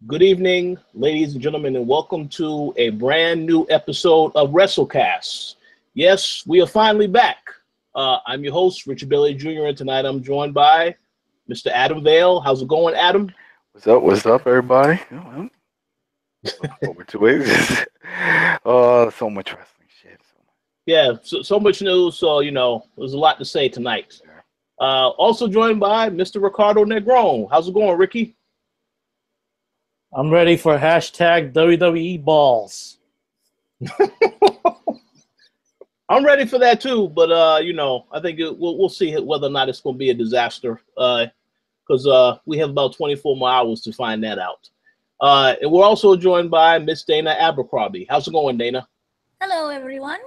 Good evening, ladies and gentlemen, and welcome to a brand new episode of WrestleCast. Yes, we are finally back. I'm your host, Richard Bailey Jr., and tonight I'm joined by Mr. Adam Vale. How's it going, Adam? What's up? What's up, everybody? Look forward to it. Oh, so much wrestling shit. Yeah, so much news, so, there's a lot to say tonight. Also joined by Mr. Ricardo Negron. How's it going, Ricky? I'm ready for hashtag WWE balls. I'm ready for that too, but I think we'll see whether or not it's going to be a disaster because we have about 24 more hours to find that out. And we're also joined by Miss Dana Abercrombie. How's it going, Dana? Hello, everyone.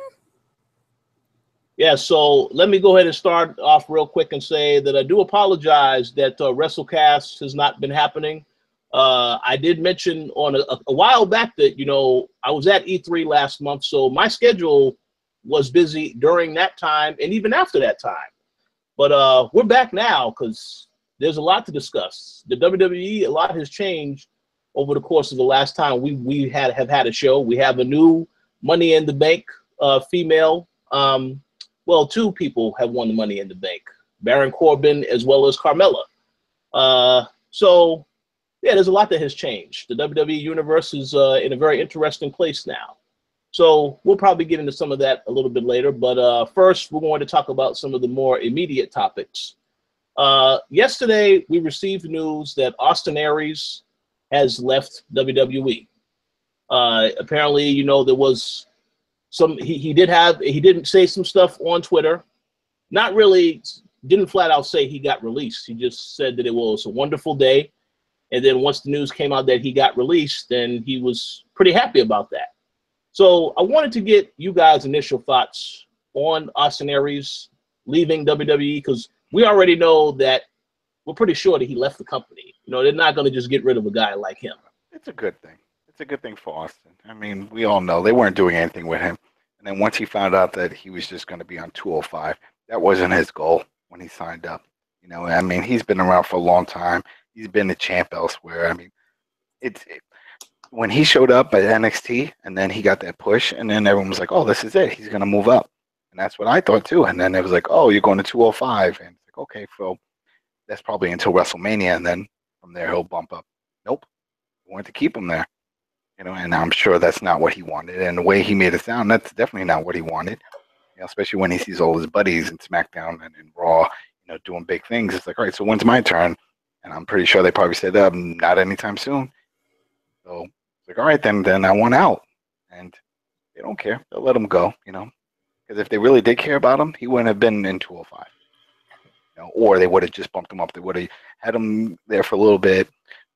Yeah, so let me go ahead and start off real quick and say that I do apologize that WrestleCast has not been happening. I did mention on a while back that, I was at E3 last month, so my schedule was busy during that time and even after that time. But we're back now because there's a lot to discuss. The WWE, a lot has changed over the course of the last time we have had a show. We have a new Money in the Bank female. Well, two people have won the Money in the Bank, Baron Corbin as well as Carmella. So, yeah, there's a lot that has changed. The WWE universe is in a very interesting place now. So we'll probably get into some of that a little bit later. But first, we're going to talk about some of the more immediate topics. Yesterday, we received news that Austin Aries has left WWE. Apparently, there was some, he didn't say some stuff on Twitter. Not really, didn't flat out say he got released. He just said that it was a wonderful day. And then once the news came out that he got released, then he was pretty happy about that. So I wanted to get you guys' initial thoughts on Austin Aries leaving WWE because we already know that we're pretty sure that he left the company. They're not going to just get rid of a guy like him. It's a good thing. It's a good thing for Austin. I mean, we all know they weren't doing anything with him. And then once he found out that he was just going to be on 205, that wasn't his goal when he signed up. I mean, he's been around for a long time. He's been a champ elsewhere. I mean, when he showed up at NXT and then he got that push and then everyone was like, oh, this is it. He's going to move up. And that's what I thought too. And then it was like, oh, you're going to 205. And it's like, okay, so that's probably until WrestleMania. And then from there, he'll bump up. Nope. We wanted to keep him there. And I'm sure that's not what he wanted. And the way he made it sound, that's definitely not what he wanted. Especially when he sees all his buddies in SmackDown and in Raw, doing big things. It's like, all right, so when's my turn? And I'm pretty sure they probably said, not anytime soon. So it's like, all right, then I want out. And they don't care. They'll let him go, Because if they really did care about him, he wouldn't have been in 205. Or they would have just bumped him up. They would have had him there for a little bit,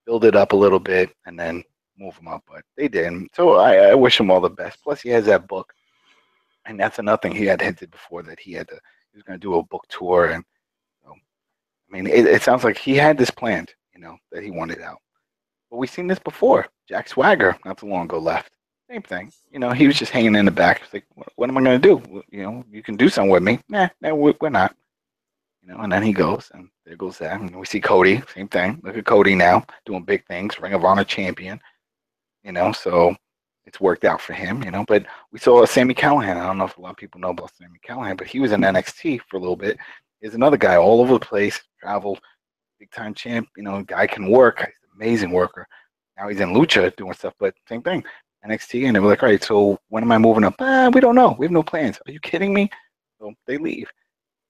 build it up a little bit, and then move him up. But they didn't. So I wish him all the best. Plus, he has that book. And that's another thing he had hinted before that he was going to do a book tour. And I mean, it sounds like he had this planned, that he wanted out. But we've seen this before. Jack Swagger, not too long ago, left. Same thing. He was just hanging in the back. It's like, what am I going to do? You can do something with me. Nah, we're not. And then he goes, and there goes that. And we see Cody, same thing. Look at Cody now, doing big things, Ring of Honor champion. So it's worked out for him, But we saw Sami Callihan. I don't know if a lot of people know about Sami Callihan, but he was in NXT for a little bit. He's another guy all over the place, traveled, big-time champ. Guy can work. He's an amazing worker. Now he's in Lucha doing stuff, but same thing. NXT, and they were like, all right, so when am I moving up? We don't know. We have no plans. Are you kidding me? So they leave.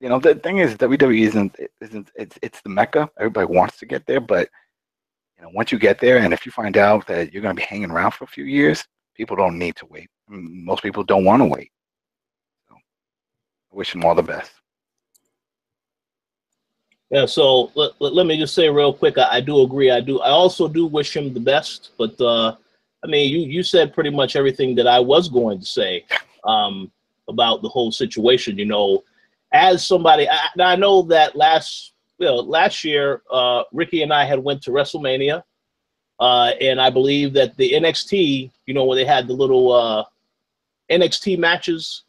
The thing is, WWE it's the Mecca. Everybody wants to get there, but once you get there, and if you find out that you're going to be hanging around for a few years, people don't need to wait. Most people don't want to wait. So I wish them all the best. Yeah, so let me just say real quick, I do agree. I also do wish him the best, but I mean, you said pretty much everything that I was going to say about the whole situation. As somebody, I know that last year, Ricky and I had went to WrestleMania, and I believe that the NXT, when they had the little NXT matches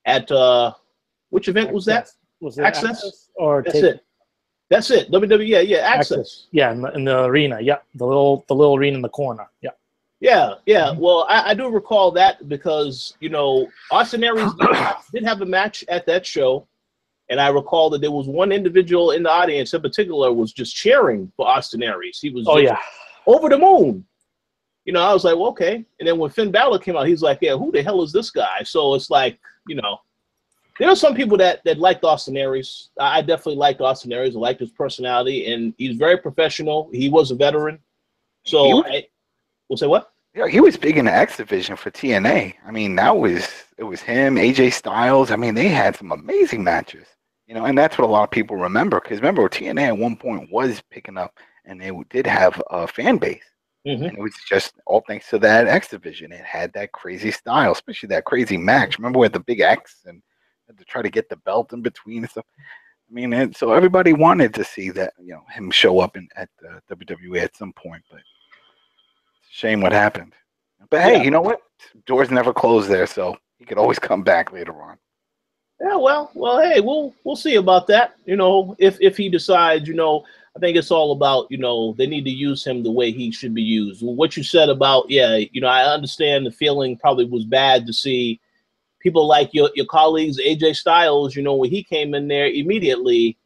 at which event was that? Was it Access? Or That's it. That's it. WWE, yeah, Access. Yeah, in the arena. Yeah, the little arena in the corner. Yeah. Yeah. Well, I do recall that because, you know, Austin Aries did have a match at that show. And I recall that there was one individual in the audience in particular was just cheering for Austin Aries. He was over the moon. You know, I was like, well, okay. And then when Finn Balor came out, he's like, yeah, who the hell is this guy? So it's like, you know, there are some people that liked Austin Aries. I definitely liked Austin Aries. I liked his personality, and he's very professional. He was a veteran. So we'll say what? Yeah, he was big in the X division for TNA. I mean, it was him, AJ Styles. I mean, they had some amazing matches. You know, and that's what a lot of people remember. Because remember, TNA at one point was picking up, and they did have a fan base. And it was just all thanks to that X division. It had that crazy style, especially that crazy match. Remember with the big X and had to try to get the belt in between and stuff. I mean, and so everybody wanted to see that, you know, him show up at WWE at some point. But it's a shame what happened. But hey, you know what? Doors never close there, so he could always come back later on. Yeah, well, hey, we'll see about that. You know, if he decides, you know, I think it's all about, you know, they need to use him the way he should be used. What you said about, you know, I understand the feeling probably was bad to see people like your colleagues, AJ Styles, you know, when he came in there immediately,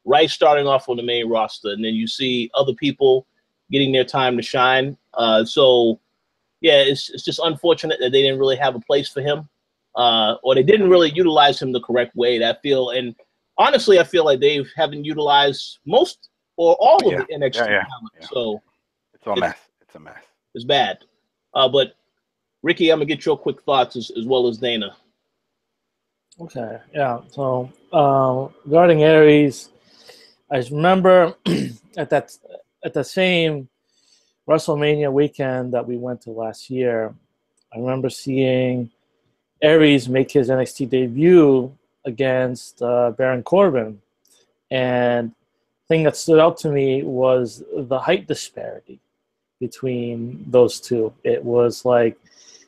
right, starting off on the main roster, and then you see other people getting their time to shine. So, yeah, it's just unfortunate that they didn't really have a place for him. Or they didn't really utilize him the correct way. I feel, and honestly, I feel like they haven't utilized most or all of the NXT talent. So it's a mess. It's a mess. It's bad. But Ricky, I'm gonna get your quick thoughts as well as Dana. Okay. Yeah. So regarding Aries, I remember at the same WrestleMania weekend that we went to last year, I remember seeing Aries make his NXT debut against Baron Corbin, and the thing that stood out to me was the height disparity between those two. It was like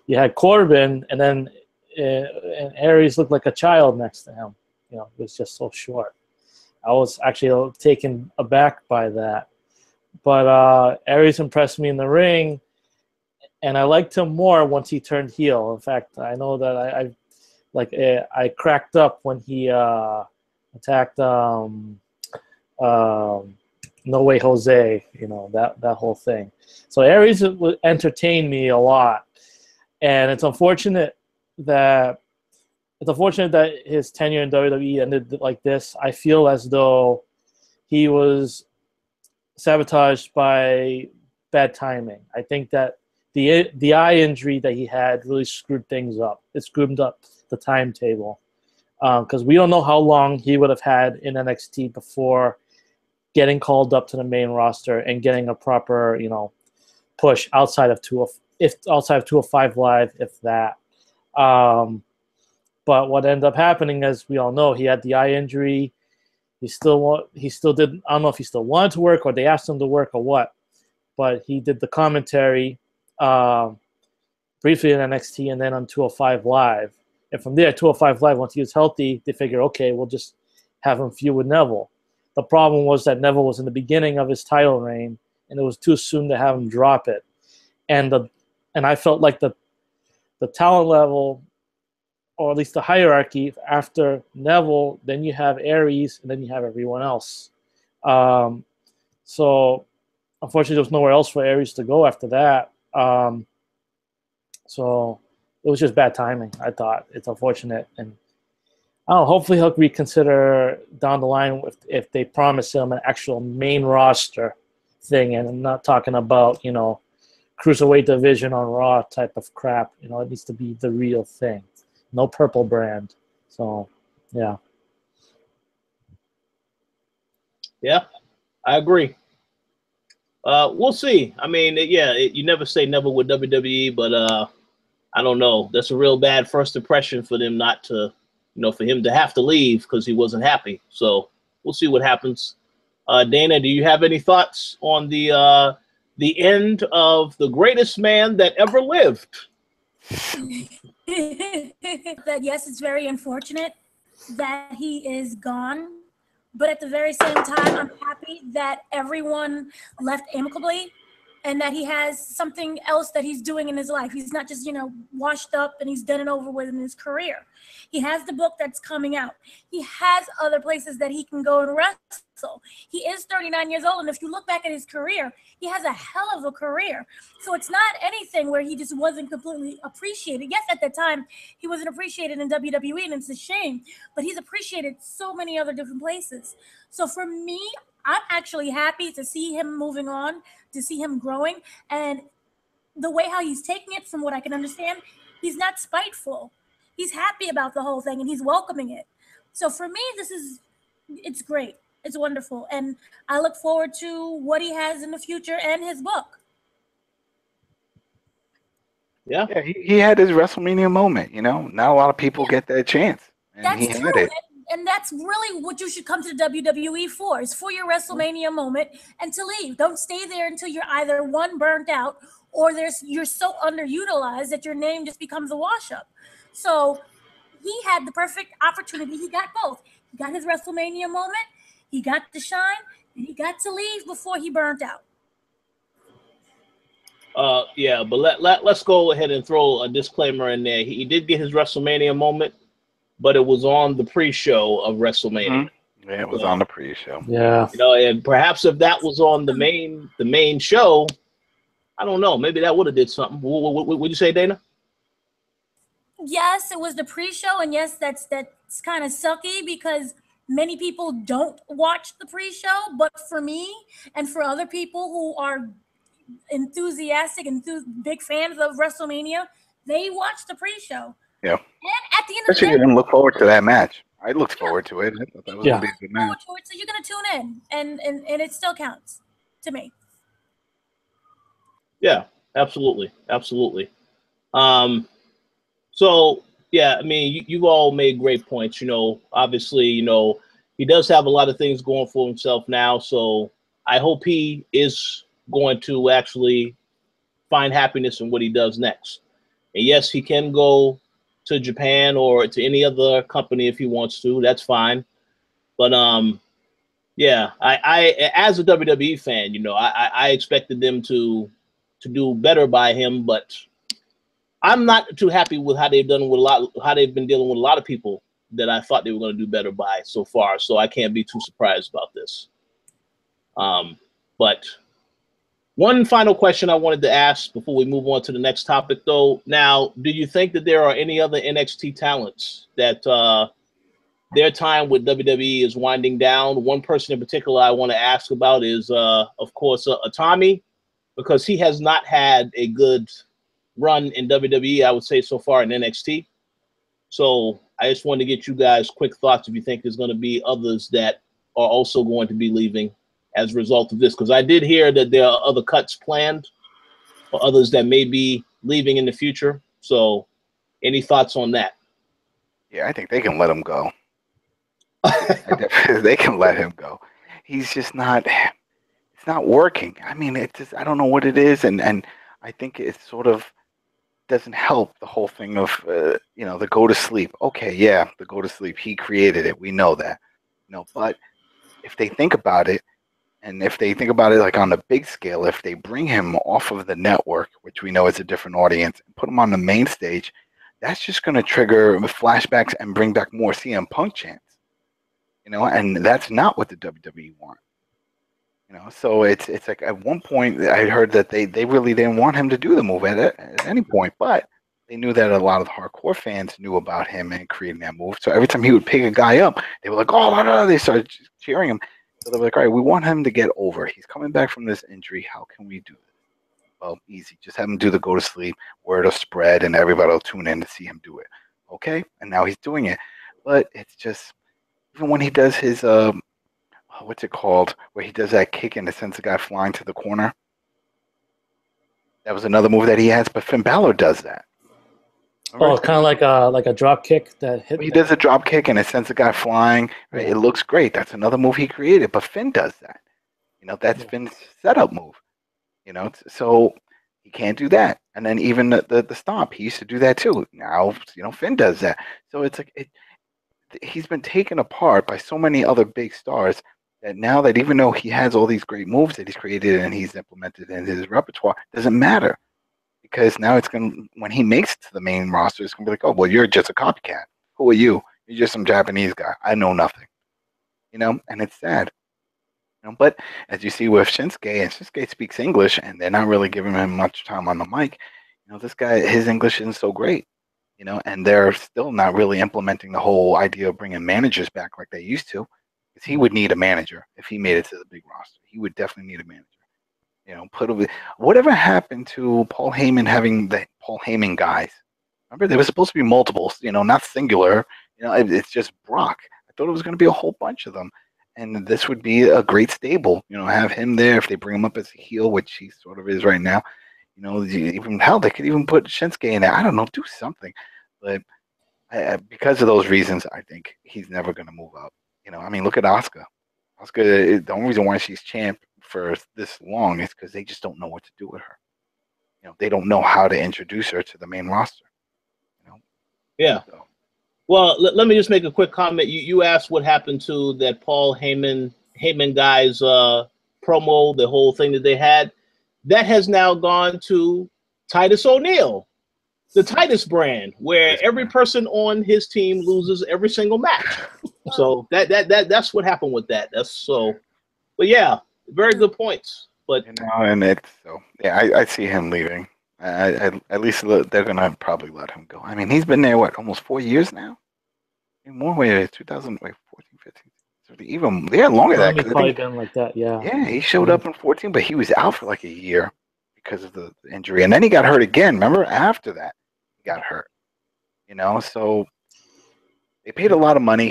you had Corbin, and then and Aries looked like a child next to him. You know, it was just so short. I was actually taken aback by that, but Aries impressed me in the ring. And I liked him more once he turned heel. In fact, I know that I cracked up when he attacked No Way Jose. You know, that whole thing. So Aries entertained me a lot, and it's unfortunate that his tenure in WWE ended like this. I feel as though he was sabotaged by bad timing. I think that the eye injury that he had really screwed things up. It screwed up the timetable because we don't know how long he would have had in NXT before getting called up to the main roster and getting a proper, you know, push outside of 205 Live, if that. But what ended up happening, as we all know, he had the eye injury. He still didn't. I don't know if he still wanted to work or they asked him to work or what. But he did the commentary briefly in NXT and then on 205 Live. And from there, 205 Live, once he was healthy, they figured, okay, we'll just have him feud with Neville. The problem was that Neville was in the beginning of his title reign, and it was too soon to have him drop it. And I felt like the talent level, or at least the hierarchy, after Neville, then you have Aries, and then you have everyone else. So unfortunately, there was nowhere else for Aries to go after that. So it was just bad timing, I thought. It's unfortunate. And I don't know, hopefully he'll reconsider down the line if they promise him an actual main roster thing. And I'm not talking about, you know, cruiserweight division on Raw type of crap. You know, it needs to be the real thing. No purple brand. So, yeah. Yeah, I agree. We'll see. I mean, you never say never with WWE, but I don't know. That's a real bad first impression for them not to, you know, for him to have to leave because he wasn't happy. So we'll see what happens. Dana, do you have any thoughts on the end of the greatest man that ever lived? That yes, it's very unfortunate that he is gone, But at the very same time, I'm happy that everyone left amicably and that he has something else that he's doing in his life. He's not just, washed up and he's done it over with in his career. He has the book that's coming out. He has other places that he can go and wrestle. He is 39 years old, and if you look back at his career, he has a hell of a career. So it's not anything where he just wasn't completely appreciated. Yes, at that time, he wasn't appreciated in WWE, and it's a shame, but he's appreciated so many other different places. So for me, I'm actually happy to see him moving on, to see him growing, and the way how he's taking it, from what I can understand, he's not spiteful. He's happy about the whole thing and he's welcoming it. So for me, it's great. It's wonderful. And I look forward to what he has in the future and his book. Yeah, he had his WrestleMania moment, Not a lot of people get that chance. And that's he had true. it. And that's really what you should come to the WWE for, is for your WrestleMania moment and to leave. Don't stay there until you're either one, burnt out, or you're so underutilized that your name just becomes a wash-up. So he had the perfect opportunity. He got both. He got his WrestleMania moment, he got to shine, and he got to leave before he burnt out. Yeah, but let's go ahead and throw a disclaimer in there. He did get his WrestleMania moment, but it was on the pre-show of WrestleMania. Mm-hmm. Yeah, it was on the pre-show. Yeah. And perhaps if that was on the main show, I don't know. Maybe that would have did something. What would you say, Dana? Yes, it was the pre-show, and yes, that's kind of sucky because many people don't watch the pre-show. But for me and for other people who are enthusiastic and big fans of WrestleMania, they watch the pre-show. Yeah. And at the end of the day, you didn't look forward to that match. I looked forward to it. I thought that was going to be a good match. So you're going to tune in, and it still counts to me. Yeah, absolutely. So, yeah, I mean, you all made great points. Obviously, he does have a lot of things going for himself now. So I hope he is going to actually find happiness in what he does next. And yes, he can go to Japan or to any other company if he wants to. That's fine. But yeah, I as a WWE fan, I expected them to do better by him, but I'm not too happy with how they've been dealing with a lot of people that I thought they were going to do better by so far. So I can't be too surprised about this. But one final question I wanted to ask before we move on to the next topic, though. Now, do you think that there are any other NXT talents that their time with WWE is winding down? One person in particular I want to ask about is, of course, Tommy, because he has not had a good run in WWE, I would say, so far in NXT. So I just wanted to get you guys quick thoughts if you think there's going to be others that are also going to be leaving as a result of this, because I did hear that there are other cuts planned for others that may be leaving in the future. So any thoughts on that? Yeah, I think they can let him go. They can let him go. He's just not, it's not working. I mean, I don't know what it is. And I think it sort of doesn't help the whole thing of, the go to sleep. Okay, yeah, the go to sleep. He created it. We know that. But if they think about it, and if they think about it like on the big scale, if they bring him off of the network, which we know is a different audience, and put him on the main stage, that's just going to trigger flashbacks and bring back more CM Punk chants. And that's not what the WWE want. So it's like at one point I heard that they really didn't want him to do the move at any point, but they knew that a lot of the hardcore fans knew about him and creating that move. So every time he would pick a guy up, they were like, oh, no, they started cheering him. So they were like, all right, we want him to get over. He's coming back from this injury. How can we do this? Well, easy. Just have him do the go to sleep, word will spread, and everybody will tune in to see him do it. Okay? And now he's doing it. But it's just, even when he does his, what's it called? Where he does that kick and it sends the guy flying to the corner. That was another move that he has, but Finn Balor does that. Oh, kind of like a drop kick that hit. He does a drop kick and it sends the guy flying. Right? It looks great. That's another move he created, but Finn does that. That's Finn's setup move. So he can't do that. And then even the stomp, he used to do that too. Now, Finn does that. So it's like he's been taken apart by so many other big stars that now that even though he has all these great moves that he's created and he's implemented in his repertoire, doesn't matter because now it's going to, when he makes it to the main roster, it's going to be like, oh, well, you're just a copycat. Who are you? You're just some Japanese guy. I know nothing, and it's sad. But as you see with Shinsuke, and Shinsuke speaks English, and they're not really giving him much time on the mic. This guy, his English isn't so great. And they're still not really implementing the whole idea of bringing managers back like they used to. Because he would need a manager if he made it to the big roster. He would definitely need a manager. Whatever happened to Paul Heyman having the Paul Heyman guys? Remember, there was supposed to be multiples, not singular. It's just Brock. I thought it was going to be a whole bunch of them. And this would be a great stable, have him there if they bring him up as a heel, which he sort of is right now. Even hell, they could even put Shinsuke in there. I don't know, do something. But because of those reasons, I think he's never going to move up. Look at Asuka. Asuka, the only reason why she's champ for this long is because they just don't know what to do with her. They don't know how to introduce her to the main roster. Yeah. So. Well, let me just make a quick comment. You asked what happened to that Paul Heyman guy's promo, the whole thing that they had. That has now gone to Titus O'Neil, the Titus brand, where every person on his team loses every single match. So that's what happened with that. That's so. But yeah, very good points. But and it's so yeah, I see him leaving. At least they're gonna probably let him go. He's been there almost 4 years now. In more ways, 2014, 15, even longer than that. Probably been like that, yeah. Yeah, he showed up in 14, but he was out for like a year because of the injury, and then he got hurt again. Remember, after that, he got hurt. So they paid a lot of money.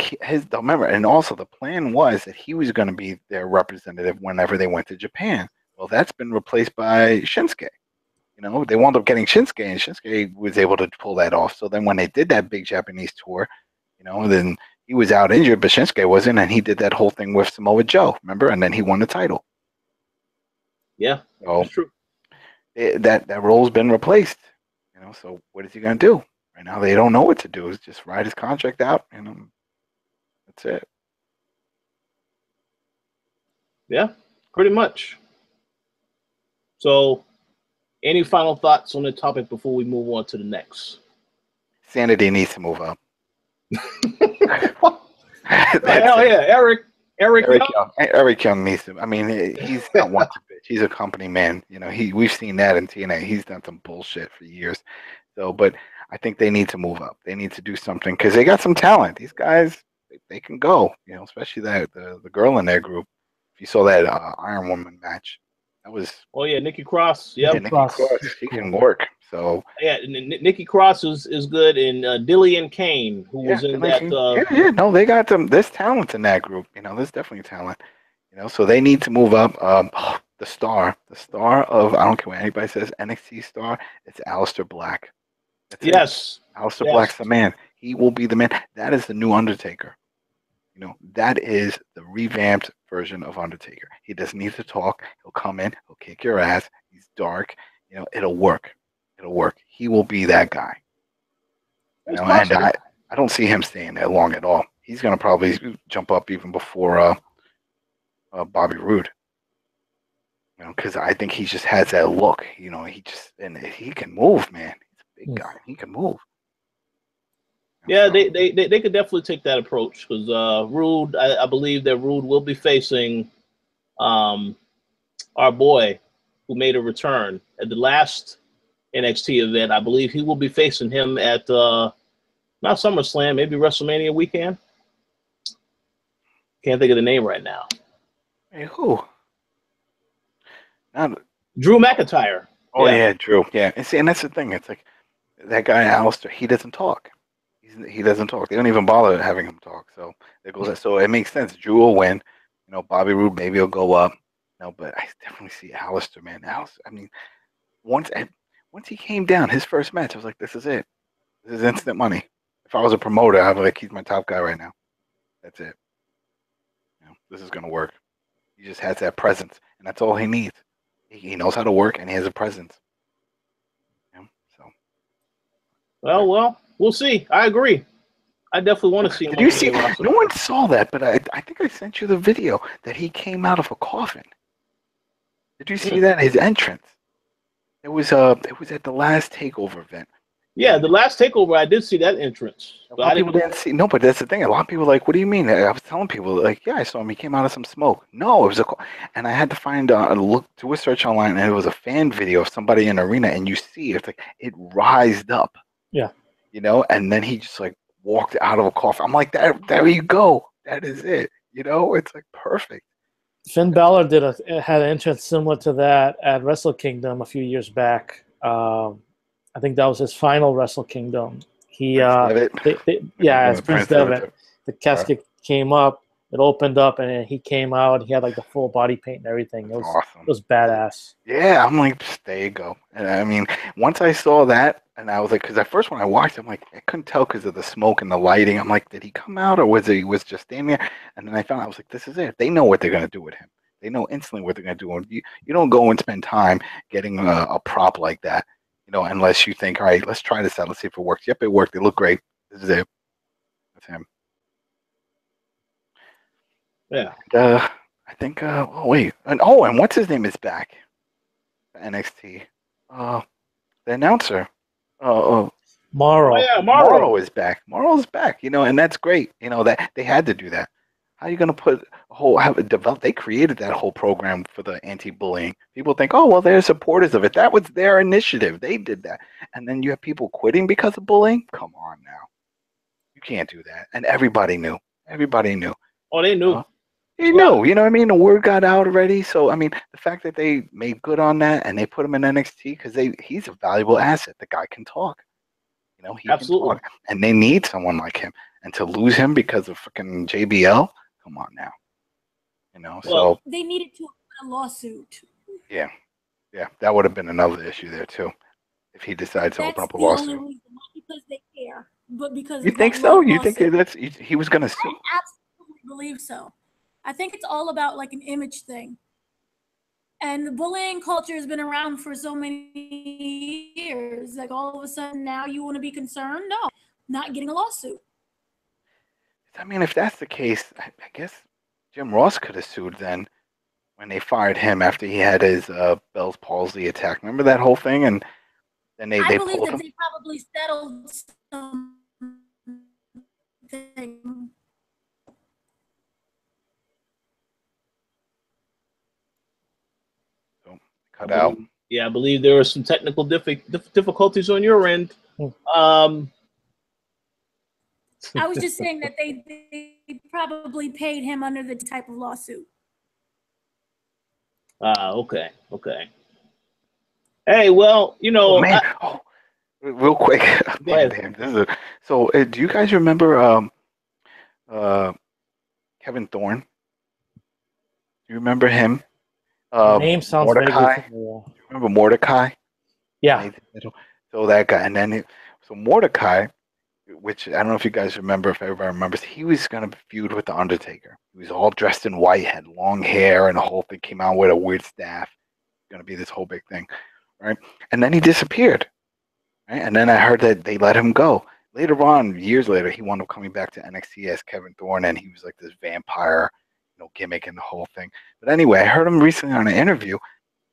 Remember, and also the plan was that he was going to be their representative whenever they went to Japan. Well, that's been replaced by Shinsuke. They wound up getting Shinsuke, and Shinsuke was able to pull that off. So then when they did that big Japanese tour, then he was out injured, but Shinsuke wasn't, and he did that whole thing with Samoa Joe, remember? And then he won the title. Yeah, so that's true. That role's been replaced. So what is he going to do? Right now they don't know what to do. It's just ride his contract out, and that's it. Yeah, pretty much. So any final thoughts on the topic before we move on to the next? Sanity needs to move up. Hell yeah, Eric Young. Eric Young needs to. He's not one to bitch. He's a company man. We've seen that in TNA. He's done some bullshit for years. So, but I think they need to move up. They need to do something because they got some talent. These guys, they can go. Especially the girl in their group. If you saw that Iron Woman match, that was. Oh yeah, Nikki Cross. Yep. Yeah, Nikki Cross. She can work. So yeah, Nikki Cross is good, and Dillian Kane, who was in that. No, they got them. There's talent in that group. There's definitely talent. So they need to move up. The star of I don't care what anybody says, NXT star. It's Aleister Black. Yes, Aleister Black's the man. He will be the man. That is the new Undertaker. That is the revamped version of Undertaker. He doesn't need to talk. He'll come in. He'll kick your ass. He's dark. It'll work. It'll work. He will be that guy. And I don't see him staying there long at all. He's going to probably jump up even before Bobby Roode. Because I think he just has that look. He can move, man. He's a big guy. He can move. Yeah, they could definitely take that approach because Roode, I believe that Roode will be facing our boy who made a return at the last NXT event. I believe he will be facing him at not SummerSlam, maybe WrestleMania weekend. Can't think of the name right now. Hey, who? Drew McIntyre. Oh yeah, Drew. Yeah, and that's the thing. It's like that guy Aleister. He doesn't talk. He doesn't talk. They don't even bother having him talk. So there goes. So it makes sense. Drew will win. Bobby Roode maybe will go up. But I definitely see Aleister, man. Aleister. Once he came down, his first match, I was like, this is it. This is instant money. If I was a promoter, I'd be like, he's my top guy right now. That's it. This is gonna work. He just has that presence, and that's all he needs. He knows how to work, and he has a presence. So. Well, we'll see. I agree. I definitely want to see him. Did you see? No one saw that, but I think I sent you the video that he came out of a coffin. Did you see that? His entrance. It was at the last takeover event. Yeah, the last takeover, I did see that entrance. A lot of people didn't see. No, but that's the thing. A lot of people were like, what do you mean? I was telling people, like, yeah, I saw him. He came out of some smoke. No, it was and I had to find do a search online, and it was a fan video of somebody in an arena, and you see it's like it rised up. Yeah. You know, and then he just like walked out of a coffin. I'm like, there you go. That is it. You know, it's like perfect. Finn Balor had an entrance similar to that at Wrestle Kingdom a few years back. I think that was his final Wrestle Kingdom. It's Prince Devitt. The casket came up, it opened up, and he came out. He had like the full body paint and everything. It was awesome. It was badass. Yeah, I'm like, there you go. And I mean, once I saw that, and I was like, because at first when I watched, I'm like, I couldn't tell because of the smoke and the lighting. I'm like, did he come out or was just standing there? And then I found out, I was like, this is it. They know what they're gonna do with him. They know instantly what they're gonna do. You don't go and spend time getting a prop like that. You know, unless you think, all right, let's try this out. Let's see if it works. Yep, it worked. It looked great. This is it. That's him. Yeah. And, I think. And what's his name is back? NXT. The announcer. Morrow. Oh yeah, Morrow is back. Morrow's back. You know, and that's great. You know that they had to do that. How are you going to put a whole They created that whole program for the anti-bullying. People think, oh well, they're supporters of it. That was their initiative. They did that, and then you have people quitting because of bullying. Come on now, you can't do that. And everybody knew. Everybody knew. Oh, they knew. They knew. You know what I mean? The word got out already. So I mean, the fact that they made good on that and they put him in NXT because he's a valuable asset. The guy can talk. You know, he Absolutely. can talk, and they need someone like him. And to lose him because of fucking JBL. Come on now, you know. So they needed to put a lawsuit. Yeah, that would have been another issue there too, if he decides to open up a lawsuit. Only reason, not because they care, but because you think so? You think he was going to sue? I absolutely believe so. I think it's all about like an image thing, and the bullying culture has been around for so many years. Like all of a sudden now you want to be concerned? No, not getting a lawsuit. I mean, if that's the case, I guess Jim Ross could have sued then when they fired him after he had his Bell's palsy attack. Remember that whole thing? And then they believe pulled that him. They probably settled something. So, cut out. Yeah, I believe there were some technical difficulties on your end. I was just saying that they probably paid him under the type of lawsuit. Okay. Hey, well, you know, real quick. Damn, so, do you guys remember Kevin Thorne? Do you remember him? Name sounds Mordecai. very good. Remember Mordecai? Yeah. So that guy, and then Mordecai, which I don't know if you guys remember, if everybody remembers, he was going to feud with The Undertaker. He was all dressed in white, had long hair, and the whole thing came out with a weird staff. Going to be this whole big thing, right? And then he disappeared, right? And then I heard that they let him go. Later on, years later, he wound up coming back to NXT as Kevin Thorne, and he was like this vampire, gimmick and the whole thing. But anyway, I heard him recently on an interview,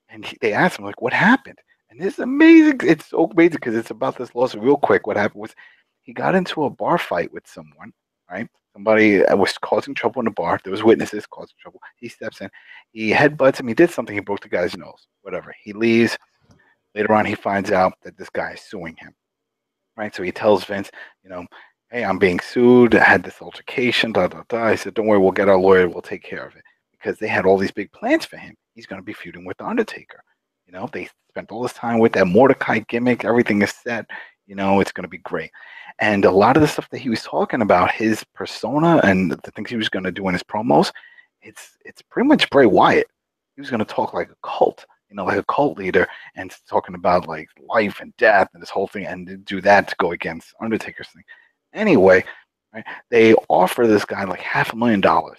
and they asked him, like, what happened? And it's amazing. It's so amazing because it's about this lawsuit. Real quick, what happened was, he got into a bar fight with someone, right? Somebody was causing trouble in the bar. There was witnesses causing trouble. He steps in. He headbutts him. He did something. He broke the guy's nose. Whatever. He leaves. Later on, he finds out that this guy is suing him, right? So he tells Vince, hey, I'm being sued. I had this altercation, da, da, da. I said, don't worry. We'll get our lawyer. We'll take care of it. Because they had all these big plans for him. He's going to be feuding with The Undertaker. They spent all this time with that Mordecai gimmick. Everything is set. It's going to be great. And a lot of the stuff that he was talking about, his persona and the things he was going to do in his promos, it's pretty much Bray Wyatt. He was going to talk like a cult, like a cult leader, and talking about like life and death and this whole thing, and do that to go against Undertaker's thing. Anyway, right, they offer this guy like $500,000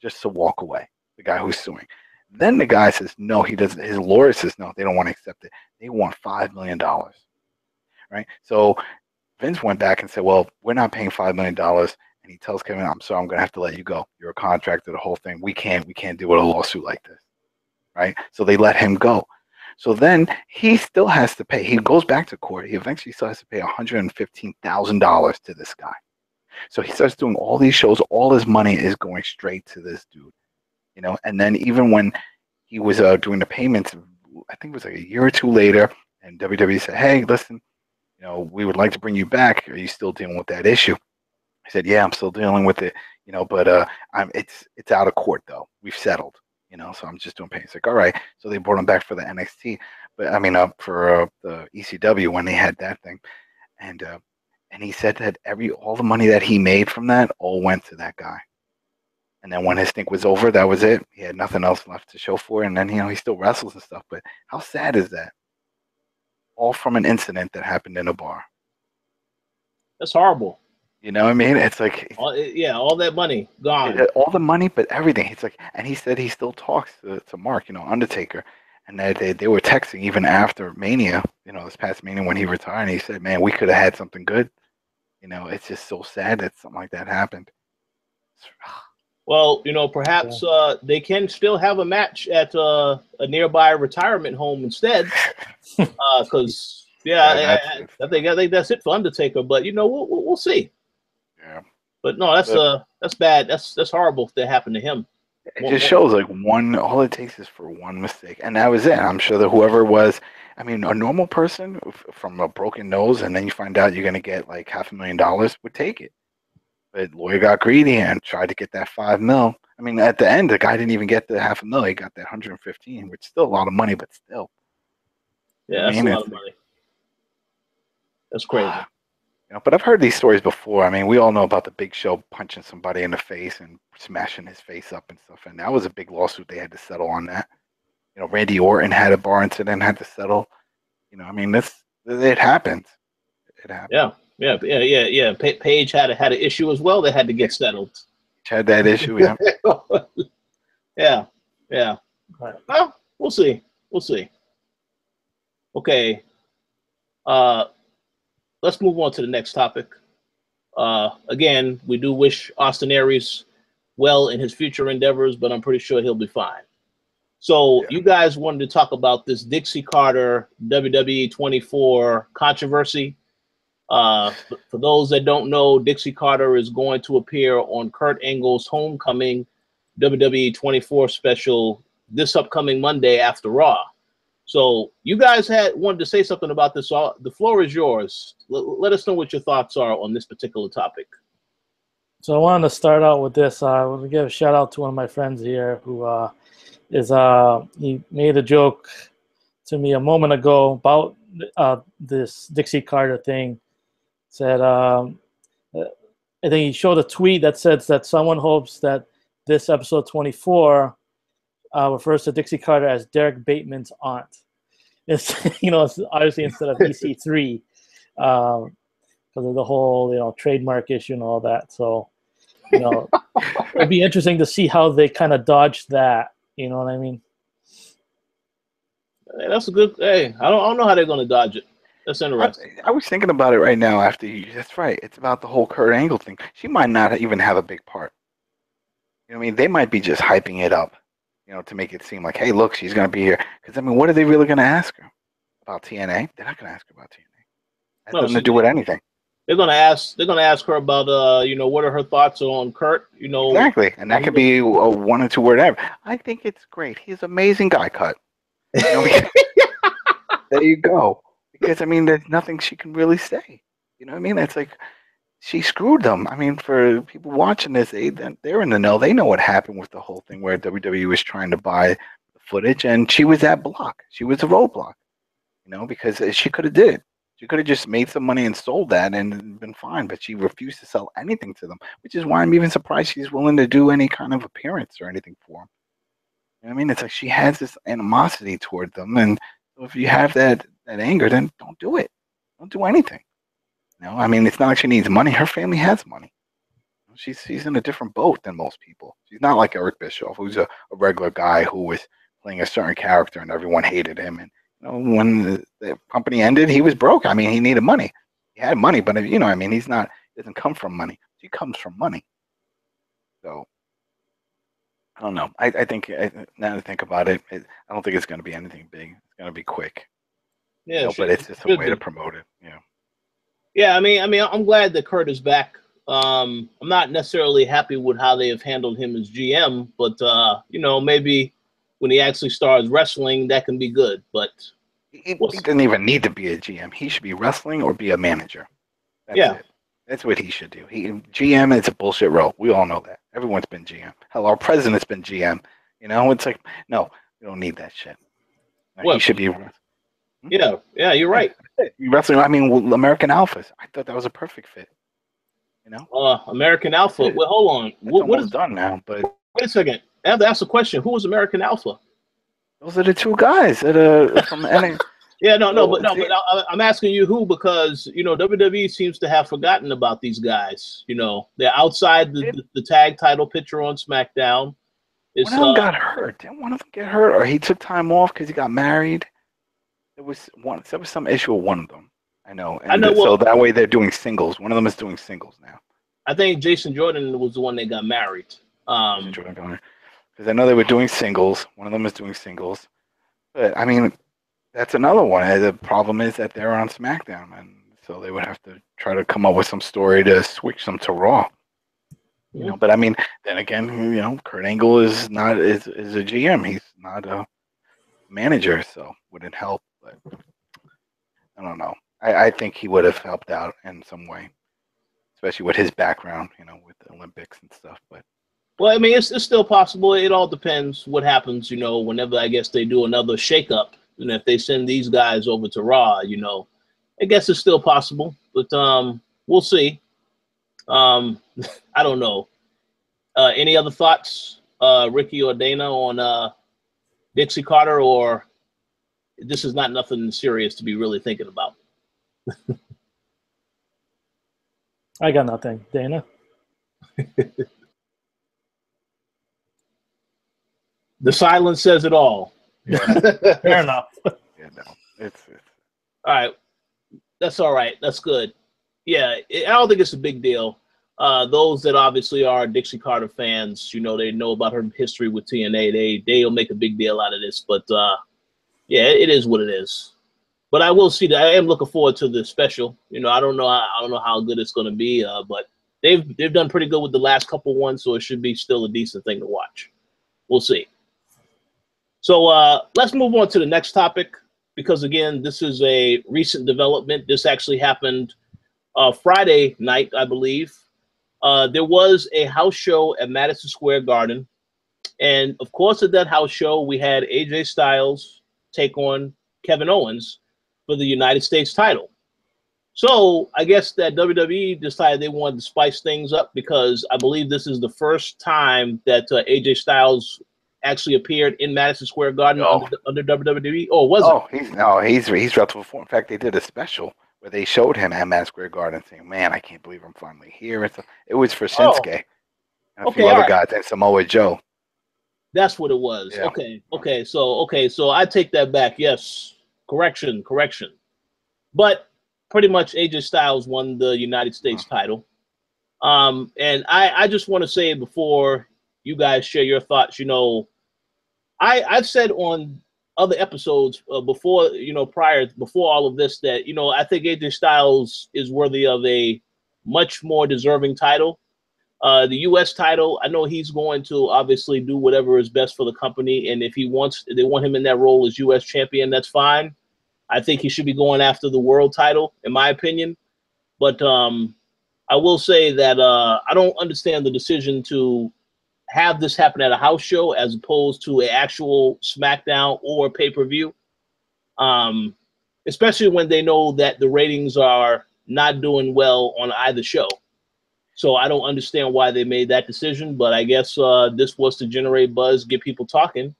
just to walk away, the guy who's suing. Then the guy says, no, he doesn't. His lawyer says, no, they don't want to accept it. They want $5 million. Right? So Vince went back and said, well, we're not paying $5 million. And he tells Kevin, I'm sorry, I'm going to have to let you go. You're a contractor, the whole thing. We can't do a lawsuit like this. Right? So they let him go. So then he still has to pay. He goes back to court. He eventually still has to pay $115,000 to this guy. So he starts doing all these shows. All his money is going straight to this dude. You know, and then even when he was doing the payments, I think it was like a year or two later, and WWE said, hey, listen, you know, we would like to bring you back. Are you still dealing with that issue? He said, yeah, I'm still dealing with it, you know, but it's out of court though. We've settled, you know, so I'm just doing payments. Like, all right. So they brought him back for the NXT, but I mean, for the ECW when they had that thing, and he said that all the money that he made from that all went to that guy. And then when his thing was over, that was it. He had nothing else left to show for it. And then, you know, he still wrestles and stuff. But how sad is that? All from an incident that happened in a bar. That's horrible. You know what I mean? It's like... all that money gone. All the money, but everything. It's like, and he said he still talks to Mark, you know, Undertaker. And that they were texting even after Mania, you know, this past Mania when he retired. And he said, man, we could have had something good. You know, it's just so sad that something like that happened. Well, you know, perhaps they can still have a match at a nearby retirement home instead. Because I think that's it for Undertaker. But you know, we'll see. Yeah. But no, that's bad. That's horrible if that happened to him. It just shows like all it takes is for one mistake, and that was it. I'm sure that whoever was, I mean, a normal person from a broken nose, and then you find out you're gonna get like $500,000 would take it. But lawyer got greedy and tried to get that $5 million. I mean, at the end, the guy didn't even get the $500,000. He got that 115, which is still a lot of money, but still. Yeah, that's a lot of money. That's crazy. You know, but I've heard these stories before. I mean, we all know about the Big Show punching somebody in the face and smashing his face up and stuff. And that was a big lawsuit. They had to settle on that. You know, Randy Orton had a bar incident, had to settle. You know, I mean, it happens. It happens. Yeah. Paige had an issue as well that had to get settled. Had that issue, yeah. yeah. Right. Well, we'll see. Okay. Let's move on to the next topic. Again, we do wish Austin Aries well in his future endeavors, but I'm pretty sure he'll be fine. So you guys wanted to talk about this Dixie Carter WWE 24 controversy. For those that don't know, Dixie Carter is going to appear on Kurt Angle's Homecoming WWE 24 special this upcoming Monday after Raw. So you guys wanted to say something about this. The floor is yours. Let us know what your thoughts are on this particular topic. So I wanted to start out with this. I want to give a shout out to one of my friends here who he made a joke to me a moment ago about this Dixie Carter thing. Said, I think he showed a tweet that says that someone hopes that this episode 24 refers to Dixie Carter as Derek Bateman's aunt. It's, you know, it's obviously instead of EC3 because of the whole, you know, trademark issue and all that. So, you know, it'd be interesting to see how they kind of dodge that. You know what I mean? Hey, that's a good. Hey, I don't know how they're going to dodge it. That's interesting. I was thinking about it right now after you. That's right. It's about the whole Kurt Angle thing. She might not even have a big part. You know what I mean? They might be just hyping it up, you know, to make it seem like, hey, look, she's going to be here. Because, I mean, what are they really going to ask her? About TNA? They're not going to ask her about TNA. That has nothing to do with anything. They're going to ask her about, you know, what are her thoughts on Kurt? You know, exactly. And that could be a 1 or 2 word ever. I think it's great. He's an amazing guy cut. You know, there you go. Because, I mean, there's nothing she can really say. You know what I mean? It's like she screwed them. I mean, for people watching this, they're in the know. They know what happened with the whole thing where WWE was trying to buy the footage, and she was that block. She was a roadblock, you know, because she could have did. She could have just made some money and sold that and been fine, but she refused to sell anything to them, which is why I'm even surprised she's willing to do any kind of appearance or anything for them. You know what I mean? It's like she has this animosity toward them, and so if you have that anger, then don't do it. Don't do anything. You know, I mean, it's not like she needs money. Her family has money. She's in a different boat than most people. She's not like Eric Bischoff, who's a regular guy who was playing a certain character and everyone hated him. And you know, when the company ended, he was broke. I mean, he needed money. He he had money, but you know, I mean, he doesn't come from money. He comes from money. So I don't know. I think now to think about it, I don't think it's going to be anything big. It's going to be quick. Yeah, you know, but it's just a way to promote it. Yeah. Yeah, I mean, I'm glad that Kurt is back. I'm not necessarily happy with how they have handled him as GM, but you know, maybe when he actually starts wrestling, that can be good. But he doesn't even need to be a GM. He should be wrestling or be a manager. That's it. That's what he should do. GM is a bullshit role. We all know that. Everyone's been GM. Hell, our president's been GM. You know, it's like, no, we don't need that shit. He should be. Yeah, you're right. Wrestling. I mean, American Alphas. I thought that was a perfect fit. You know, American Alpha. Well, hold on. What is done now? But wait a second. I have to ask a question. Who was American Alpha? Those are the two guys that from NA. Yeah, but I'm asking you who, because you know WWE seems to have forgotten about these guys. You know, they're outside the tag title picture on SmackDown. One of them got hurt. Didn't one of them get hurt, or he took time off because he got married? There was some issue with one of them. I know. So that way they're doing singles. One of them is doing singles now. I think Jason Jordan was the one that got married. Because I know they were doing singles. One of them is doing singles. But I mean, that's another one. The problem is that they're on SmackDown, and so they would have to try to come up with some story to switch them to Raw. You know, but I mean, then again, you know, Kurt Angle is a GM. He's not a manager, so wouldn't help. But I don't know. I think he would have helped out in some way, especially with his background, you know, with the Olympics and stuff. But well, I mean, it's still possible. It all depends what happens, you know, whenever I guess they do another shakeup. And if they send these guys over to Raw, you know, I guess it's still possible. But we'll see. I don't know. Any other thoughts, Ricky or Dana, on Dixie Carter, or this is not nothing serious to be really thinking about? I got nothing. Dana? The silence says it all. Yeah. Fair enough. Yeah, no, it's all right. That's all right. That's good. Yeah, I don't think it's a big deal. Those that obviously are Dixie Carter fans, you know, they know about her history with TNA. They'll make a big deal out of this. But yeah, it is what it is. But I will see that. I am looking forward to the special. You know, I don't know how good it's going to be, but they've done pretty good with the last couple ones, so it should be still a decent thing to watch. We'll see. So let's move on to the next topic, because again, this is a recent development. This actually happened Friday night, I believe. There was a house show at Madison Square Garden, and of course, at that house show, we had AJ Styles take on Kevin Owens for the United States title. So I guess that WWE decided they wanted to spice things up, because I believe this is the first time that AJ Styles actually appeared in Madison Square Garden under WWE. Or was it? He's wrestled before. In fact, they did a special where they showed him at Madison Square Garden, saying, "Man, I can't believe I'm finally here." It was for Shinsuke and a few other guys, and Samoa Joe. That's what it was. Yeah. Okay. So I take that back. Yes. Correction. But pretty much AJ Styles won the United States title. And I just want to say, before you guys share your thoughts, you know, I've said on other episodes before all of this, that, you know, I think AJ Styles is worthy of a much more deserving title. The U.S. title, I know he's going to obviously do whatever is best for the company, and if they want him in that role as U.S. champion, that's fine. I think he should be going after the world title, in my opinion. But I will say that I don't understand the decision to have this happen at a house show as opposed to an actual SmackDown or pay-per-view, especially when they know that the ratings are not doing well on either show. So I don't understand why they made that decision, but I guess this was to generate buzz, get people talking,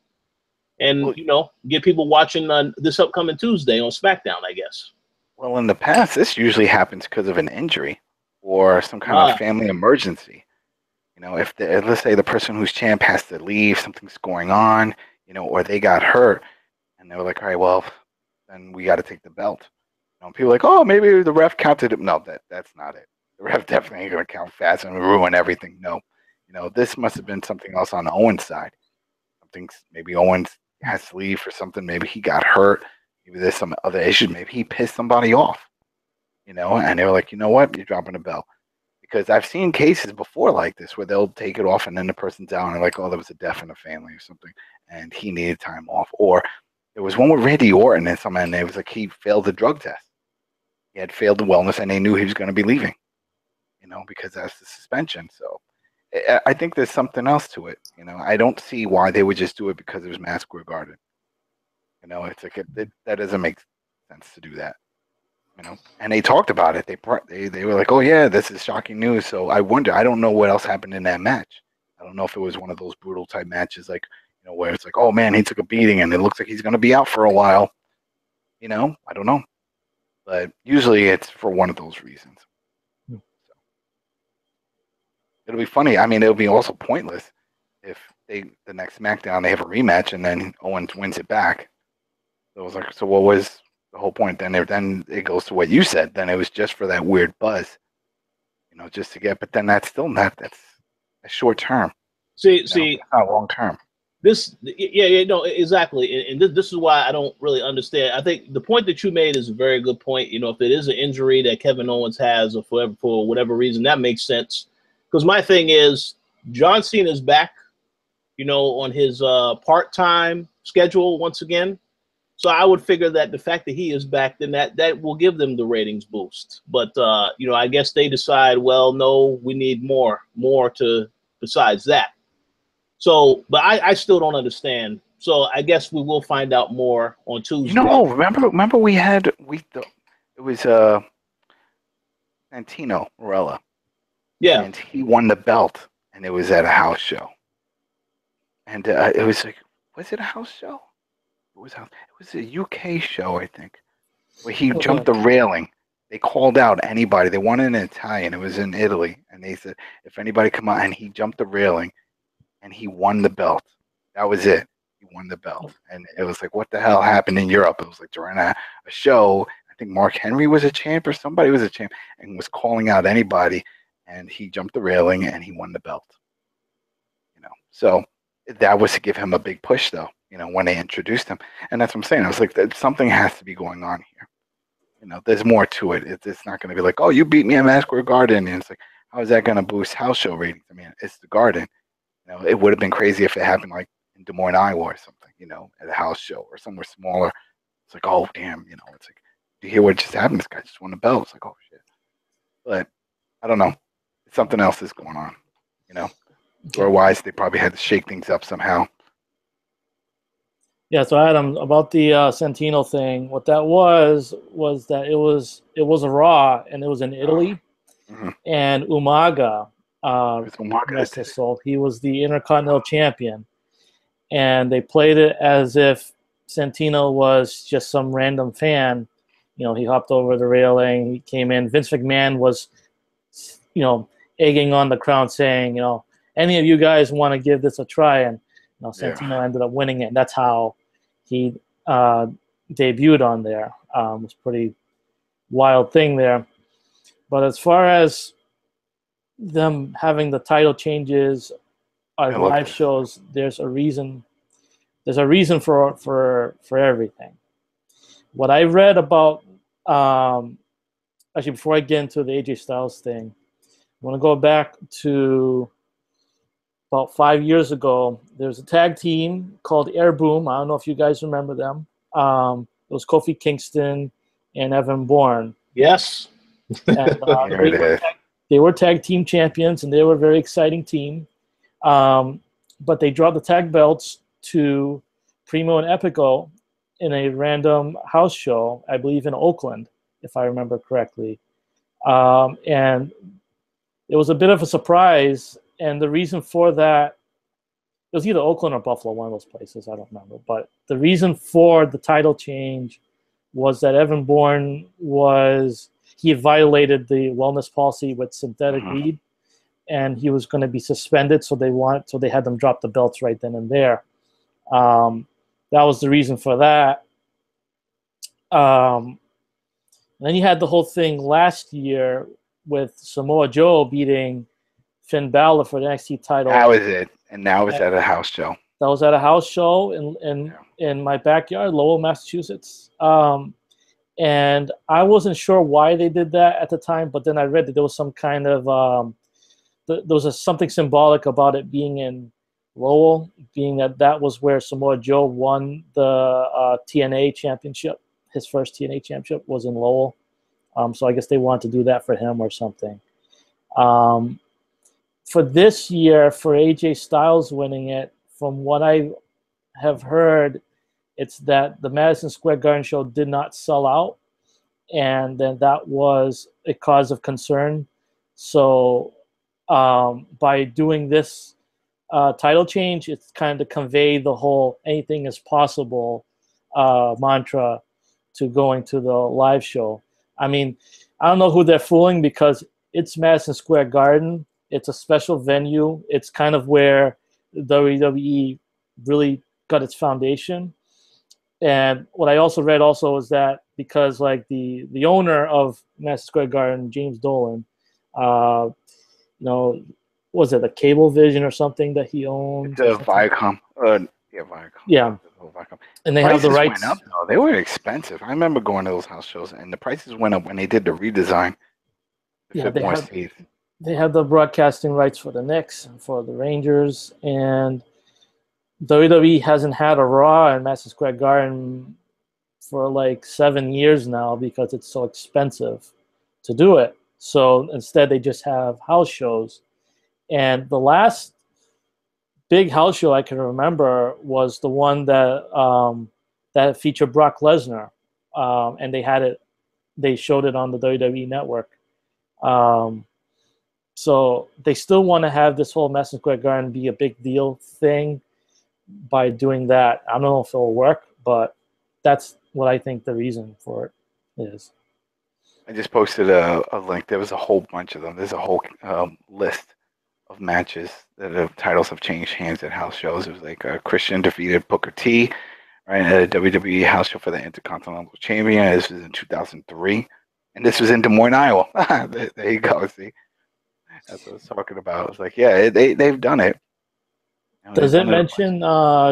and, you know, get people watching this upcoming Tuesday on SmackDown, I guess. Well, in the past, this usually happens because of an injury or some kind of family emergency. You know, if let's say the person who's champ has to leave, something's going on, you know, or they got hurt, and they were like, all right, well, then we got to take the belt. People are like, oh, maybe the ref counted it. No, that's not it. The ref definitely ain't gonna count fast and ruin everything. No, this must have been something else on Owens' side. Maybe Owens has to leave for something. Maybe he got hurt. Maybe there's some other issues. Maybe he pissed somebody off. And they were like, you know what? You're dropping a bell. Because I've seen cases before like this where they'll take it off and then the person's down and like, oh, there was a death in the family or something, and he needed time off. Or there was one with Randy Orton and it was like he failed the drug test. He had failed the wellness, and they knew he was going to be leaving, because that's the suspension. So I think there's something else to it. I don't see why they would just do it because it was Madison Square Garden. It's like that doesn't make sense to do that. And they talked about it. They were like, oh yeah, this is shocking news. So I wonder. I don't know what else happened in that match. I don't know if it was one of those brutal type matches, like where it's like, oh man, he took a beating, and it looks like he's going to be out for a while. I don't know. But usually it's for one of those reasons. So it'll be funny. I mean, it'll be also pointless if the next SmackDown they have a rematch and then Owens wins it back. So it was like, so what was the whole point? Then it goes to what you said. Then it was just for that weird buzz, just to get. But then that's a short term. See, it's not long term. No, exactly. And this is why I don't really understand. I think the point that you made is a very good point. If it is an injury that Kevin Owens has or for whatever reason, that makes sense. Because my thing is, John Cena's back, on his part-time schedule once again. So I would figure that the fact that he is back, then that will give them the ratings boost. But, I guess they decide, well, no, we need more besides that. So, but I still don't understand. So I guess we will find out more on Tuesday. Remember it was Santino Marella. Yeah. And he won the belt, and it was at a house show. And it was like, was it a house show? It was a UK show, I think, where he jumped the railing. They called out anybody. They wanted an Italian. It was in Italy, and they said if anybody come out, and he jumped the railing. And he won the belt. That was it. He won the belt. And it was like, what the hell happened in Europe? It was like during a show, I think Mark Henry was a champ or somebody was a champ and was calling out anybody. And he jumped the railing and he won the belt. So that was to give him a big push, though, when they introduced him. And that's what I'm saying. I was like, something has to be going on here. There's more to it. It's not going to be like, oh, you beat me at Madison Square Garden. And it's like, how is that going to boost house show ratings? I mean, it's the Garden. It would have been crazy if it happened like in Des Moines, Iowa or something, at a house show or somewhere smaller. It's like, oh, damn, it's like, do you hear what just happened? This guy just won the belt. It's like, oh, shit. But I don't know. Something else is going on, Otherwise, they probably had to shake things up somehow. Yeah, so Adam, about the Santino thing, what that was that it was a Raw, and it was in Italy, and Umaga, rest his soul, he was the Intercontinental Champion, and they played it as if Santino was just some random fan. He hopped over the railing, he came in. Vince McMahon was, egging on the crowd, saying, any of you guys want to give this a try, and Santino ended up winning it. And that's how he debuted on there. It was a pretty wild thing there. But as far as them having the title changes on live shows, there's a reason. There's a reason for everything. What I read about, actually, before I get into the AJ Styles thing, I want to go back to about 5 years ago. There was a tag team called Air Boom. I don't know if you guys remember them. It was Kofi Kingston and Evan Bourne. Yes. And, they were tag team champions, and they were a very exciting team. But they dropped the tag belts to Primo and Epico in a random house show, I believe in Oakland, if I remember correctly. And it was a bit of a surprise. And the reason for that, it was either Oakland or Buffalo, one of those places, I don't remember. But the reason for the title change was that Evan Bourne he had violated the wellness policy with synthetic weed, and he was going to be suspended. So they had them drop the belts right then and there. That was the reason for that. And then you had the whole thing last year with Samoa Joe beating Finn Balor for the NXT title. That was it. And now it's at a house show. That was at a house show in my backyard, Lowell, Massachusetts. And I wasn't sure why they did that at the time, but then I read that there was some kind of there was something symbolic about it being in Lowell, being that was where Samoa Joe won the TNA championship. His first TNA championship was in Lowell. So I guess they wanted to do that for him or something. For this year, for AJ Styles winning it, from what I have heard, it's that the Madison Square Garden show did not sell out, and then that was a cause of concern. So by doing this title change, it's kind of to convey the whole anything is possible mantra to going to the live show. I mean, I don't know who they're fooling because it's Madison Square Garden. It's a special venue. It's kind of where WWE really got its foundation. And what I also read is that because like the owner of Madison Square Garden, James Dolan, was it a Cablevision or something that he owned? It's Viacom. Viacom. Yeah. Viacom. And they have the rights. Went up, though. They were expensive. I remember going to those house shows, and the prices went up when they did the redesign. They have the broadcasting rights for the Knicks and for the Rangers, and WWE hasn't had a Raw in Madison Square Garden for like 7 years now because it's so expensive to do it. So instead, they just have house shows. And the last big house show I can remember was the one that featured Brock Lesnar, and they showed it on the WWE Network. So they still want to have this whole Madison Square Garden be a big deal thing by doing that. I don't know if it'll work, but that's what I think the reason for it is. I just posted a link. There was a whole bunch of them. There's a whole list of matches that the titles have changed hands at house shows. It was like Christian defeated Booker T, right, at a WWE house show for the Intercontinental Champion. This was in 2003, and this was in Des Moines, Iowa. There you go. See, that's what I was talking about. I was like, yeah, they've done it. Does it mention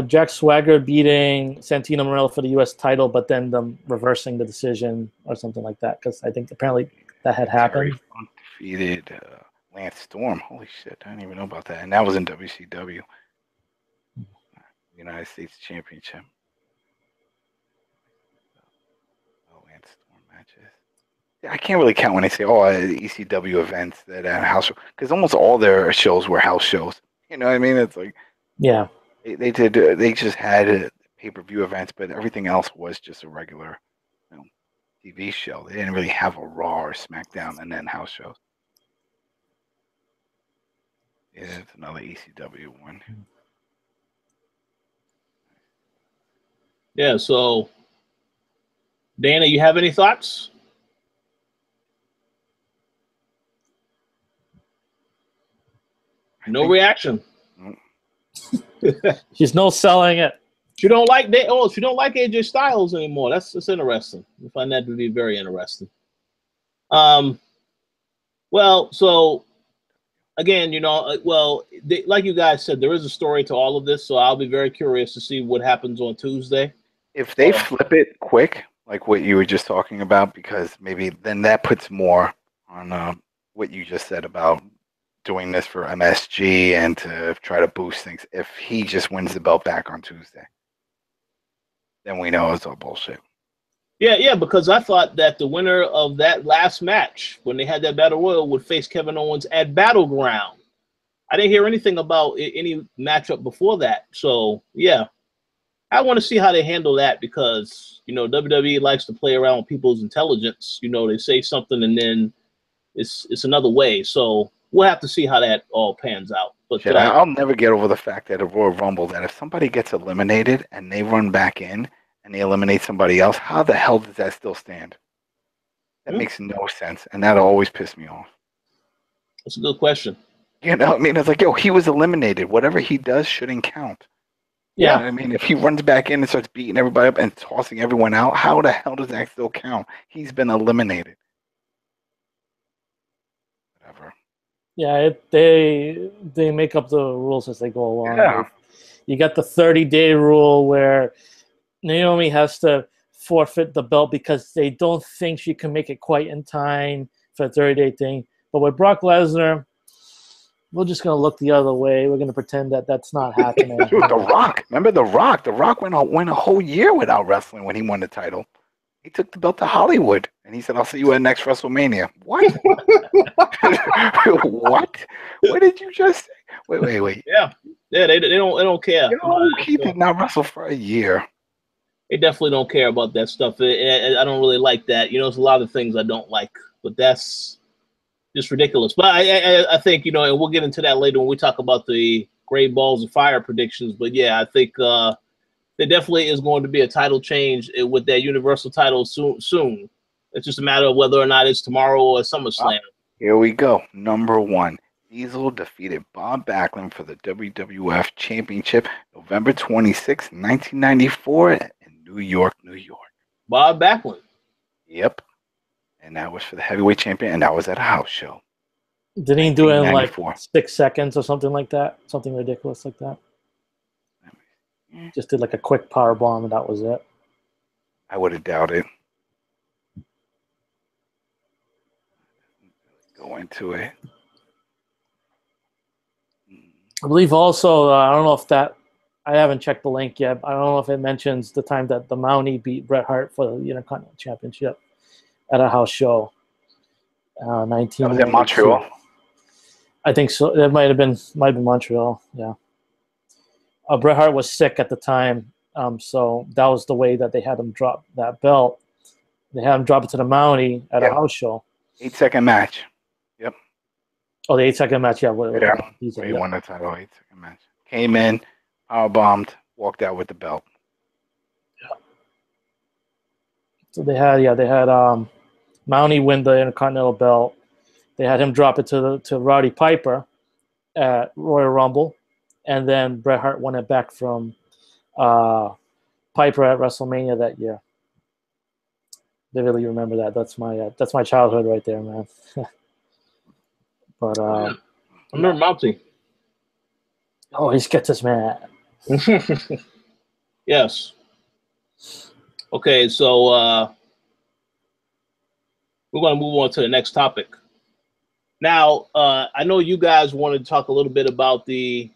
Jack Swagger beating Santino Marella for the U.S. title, but then them reversing the decision or something like that? Because I think apparently that had happened. Defeated Lance Storm. Holy shit, I didn't even know about that. And that was in WCW. United States Championship. Lance Storm matches. Yeah, I can't really count when they say, ECW events that house show. Because almost all their shows were house shows. You know what I mean? It's like, yeah, they did. They just had pay-per-view events, but everything else was just a regular, TV show. They didn't really have a Raw or SmackDown and then house shows. Yeah, it's another ECW one. Yeah. So, Dana, you have any thoughts? No reaction. She's no selling it. She don't like AJ Styles anymore. That's interesting. I find that to be very interesting. Well, so again, like you guys said, there is a story to all of this, so I'll be very curious to see what happens on Tuesday. If they flip it quick, like what you were just talking about, because maybe then that puts more on what you just said about doing this for MSG and to try to boost things. If he just wins the belt back on Tuesday, then we know it's all bullshit. Yeah, because I thought that the winner of that last match, when they had that Battle Royal, would face Kevin Owens at Battleground. I didn't hear anything about any matchup before that. So, yeah, I want to see how they handle that because, WWE likes to play around with people's intelligence. They say something and then it's another way. So, we'll have to see how that all pans out. But I'll never get over the fact that at Royal Rumble that if somebody gets eliminated and they run back in and they eliminate somebody else, how the hell does that still stand? That makes no sense, and that'll always piss me off. That's a good question. It's like, he was eliminated. Whatever he does shouldn't count. Yeah. I mean, if he runs back in and starts beating everybody up and tossing everyone out, how the hell does that still count? He's been eliminated. Whatever. Yeah, they make up the rules as they go along. Yeah. You got the 30-day rule where Naomi has to forfeit the belt because they don't think she can make it quite in time for the 30-day thing. But with Brock Lesnar, we're just going to look the other way. We're going to pretend that that's not happening. The Rock. Remember The Rock? The Rock went a whole year without wrestling when he won the title. He took the belt to Hollywood, and he said, "I'll see you at next WrestleMania." What? What? What did you just say? Wait. Yeah. They don't care. You know, he did not wrestle for a year. They definitely don't care about that stuff. I don't really like that. You know, there's a lot of things I don't like, but that's just ridiculous. But I think, you know, and we'll get into that later when we talk about the Great Balls of Fire predictions. But yeah, I think there definitely is going to be a title change with that Universal title soon. It's just a matter of whether or not it's tomorrow or SummerSlam. Here we go. Number 1. Diesel defeated Bob Backlund for the WWF Championship November 26, 1994 in New York, New York. Bob Backlund. Yep. And that was for the heavyweight champion, and that was at a house show. Didn't he do it in like 6 seconds or something like that? Something ridiculous like that? Just did like a quick power bomb, and that was it. I would have doubted. Go into it. I believe also, I don't know if that, I haven't checked the link yet. I don't know if it mentions the time that the Mountie beat Bret Hart for the Intercontinental Championship at a house show. 19. That was in Montreal. I think so. It might have been Montreal. Yeah. Bret Hart was sick at the time, so that was the way that they had him drop that belt. They had him drop it to the Mountie at a house show. 8-second match. Yep. Oh, the 8-second match. Yeah. He won the title. 8-second match. Came in, power bombed, walked out with the belt. Yeah. So they had Mountie win the Intercontinental belt. They had him drop it to Roddy Piper at Royal Rumble, and then Bret Hart won it back from Piper at WrestleMania that year. They really remember that. That's my childhood right there, man. But I remember Mountie. Oh, he's got this man. Yes. Okay, so we're going to move on to the next topic. Now, I know you guys wanted to talk a little bit about the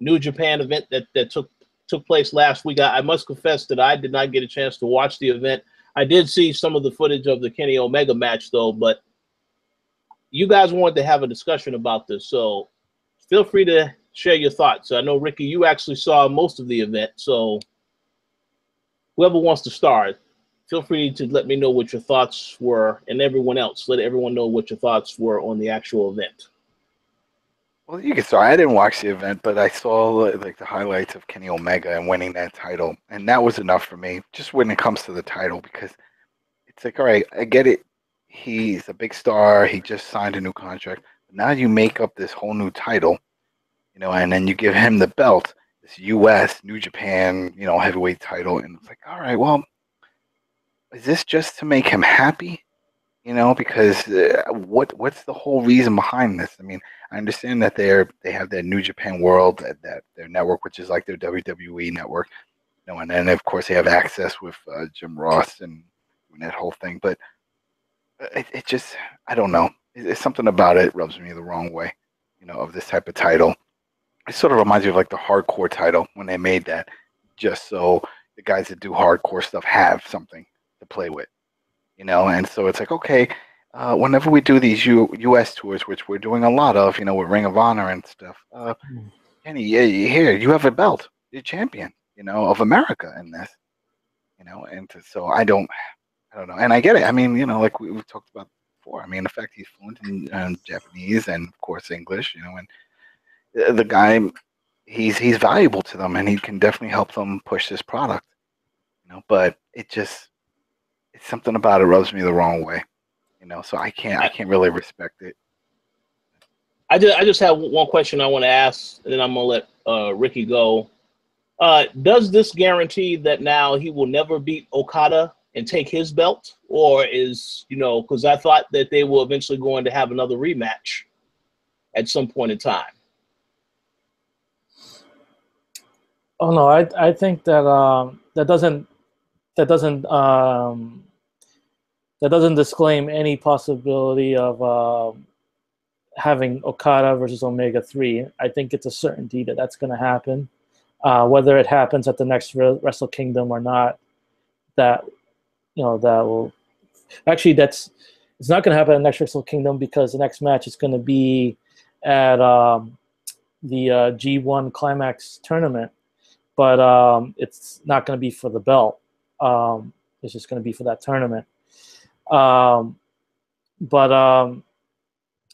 New Japan event that took place last week. I must confess that I did not get a chance to watch the event. I did see some of the footage of the Kenny Omega match, though, but you guys wanted to have a discussion about this, so feel free to share your thoughts. I know, Ricky, you actually saw most of the event, so whoever wants to start, feel free to let me know what your thoughts were, and everyone else, let everyone know what your thoughts were on the actual event. Well, you can start. I didn't watch the event, but I saw like the highlights of Kenny Omega and winning that title, and that was enough for me. Just when it comes to the title, because it's like, all right, I get it. He's a big star. He just signed a new contract. But now you make up this whole new title, you know, and then you give him the belt, this U.S. New Japan, you know, heavyweight title, and it's like, all right, well, is this just to make him happy? You know, because what's the whole reason behind this? I mean, I understand that they have their New Japan World, that their network, which is like their WWE network, you know, and then of course they have access with Jim Ross and that whole thing. But it just, I don't know. It's something about it rubs me the wrong way, you know, of this type of title. It sort of reminds me of like the hardcore title when they made that, just so the guys that do hardcore stuff have something to play with. You know, and so it's like, okay, whenever we do these U.S. tours, which we're doing a lot of, you know, with Ring of Honor and stuff, Kenny, here, you have a belt. You're champion, you know, of America in this, you know, and so I don't know. And I get it. I mean, you know, like we've talked about before. I mean, the fact he's fluent in Japanese and, of course, English, you know, and the guy, he's valuable to them, and he can definitely help them push this product, you know, but it's something about it rubs me the wrong way, you know. So I can't really respect it. I just have one question I want to ask, and then I'm gonna let Ricky go. Does this guarantee that now he will never beat Okada and take his belt? Or is, because I thought that they were eventually going to have another rematch at some point in time. Oh no, I think that that doesn't disclaim any possibility of having Okada versus Omega 3. I think it's a certainty that that's going to happen. Whether it happens at the next Wrestle Kingdom or not, that will actually it's not going to happen at the next Wrestle Kingdom, because the next match is going to be at the G1 Climax tournament, but it's not going to be for the belt. It's just going to be for that tournament. No,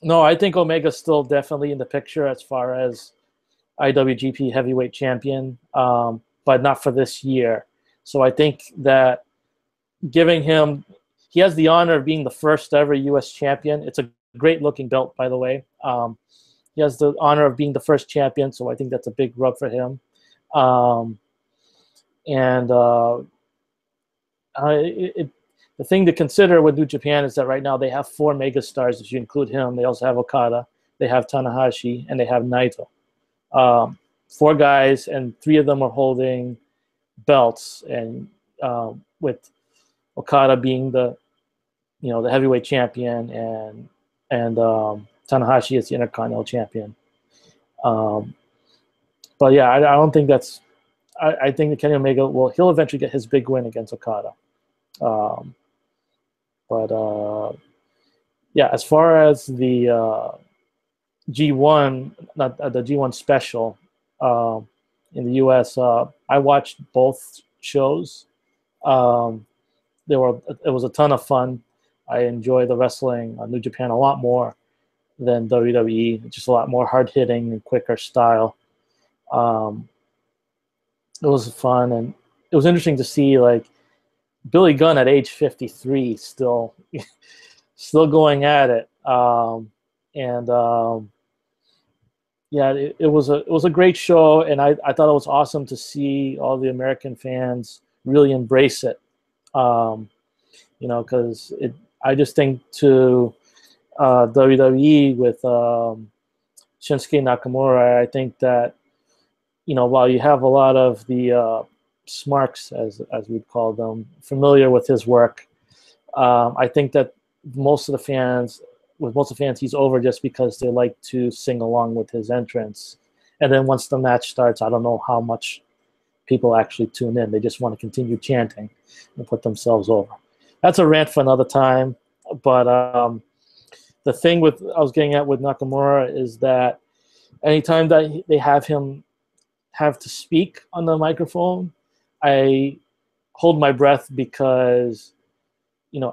I think Omega's still definitely in the picture as far as IWGP Heavyweight Champion, but not for this year. So I think that giving him, he has the honor of being the first ever U.S. champion. It's a great looking belt, by the way. He has the honor of being the first champion, so I think that's a big rub for him. The thing to consider with New Japan is that right now they have 4 megastars. If you include him, they also have Okada, they have Tanahashi, and they have Naito. 4 guys, and 3 of them are holding belts, and with Okada being the heavyweight champion, and Tanahashi is the Intercontinental champion. But yeah, I don't think that's. I think that Kenny Omega he'll eventually get his big win against Okada. Yeah, as far as the G1, not the G1 special in the US, I watched both shows. It was a ton of fun. I enjoy the wrestling on New Japan a lot more than WWE. Just a lot more hard hitting and quicker style. It was fun, and it was interesting to see like Billy Gunn at age 53 still going at it. Yeah, it was a great show, and I thought it was awesome to see all the American fans really embrace it. Because I just think to WWE with Shinsuke Nakamura, I think that while you have a lot of the smarks, as we'd call them, familiar with his work, I think that most of the fans, he's over just because they like to sing along with his entrance. And then once the match starts, I don't know how much people actually tune in. They just want to continue chanting and put themselves over. That's a rant for another time. But the thing I was getting at with Nakamura is that anytime that they have him have to speak on the microphone, I hold my breath, because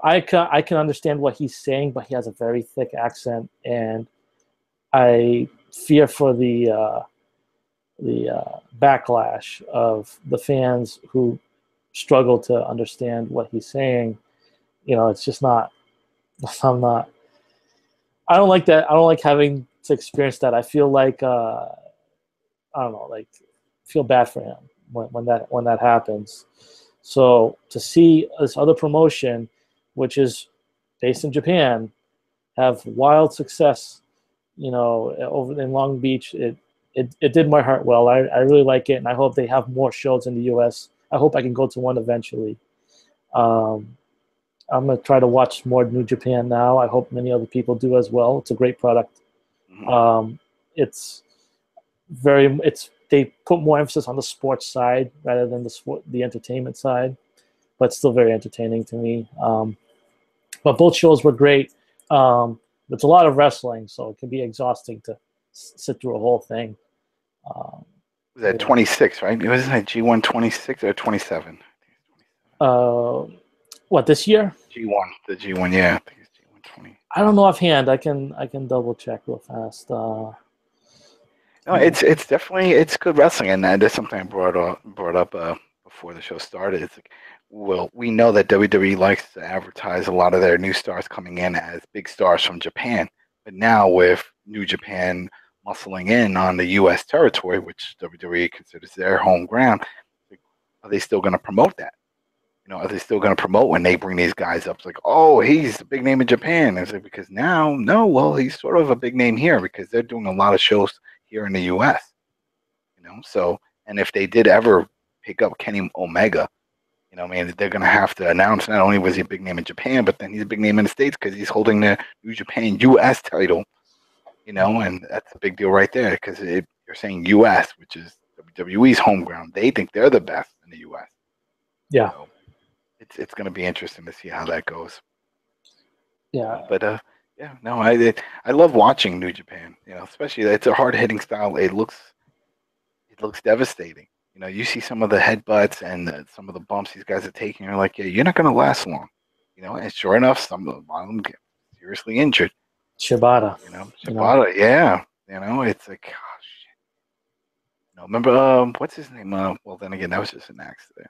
I can understand what he's saying, but he has a very thick accent, and I fear for the backlash of the fans who struggle to understand what he's saying. It's just not. I don't like that. I don't like having to experience that. I feel like I don't know, like feel bad for him when that happens. So to see this other promotion, which is based in Japan, have wild success, over in Long Beach, it did my heart well. I really like it, and I hope they have more shows in the U.S. I hope I can go to one eventually. I'm gonna try to watch more New Japan now. I hope many other people do as well. It's a great product. They put more emphasis on the sports side rather than the entertainment side, but still very entertaining to me. But both shows were great. It's a lot of wrestling, so it can be exhausting to sit through a whole thing. Was that 26, right? It was like G1 26 or 27? What, this year? The G1, yeah. I think it's G1 20. I don't know offhand. I can double check real fast. No, it's definitely good wrestling, and that's something I brought up before the show started. It's like, well, we know that WWE likes to advertise a lot of their new stars coming in as big stars from Japan, but now with New Japan muscling in on the U.S. territory, which WWE considers their home ground, are they still going to promote that? You know, are they still going to promote when they bring these guys up? It's like, oh, he's a big name in Japan. And it's like, because now, no, well, he's sort of a big name here because they're doing a lot of shows here in the U.S. You know, so, and if they did ever pick up Kenny Omega, you know, I mean, they're going to have to announce not only was he a big name in Japan, but then he's a big name in the States because he's holding the New Japan U.S. title, you know, and that's a big deal right there because you're saying U.S., which is WWE's home ground. They think they're the best in the U.S. Yeah. So it's going to be interesting to see how that goes. Yeah. But, yeah, no, I love watching New Japan, you know, especially it's a hard-hitting style. It looks devastating. You know, you see some of the headbutts and some of the bumps these guys are taking. You're like, yeah, you're not going to last long. You know, and sure enough, a lot of them get seriously injured. Shibata. You know, Shibata, yeah. You know, it's like, oh, shit. You know, remember, what's his name? Well, then again, that was just an accident.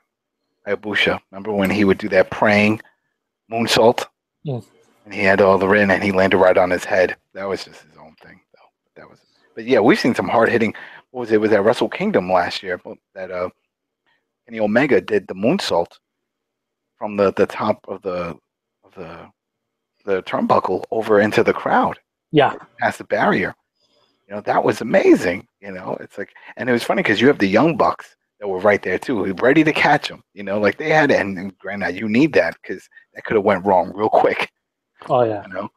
Hayabusa. Remember when he would do that praying moonsault? Mm. And he had all the ring and he landed right on his head. That was just his own thing, though. But yeah, we've seen some hard hitting. What was it? Was at Wrestle Kingdom last year that Kenny Omega did the moonsault from the top of the turnbuckle over into the crowd. Yeah, past the barrier. You know, that was amazing. You know, it's like, and it was funny because you have the Young Bucks that were right there too, ready to catch him. You know, like they had, and granted, you need that because that could have went wrong real quick. Oh yeah. You know,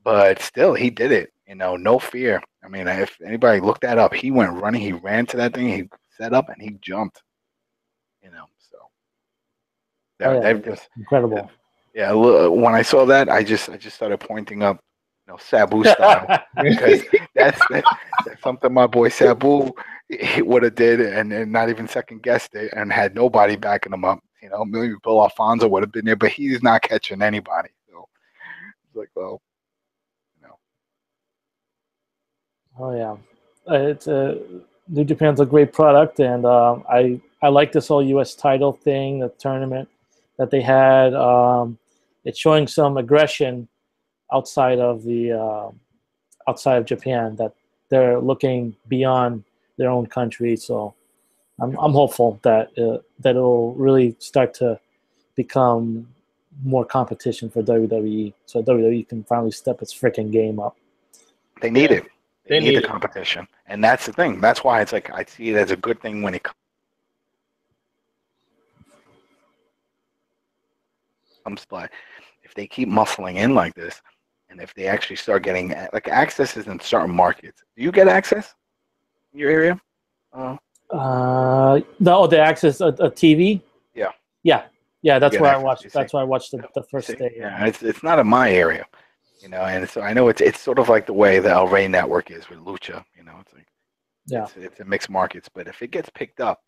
but still, he did it. You know, no fear. I mean, if anybody looked that up, he went running. He ran to that thing. He set up and he jumped. You know, so that just incredible. Yeah, when I saw that, I just started pointing up, you know, Sabu style, because that's something my boy Sabu would have did, and not even second guessed it, and had nobody backing him up. You know, maybe Bill Alfonso would have been there, but he's not catching anybody. So it's like, well, you know. Oh yeah, it's New Japan's a great product, and I like this whole U.S. title thing, the tournament that they had. It's showing some aggression outside of Japan, that they're looking beyond their own country. So I'm hopeful that it'll really start to become more competition for WWE, so WWE can finally step its freaking game up. They need it. They need the competition, and that's the thing. That's why it's like I see it as a good thing when it comes by. If they keep muscling in like this, and if they actually start getting like access is in certain markets. Do you get access in your area? The access a TV. Yeah. That's where I watched. That's why I watched the first day. Yeah, it's not in my area, you know, and so I know it's sort of like the way the El Rey network is with Lucha. You know, it's like it's a mixed markets, but if it gets picked up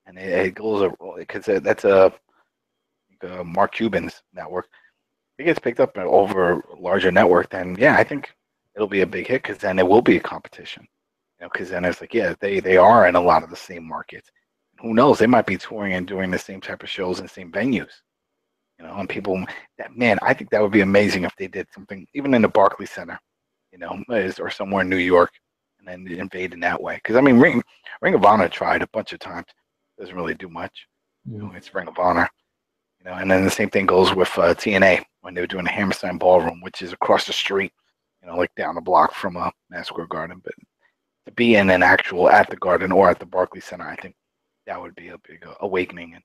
and it goes because that's a Mark Cuban's network. If it gets picked up over a larger network, then yeah, I think it'll be a big hit because then it will be a competition. You know, because then it's like, yeah, they are in a lot of the same markets. Who knows? They might be touring and doing the same type of shows in the same venues. You know, and people, I think that would be amazing if they did something, even in the Barclays Center, you know, or somewhere in New York, and then invade in that way. Because I mean, Ring of Honor tried a bunch of times, doesn't really do much. You know, it's Ring of Honor. You know, and then the same thing goes with TNA when they were doing the Hammerstein Ballroom, which is across the street, you know, like down the block from Madison Square Garden. But to be in an actual at the Garden or at the Barclays Center, I think that would be a big awakening. And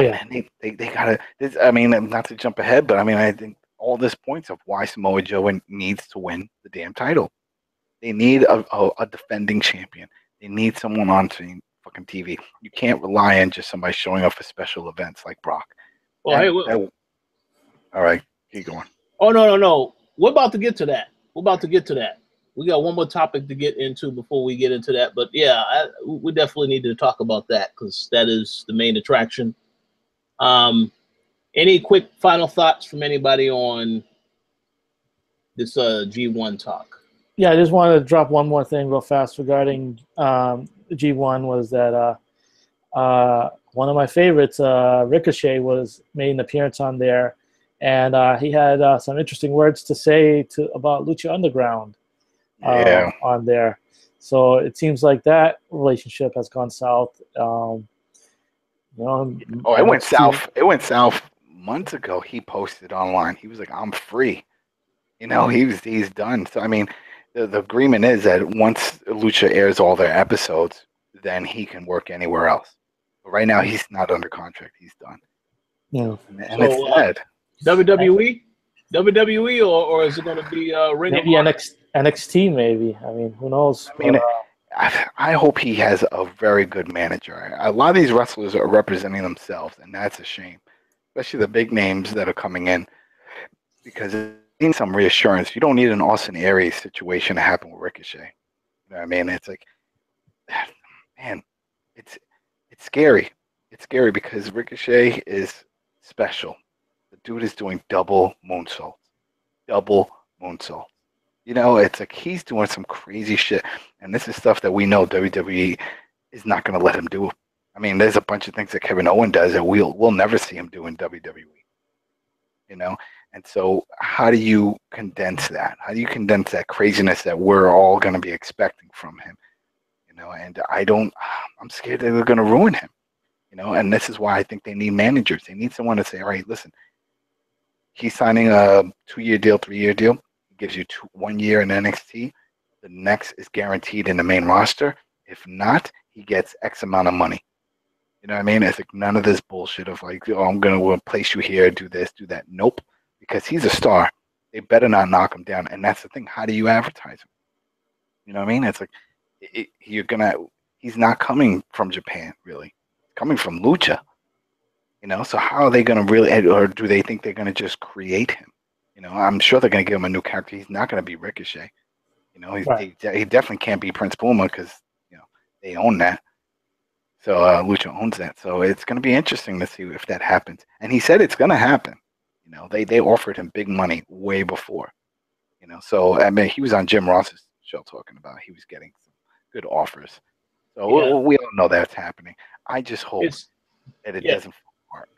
man, they gotta. I mean, not to jump ahead, but I mean, I think all this points of why Samoa Joe needs to win the damn title. They need a defending champion. They need someone on fucking TV. You can't rely on just somebody showing up for special events like Brock. Well, all right, keep going. Oh no. We're about to get to that. We got one more topic to get into before we get into that. But yeah, we definitely need to talk about that because that is the main attraction. Any quick final thoughts from anybody on this G1 talk? Yeah, I just wanted to drop one more thing real fast regarding G1 was that one of my favorites, Ricochet, made an appearance on there, and he had some interesting words to say about Lucha Underground. on there. So it seems like that relationship has gone south. Oh, it went south. It went south months ago. He posted online. He was like, "I'm free." He's done. So I mean, the agreement is that once Lucha airs all their episodes, then he can work anywhere else. But right now, he's not under contract. He's done. Yeah, and it's sad. WWE, or is it going to be Ring maybe of Honor? NXT? Maybe. I mean, who knows? I mean, I hope he has a very good manager. A lot of these wrestlers are representing themselves, and that's a shame, especially the big names that are coming in, because it needs some reassurance. You don't need an Austin Aries situation to happen with Ricochet. You know what I mean? It's like, man, it's scary. It's scary because Ricochet is special. The dude is doing double moonsaults. It's like he's doing some crazy shit. And this is stuff that we know WWE is not going to let him do. I mean, there's a bunch of things that Kevin Owens does that we'll never see him do in WWE. And so how do you condense that? How do you condense that craziness that we're all going to be expecting from him? And I'm scared that they're going to ruin him. And this is why I think they need managers. They need someone to say, all right, listen, he's signing a 2-year deal, 3-year deal. He gives you 1 year in NXT. The next is guaranteed in the main roster. If not, he gets X amount of money. You know what I mean? It's like none of this bullshit of like, oh, I'm going to place you here, do this, do that. Nope. Because he's a star. They better not knock him down. And that's the thing. How do you advertise him? You know what I mean? It's like he's not coming from Japan, really. He's coming from Lucha. So how are they going to really, or do they think they're going to just create him? I'm sure they're going to give him a new character. He's not going to be Ricochet. Right. He definitely can't be Prince Puma because, they own that. So Lucha owns that. So it's going to be interesting to see if that happens. And he said it's going to happen. They offered him big money way before. So I mean, he was on Jim Ross's show talking about he was getting some good offers. So we all know that's happening. I just hope that it doesn't fall apart.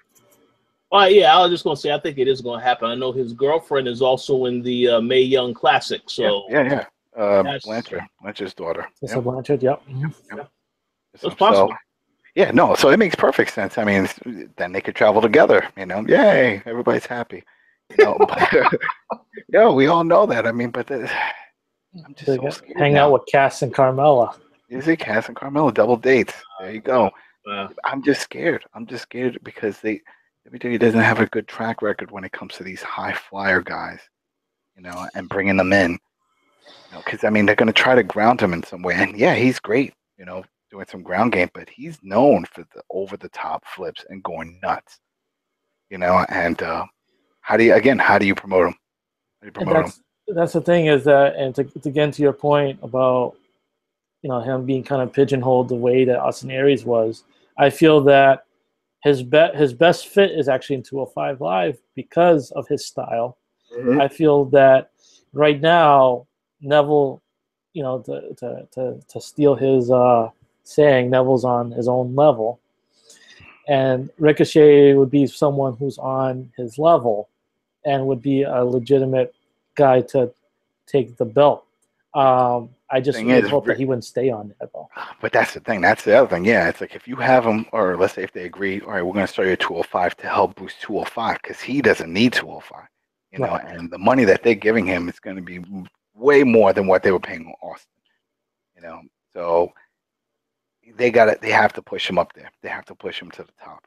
Yeah, I was just going to say, I think it is going to happen. I know his girlfriend is also in the Mae Young Classic. So yeah. Blanchard's daughter. So Blanchard, yep. It's possible. So it makes perfect sense. I mean, then they could travel together. Yay, everybody's happy. We all know that. I mean, but I'm just so scared. Hang out with Cass and Carmella. Is it Cass and Carmella double dates? There you go. I'm just scared. Because WWE doesn't have a good track record when it comes to these high flyer guys, and bringing them in. Because I mean, they're going to try to ground him in some way, and he's great, doing some ground game, but he's known for the over the top flips and going nuts. And how do you promote him? That's the thing is that, and to get into your point about him being kind of pigeonholed the way that Austin Aries was, I feel that his best fit is actually in 205 Live because of his style. Mm-hmm. I feel that right now Neville, to steal his saying, Neville's on his own level, and Ricochet would be someone who's on his level and would be a legitimate guy to take the belt. I just really hope that he wouldn't stay on that belt. But that's the thing. That's the other thing. Yeah, it's like if you have him, or let's say if they agree, all right, we're going to start you at 205 to help boost 205 because he doesn't need 205. Right. And the money that they're giving him is going to be way more than what they were paying Austin. So they have to push him up there. They have to push him to the top.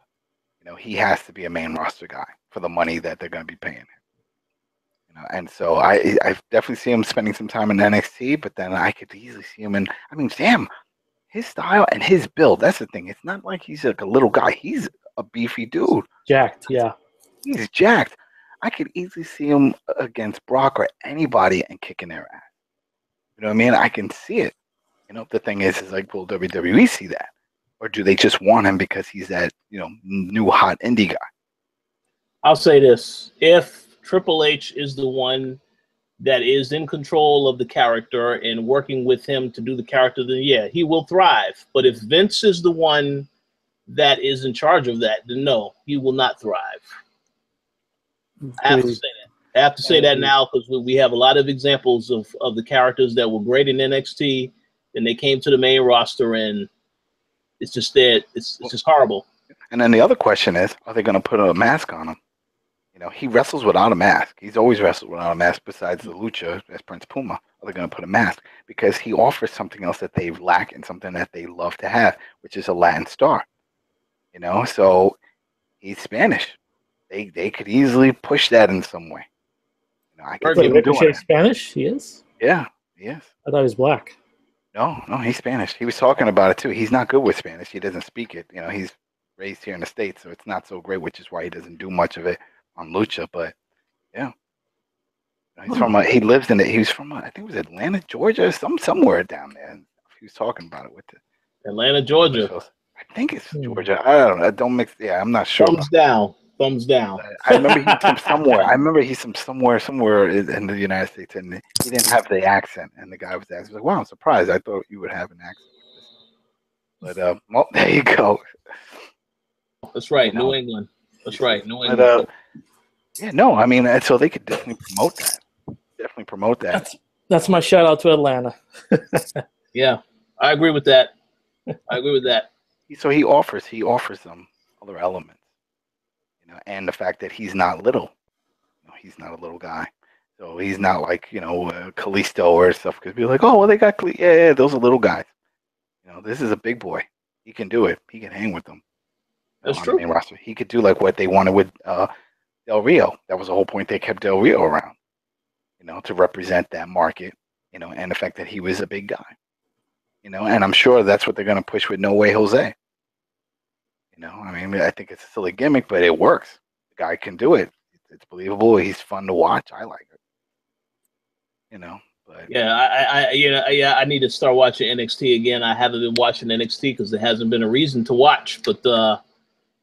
He has to be a main roster guy for the money that they're going to be paying him. And so I definitely see him spending some time in NXT, but then I could easily see him in. I mean, Sam, his style and his build. That's the thing. It's not like he's like a little guy. He's a beefy dude. Jacked, yeah. He's jacked. I could easily see him against Brock or anybody and kicking their ass. You know what I mean? I can see it. The thing is like, will WWE see that? Or do they just want him because he's that, new hot indie guy? I'll say this. If Triple H is the one that is in control of the character and working with him to do the character, then he will thrive. But if Vince is the one that is in charge of that, then no, he will not thrive. I have to say that. I have to say that now because we have a lot of examples of the characters that were great in NXT, and they came to the main roster, and it's just that it's just horrible. And then the other question is, are they going to put a mask on him? You know, he wrestles without a mask. He's always wrestled without a mask besides the Lucha as Prince Puma. Are they going to put a mask? Because he offers something else that they lack and something that they love to have, which is a Latin star. You know, so he's Spanish. They could easily push that in some way. You know, I could see him doing it. Spanish? He is? Yeah, he is. I thought he was black. No, he's Spanish. He was talking about it too. He's not good with Spanish. He doesn't speak it. You know, he's raised here in the States, so it's not so great, which is why he doesn't do much of it on Lucha. But yeah, he's from he lives in it. He was from I think it was Atlanta, Georgia, somewhere down there. He was talking about it with it. Atlanta, Georgia. I think it's Georgia. I don't know. I don't mix. Yeah, I'm not sure. Thumbs down. Thumbs down. I remember he's from somewhere. I remember he's from somewhere in the United States, and he didn't have the accent. And the guy was asking, like, "Wow, I'm surprised. I thought you would have an accent like this." But well, there you go. That's right, New England. That's right, New England. Yeah, no, I mean, so they could definitely promote that. Definitely promote that. That's my shout out to Atlanta. Yeah, I agree with that. I agree with that. So he offers them other elements. And the fact that he's not little. You know, he's not a little guy. So he's not like, Kalisto or stuff. Because be like, oh, well, they got, yeah, those are little guys. You know, this is a big boy. He can do it. He can hang with them. That's true. The main roster. He could do like what they wanted with Del Rio. That was the whole point. They kept Del Rio around, to represent that market, and the fact that he was a big guy. And I'm sure that's what they're going to push with No Way Jose. I mean, I think it's a silly gimmick, but it works. The guy can do it. It's believable. He's fun to watch. I like it. But yeah, I need to start watching NXT again. I haven't been watching NXT because there hasn't been a reason to watch. But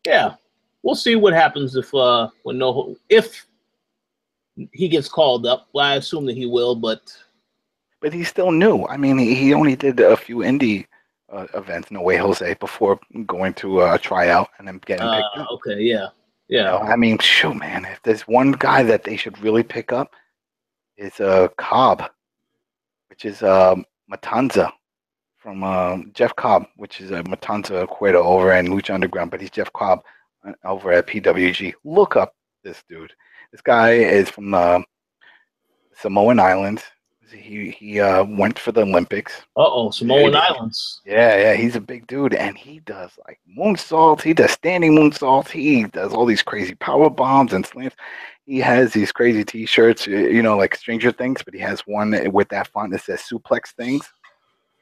yeah, we'll see what happens if he gets called up. Well, I assume that he will, but he's still new. I mean, he only did a few indie events, No Way Jose, before going to a tryout and then getting picked up. Okay, yeah. I mean, shoot, man, if there's one guy that they should really pick up, it's Cobb, which is Matanza from Jeff Cobb, which is Matanza Cueto over in Lucha Underground, but he's Jeff Cobb over at PWG. Look up this dude. This guy is from Samoan Islands. He went for the Olympics. Samoan Islands. Yeah, he's a big dude, and he does like moonsaults. He does standing moonsaults. He does all these crazy power bombs and slams. He has these crazy T-shirts, like Stranger Things, but he has one with that font that says Suplex Things.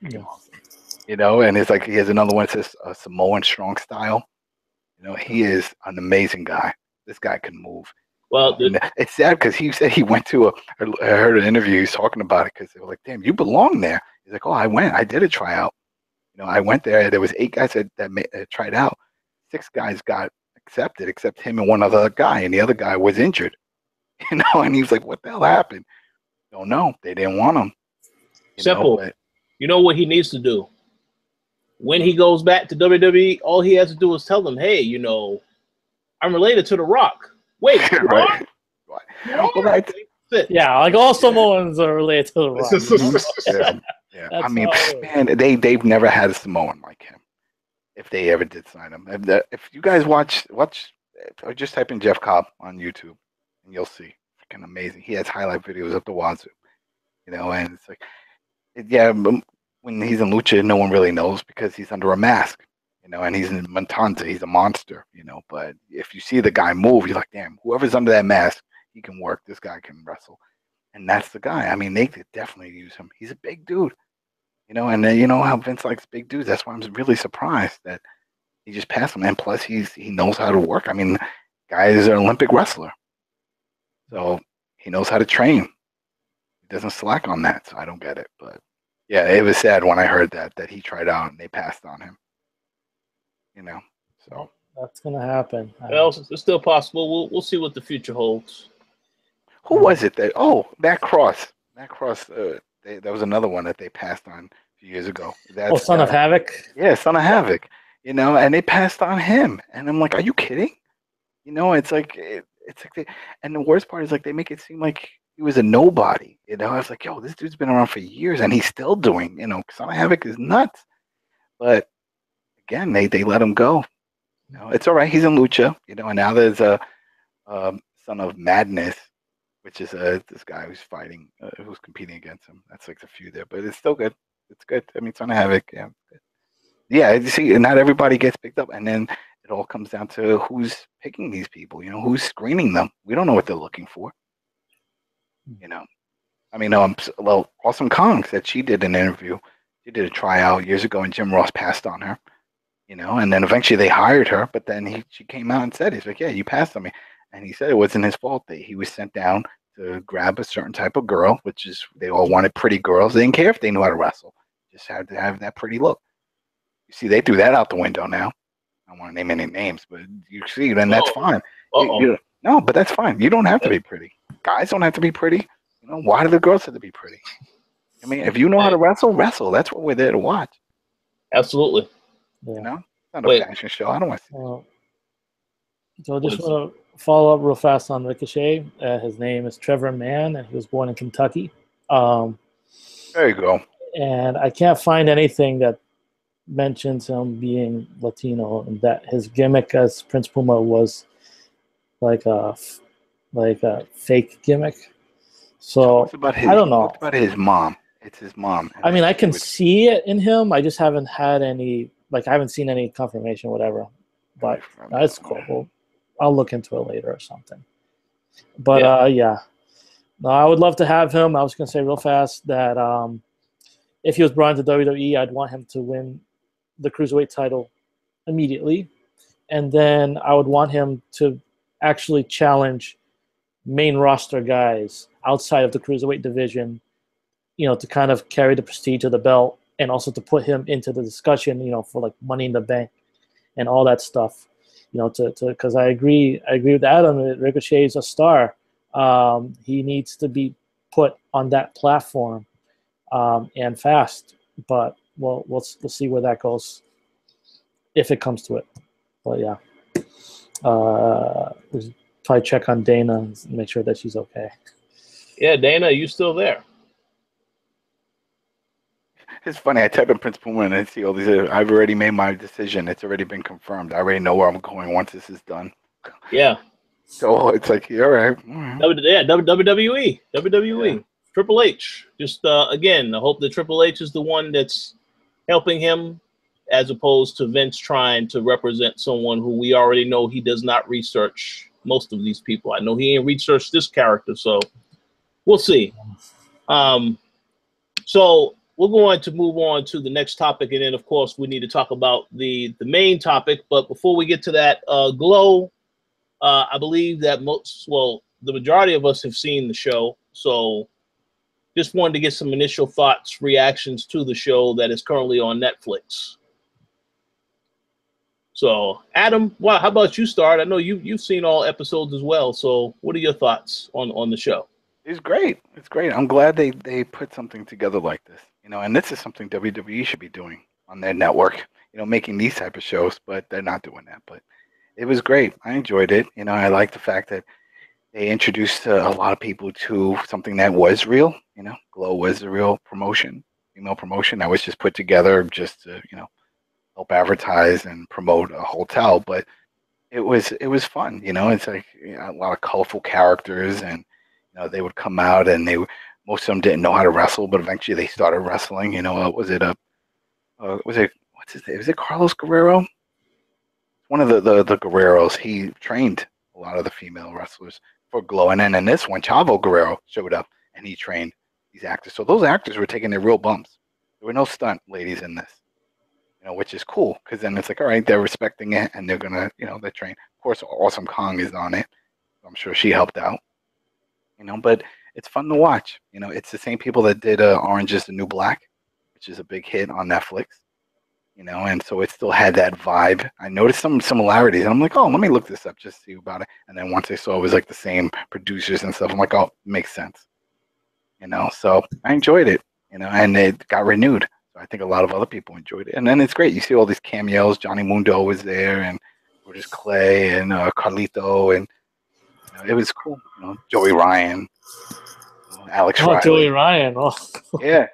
Yeah. And it's like he has another one that says Samoan Strong Style. He is an amazing guy. This guy can move. Well, it's sad because he said he went to I heard an interview. He's talking about it because they were like, "Damn, you belong there." He's like, "Oh, I did a tryout. I went there. There was 8 guys that tried out. 6 guys got accepted, except him and one other guy, and the other guy was injured. And he was like, "What the hell happened?" Don't know. They didn't want him. Simple. You know what he needs to do? When he goes back to WWE, all he has to do is tell them, "Hey, I'm related to The Rock." Wait, right. Well, that's it. Yeah, like all Samoans are related to The Rock. Yeah. I mean, man, they've never had a Samoan like him. If they ever did sign him, if you guys watch, or just type in Jeff Cobb on YouTube, and you'll see, freaking amazing. He has highlight videos up the wazoo, and it's like, when he's in Lucha, no one really knows because he's under a mask. And he's in Matanza. He's a monster, But if you see the guy move, you're like, damn, whoever's under that mask, he can work. This guy can wrestle. And that's the guy. I mean, they could definitely use him. He's a big dude, And then how Vince likes big dudes. That's why I'm really surprised that he just passed him. And plus, he knows how to work. I mean, guy is an Olympic wrestler, so he knows how to train. He doesn't slack on that. So I don't get it. But yeah, it was sad when I heard that he tried out and they passed on him. So that's gonna happen. Well, it's still possible. We'll see what the future holds. Who was it that? Oh, Matt Cross. That was another one that they passed on a few years ago. Son of Havoc. Yeah, Son of Havoc. And they passed on him, and I'm like, are you kidding? It's like it's like and the worst part is like they make it seem like he was a nobody. You know, I was like, yo, this dude's been around for years and he's still doing. You know, Son of Havoc is nuts. But again, they let him go. You know, it's all right. He's in Lucha. You know, and now there's a Son of Madness, which is this guy who's fighting, who's competing against him. That's like the feud there, but it's still good. It's good. I mean, Son of Havoc, yeah. Good. Yeah, you see, not everybody gets picked up, and then it all comes down to who's picking these people. You know, who's screening them. We don't know what they're looking for. You know, I mean, well, Awesome Kong said she did an interview. She did a tryout years ago, and Jim Ross passed on her. You know, and then eventually they hired her, but then she came out and said, he's like, yeah, you passed on me. And he said it wasn't his fault that he was sent down to grab a certain type of girl, which is they all wanted pretty girls. They didn't care if they knew how to wrestle. Just had to have that pretty look. You see, they threw that out the window now. I don't want to name any names, but you see, then that's fine. No, but that's fine. You don't have to be pretty. Guys don't have to be pretty. You know, why do the girls have to be pretty? I mean, if you know how to wrestle, wrestle. That's what we're there to watch. Absolutely. Yeah. You know, it's not a fashion show. I don't want to see So I just want to follow up real fast on Ricochet. His name is Trevor Mann, and he was born in Kentucky. There you go. And I can't find anything that mentions him being Latino, and that his gimmick as Prince Puma was like a fake gimmick. So I don't know. What about his mom? It's his mom. I mean, I can see it in him. I just haven't had any, like, I haven't seen any confirmation, whatever. But that's cool. Well, I'll look into it later or something. But yeah. No, I would love to have him. I was going to say real fast that if he was brought into WWE, I'd want him to win the Cruiserweight title immediately. And then I would want him to actually challenge main roster guys outside of the Cruiserweight division, you know, to kind of carry the prestige of the belt and also to put him into the discussion, you know, for like Money in the Bank and all that stuff, you know, because I agree with Adam. Ricochet is a star. He needs to be put on that platform and fast. But we'll see where that goes if it comes to it. But yeah, we'll probably check on Dana and make sure that she's okay. Yeah, Dana, are you still there? It's funny. I type in Prince Puma and I see all these. I've already made my decision. It's already been confirmed. I already know where I'm going once this is done. Yeah. So it's like, all right. WWE. Yeah. Triple H. Just again, I hope that Triple H is the one that's helping him, as opposed to Vince trying to represent someone who we already know he does not research most of these people. I know he ain't researched this character, so we'll see. So we're going to move on to the next topic, and then, of course, we need to talk about the main topic. But before we get to that, Glow, I believe that the majority of us have seen the show, so just wanted to get some initial thoughts, reactions to the show that is currently on Netflix. So, Adam, how about you start? I know you've seen all episodes as well, so what are your thoughts on the show? It's great. It's great. I'm glad they put something together like this. You know, and this is something WWE should be doing on their network, you know, making these type of shows, but they're not doing that. But it was great. I enjoyed it. You know, I like the fact that they introduced a lot of people to something that was real. You know, Glow was a real promotion, female promotion that was just put together just to, you know, help advertise and promote a hotel. But it was fun. You know, it's like, you know, a lot of colorful characters, and you know, they would come out and most of them didn't know how to wrestle, but eventually they started wrestling. You know, was it Carlos Guerrero? One of the Guerreros. He trained a lot of the female wrestlers for Glow, and then in this one, Chavo Guerrero showed up and he trained these actors. So those actors were taking their real bumps. There were no stunt ladies in this, you know, which is cool, because then it's like, all right, they're respecting it and they're gonna, you know, they train. Of course, Awesome Kong is on it. So I'm sure she helped out. You know, but it's fun to watch. You know, it's the same people that did Orange is the New Black, which is a big hit on Netflix. You know, and so it still had that vibe. I noticed some similarities, and I'm like, oh, let me look this up just to see about it. And then once I saw it was like the same producers and stuff, I'm like, oh, it makes sense. You know, so I enjoyed it. You know, and it got renewed. So I think a lot of other people enjoyed it. And then it's great. You see all these cameos. Johnny Mundo was there, and Brutus Clay, and Carlito, and It was cool. Joey Ryan, Alex Oh, Riley. Joey Ryan. Oh. Yeah,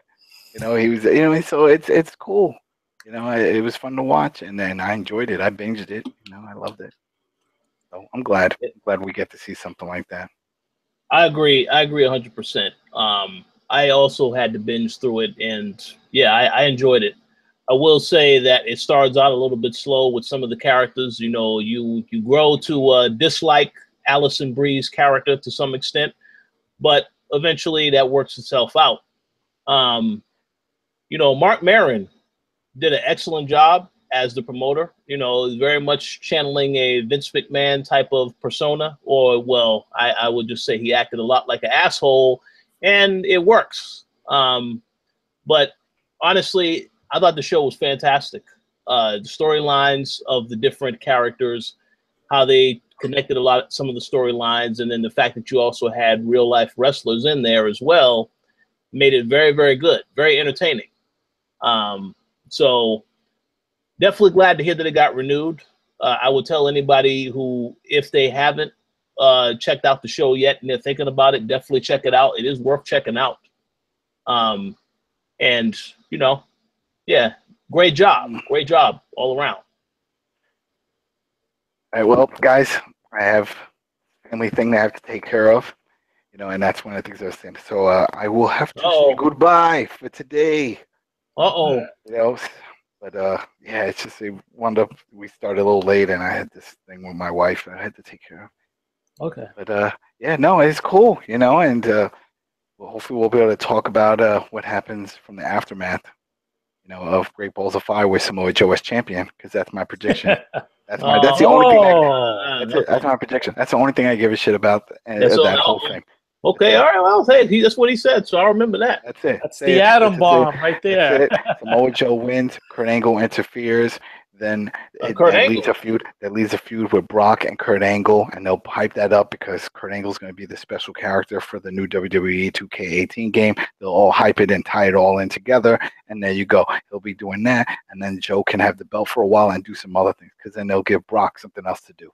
he was. So it's cool. It was fun to watch, and then I enjoyed it. I binged it. I loved it. So I'm glad we get to see something like that. I agree 100%. I also had to binge through it, and yeah, I enjoyed it. I will say that it starts out a little bit slow with some of the characters. You grow to dislike Allison Bree's character to some extent, but eventually that works itself out. Mark Maron did an excellent job as the promoter. Very much channeling a Vince McMahon type of persona, or well, I would just say he acted a lot like an asshole, and it works. But honestly, I thought the show was fantastic. The storylines of the different characters, how they connected some of the storylines, and then the fact that you also had real life wrestlers in there as well, made it very, very good, very entertaining. So definitely glad to hear that it got renewed. I would tell anybody who, if they haven't checked out the show yet and they're thinking about it, definitely check it out. It is worth checking out. And yeah, great job all around. All right, well, guys, I have a family thing that I have to take care of, and that's one of the things I was saying. So I will have to say goodbye for today. But yeah, it's just we started a little late, and I had this thing with my wife that I had to take care of. Okay. But yeah, no, it's cool, and hopefully we'll be able to talk about what happens from the aftermath, of Great Balls of Fire with Samoa Joe as champion, because that's my prediction. That's the only thing. That's my prediction. That's the only thing I give a shit about that whole thing. Okay, all right. Well, hey, that's what he said, so I remember that. That's it. That's the atom bomb right there. That's it. Samoa Joe wins. Kurt Angle interferes. Then that leads a feud with Brock and Kurt Angle, and they'll hype that up because Kurt Angle's going to be the special character for the new WWE 2K18 game. They'll all hype it and tie it all in together, and there you go. He'll be doing that, and then Joe can have the belt for a while and do some other things, because then they'll give Brock something else to do,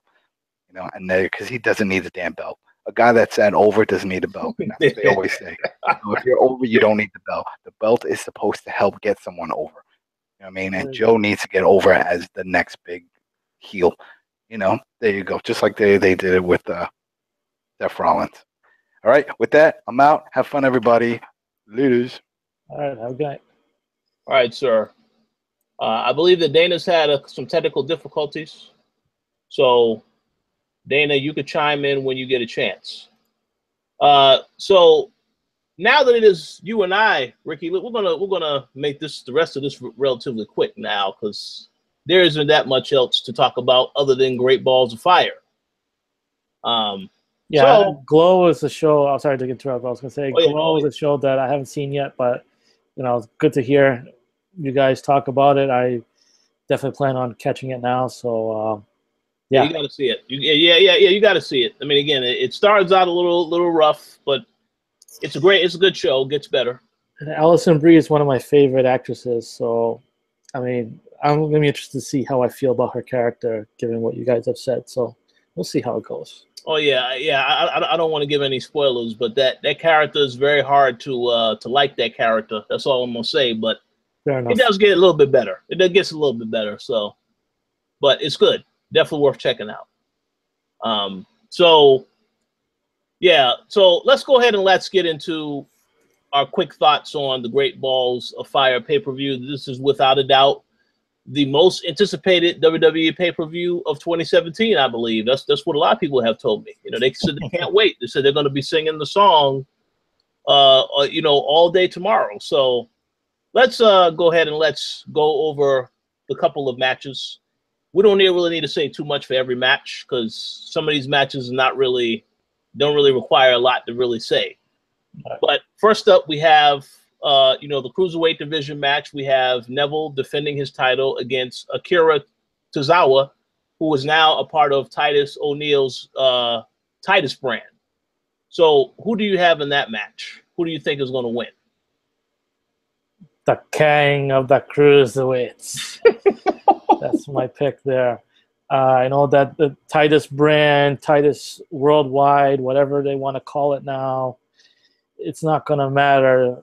and because he doesn't need the damn belt. A guy that's over doesn't need a belt. That's what they always say. If you're over, you don't need the belt. The belt is supposed to help get someone over. You know what I mean? And Joe needs to get over as the next big heel. There you go. Just like they did it with Seth Rollins. All right. With that, I'm out. Have fun, everybody. Leaders. All right. Have a good night. All right, sir. I believe that Dana's had some technical difficulties. So, Dana, you could chime in when you get a chance. So now that it is you and I, Ricky, we're gonna make the rest of this relatively quick now, because there isn't that much else to talk about other than Great Balls of Fire. Glow is a show. I'm sorry to interrupt. I was gonna say Glow is a show that I haven't seen yet, but it's good to hear you guys talk about it. I definitely plan on catching it now. So. Yeah, you got to see it. You got to see it. I mean, again, it starts out a little rough, but it's a good show. It gets better. And Allison Brie is one of my favorite actresses, so I mean, I'm gonna be interested to see how I feel about her character, given what you guys have said. So we'll see how it goes. Oh yeah. I don't want to give any spoilers, but that character is very hard to like that character. That's all I'm gonna say. But it does get a little bit better. It gets a little bit better. So, but it's good. Definitely worth checking out. So let's go ahead and let's get into our quick thoughts on the Great Balls of Fire pay-per-view. This is without a doubt the most anticipated WWE pay-per-view of 2017, I believe. That's what a lot of people have told me. They said they can't wait. They said they're going to be singing the song, all day tomorrow. So let's go ahead and let's go over the couple of matches. We don't really need to say too much for every match, because some of these matches don't really require a lot to really say. Right. But first up, we have the Cruiserweight division match. We have Neville defending his title against Akira Tozawa, who is now a part of Titus O'Neil's Titus brand. So who do you have in that match? Who do you think is going to win? The king of the Cruiserweights. That's my pick there. I know that the Titus brand, Titus Worldwide, whatever they want to call it now, it's not going to matter.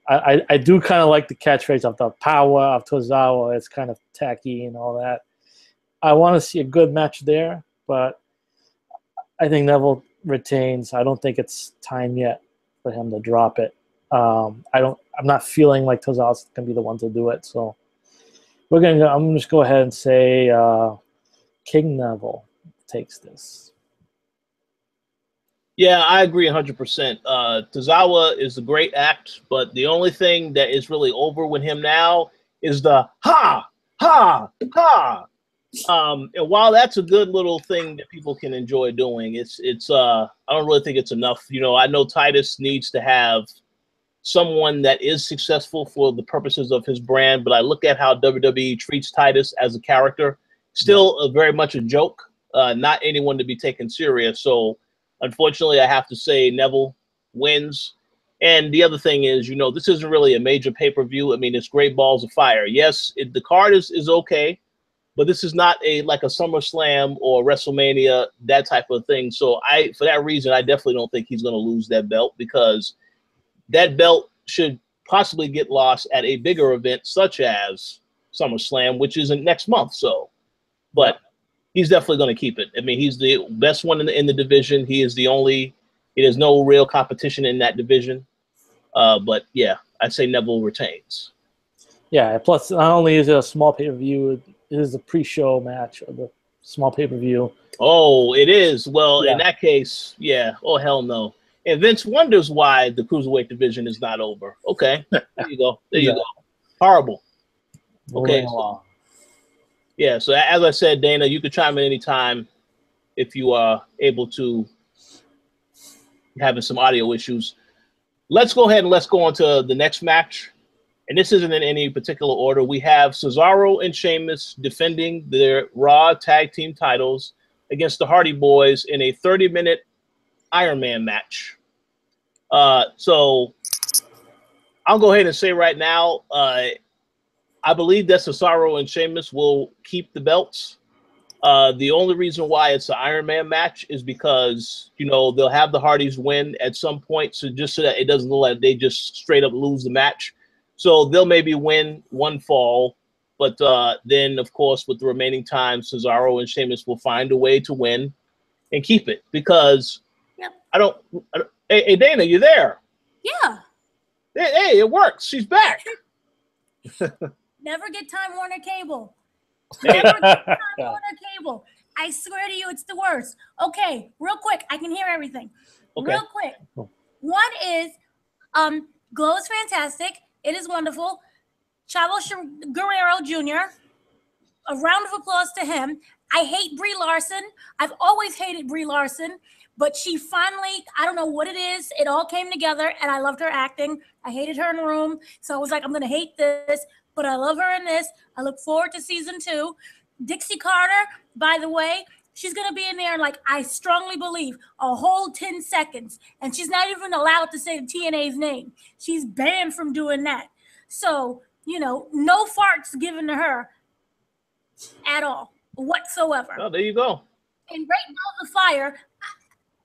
I do kind of like the catchphrase of the power of Tozawa. It's kind of tacky and all that. I want to see a good match there, but I think Neville retains. I don't think it's time yet for him to drop it. I'm not feeling like Tozawa's going to be the one to do it, so. I'm going to just go ahead and say King Neville takes this. Yeah, I agree 100%. Tozawa is a great act, but the only thing that is really over with him now is the ha, ha, ha. And while that's a good little thing that people can enjoy doing, it's I don't really think it's enough. I know Titus needs to have someone that is successful for the purposes of his brand, but I look at how WWE treats Titus as a character, still very much a joke, not anyone to be taken serious. So unfortunately, I have to say Neville wins. And the other thing is, this isn't really a major pay-per-view. I mean, it's Great Balls of Fire. Yes, the card is okay, but this is not like a SummerSlam or WrestleMania, that type of thing. So for that reason, I definitely don't think he's going to lose that belt, because that belt should possibly get lost at a bigger event such as SummerSlam, which isn't next month. But he's definitely going to keep it. I mean, he's the best one in the division. He is the only. There's no real competition in that division. But yeah, I'd say Neville retains. Yeah. Plus, not only is it a small pay-per-view, it is a pre-show match of the small pay-per-view. Oh, it is. Well, in that case, yeah. Oh, hell no. And Vince wonders why the cruiserweight division is not over. Okay, there you go. There you go. Horrible. Okay. Yeah, so as I said, Dana, you could chime in anytime if you are able to, having some audio issues. Let's go ahead and let's go on to the next match. And this isn't in any particular order. We have Cesaro and Sheamus defending their Raw Tag Team titles against the Hardy Boys in a 30-minute Iron Man match. So I'll go ahead and say right now, I believe that Cesaro and Sheamus will keep the belts. The only reason why it's an Iron Man match is because, they'll have the Hardys win at some point, so that it doesn't look like they just straight up lose the match. So they'll maybe win one fall, but then, of course, with the remaining time, Cesaro and Sheamus will find a way to win and keep it, because I don't hey, Dana, you there? Yeah. Hey, it works. She's back. Never get Time Warner Cable. Never get Time Warner Cable. I swear to you, it's the worst. Okay, real quick. I can hear everything. Okay. Real quick. One is Glow is fantastic. It is wonderful. Chavo Guerrero Jr., a round of applause to him. I hate Brie Larson. I've always hated Brie Larson. But she finally, I don't know what it is, it all came together, and I loved her acting. I hated her in the room, so I was like, I'm going to hate this, but I love her in this. I look forward to season 2. Dixie Carter, by the way, she's going to be in there, and I strongly believe, a whole 10 seconds, and she's not even allowed to say the TNA's name. She's banned from doing that. So, no farts given to her at all, whatsoever. Oh, there you go. And Great Balls of Fire,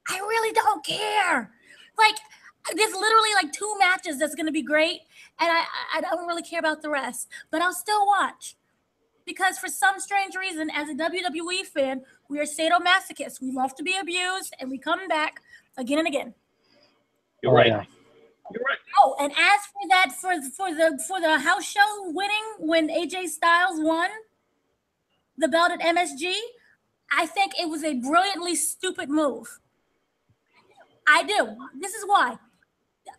I really don't care. There's literally 2 matches that's going to be great, and I don't really care about the rest. But I'll still watch, because for some strange reason, as a WWE fan, we are sadomasochists. We love to be abused, and we come back again and again. You're right. Yeah. You're right. Oh, and as for that, for the house show winning when AJ Styles won the belt at MSG, I think it was a brilliantly stupid move. I do. This is why.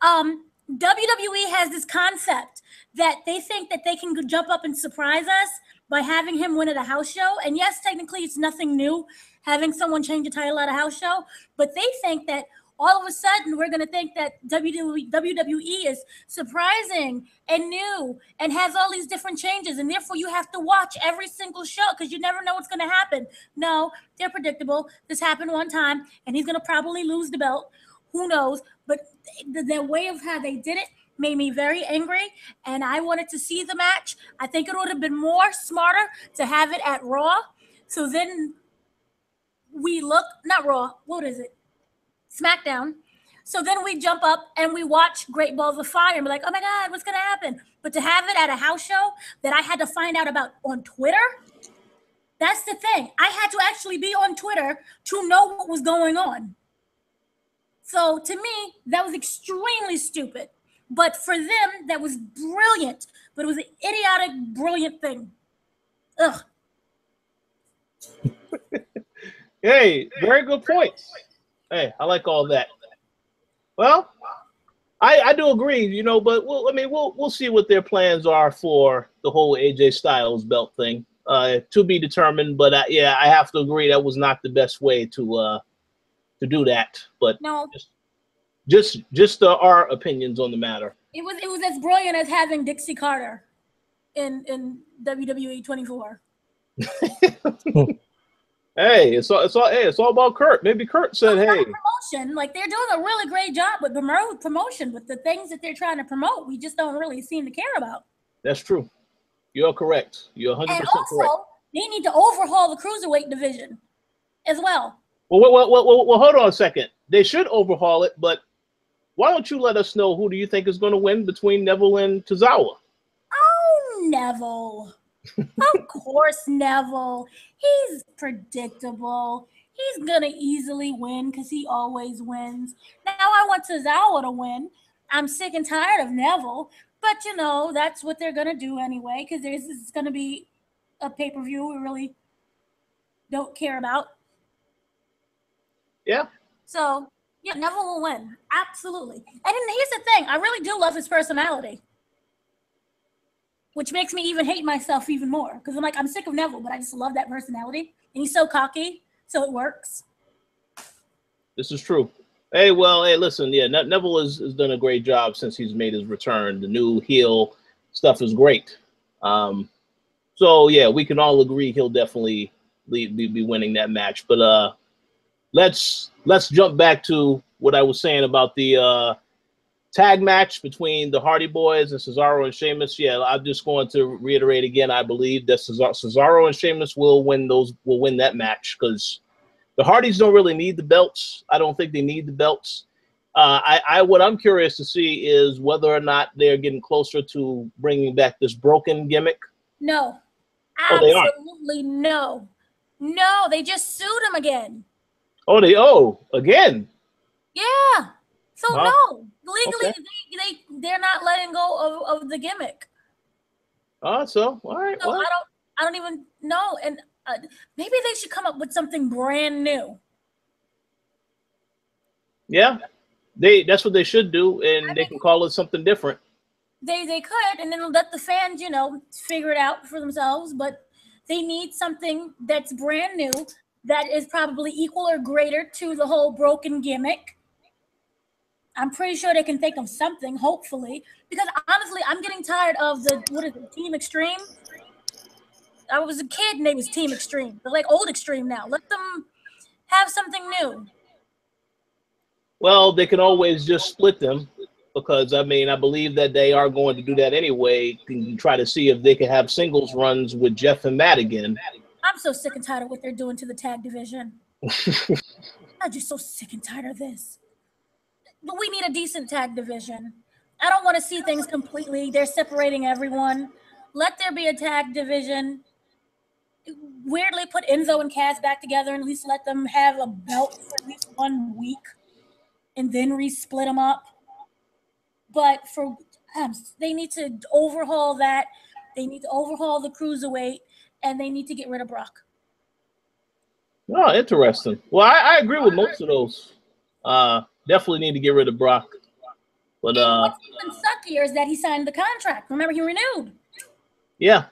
WWE has this concept that they think that they can jump up and surprise us by having him win at a house show. And yes, technically it's nothing new having someone change the title at a house show, but they think that all of a sudden we're going to think that WWE is surprising and new and has all these different changes, and therefore you have to watch every single show because you never know what's going to happen. No, they're predictable. This happened one time, and he's going to probably lose the belt. Who knows? But their way of how they did it made me very angry, and I wanted to see the match. I think it would have been more smarter to have it at Raw. So then we look, not Raw, what is it? SmackDown. So then we jump up and we watch Great Balls of Fire and be like, oh my God, what's going to happen? But to have it at a house show that I had to find out about on Twitter, that's the thing. I had to actually be on Twitter to know what was going on. So to me, that was extremely stupid. But for them, that was brilliant. But it was an idiotic, brilliant thing. Ugh. Hey, very good points. Hey, I like all that. Well, I do agree, you know, but we'll see what their plans are for the whole AJ Styles belt thing. To be determined, but yeah, I have to agree that was not the best way to do that. But no, just our opinions on the matter. It was as brilliant as having Dixie Carter in WWE 24. Hey, it's all about Kurt. Maybe Kurt said, "Hey, promotion, like they're doing a really great job with promotion, with the things that they're trying to promote. We just don't really seem to care about." That's true. You're correct. You're 100% correct. And also, they need to overhaul the cruiserweight division as well. Well, hold on a second. They should overhaul it, but why don't you let us know who do you think is going to win between Neville and Tozawa? Oh, Neville. Of course, Neville. He's predictable. He's going to easily win because he always wins. Now, I want Tozawa to win. I'm sick and tired of Neville. But, you know, that's what they're going to do anyway because there's going to be a pay-per-view we really don't care about. Yeah. So, yeah, Neville will win. Absolutely. And then here's the thing. I really do love his personality, which makes me even hate myself even more because I'm like, I'm sick of Neville, but I just love that personality. And he's so cocky, so it works. This is true. Hey, listen, yeah, Neville has done a great job since he's made his return. The new heel stuff is great. So, yeah, we can all agree he'll definitely be winning that match. But let's jump back to what I was saying about the tag match between the Hardy Boys and Cesaro and Sheamus. Yeah, I'm just going to reiterate again. I believe that Cesaro and Sheamus will win that match because the Hardys don't really need the belts. I don't think they need the belts. What I'm curious to see is whether or not they're getting closer to bringing back this broken gimmick. No, absolutely no. No, they just sued him again. Again? Yeah. So no, legally okay. they're not letting go of the gimmick. So all right. So I don't even know, and maybe they should come up with something brand new. Yeah, that's what they should do, and they can call it something different. They could, and then let the fans, figure it out for themselves. But they need something that's brand new, that is probably equal or greater to the whole broken gimmick. I'm pretty sure they can think of something, hopefully, because honestly, I'm getting tired of Team Extreme. I was a kid and they was Team Extreme. They're like old Extreme now. Let them have something new. Well, they can always just split them because, I believe that they are going to do that anyway. Can try to see if they can have singles runs with Jeff and Matt again. I'm so sick and tired of what they're doing to the tag division. I'm just so sick and tired of this. But we need a decent tag division. I don't want to see things completely. They're separating everyone. Let there be a tag division. Weirdly put Enzo and Cass back together and at least let them have a belt for at least 1 week and then resplit them up. But they need to overhaul that. They need to overhaul the cruiserweight, and they need to get rid of Brock. Oh, interesting. Well, I agree with most of those. Definitely need to get rid of Brock. But what's even suckier is that he signed the contract. Remember, he renewed. Yeah.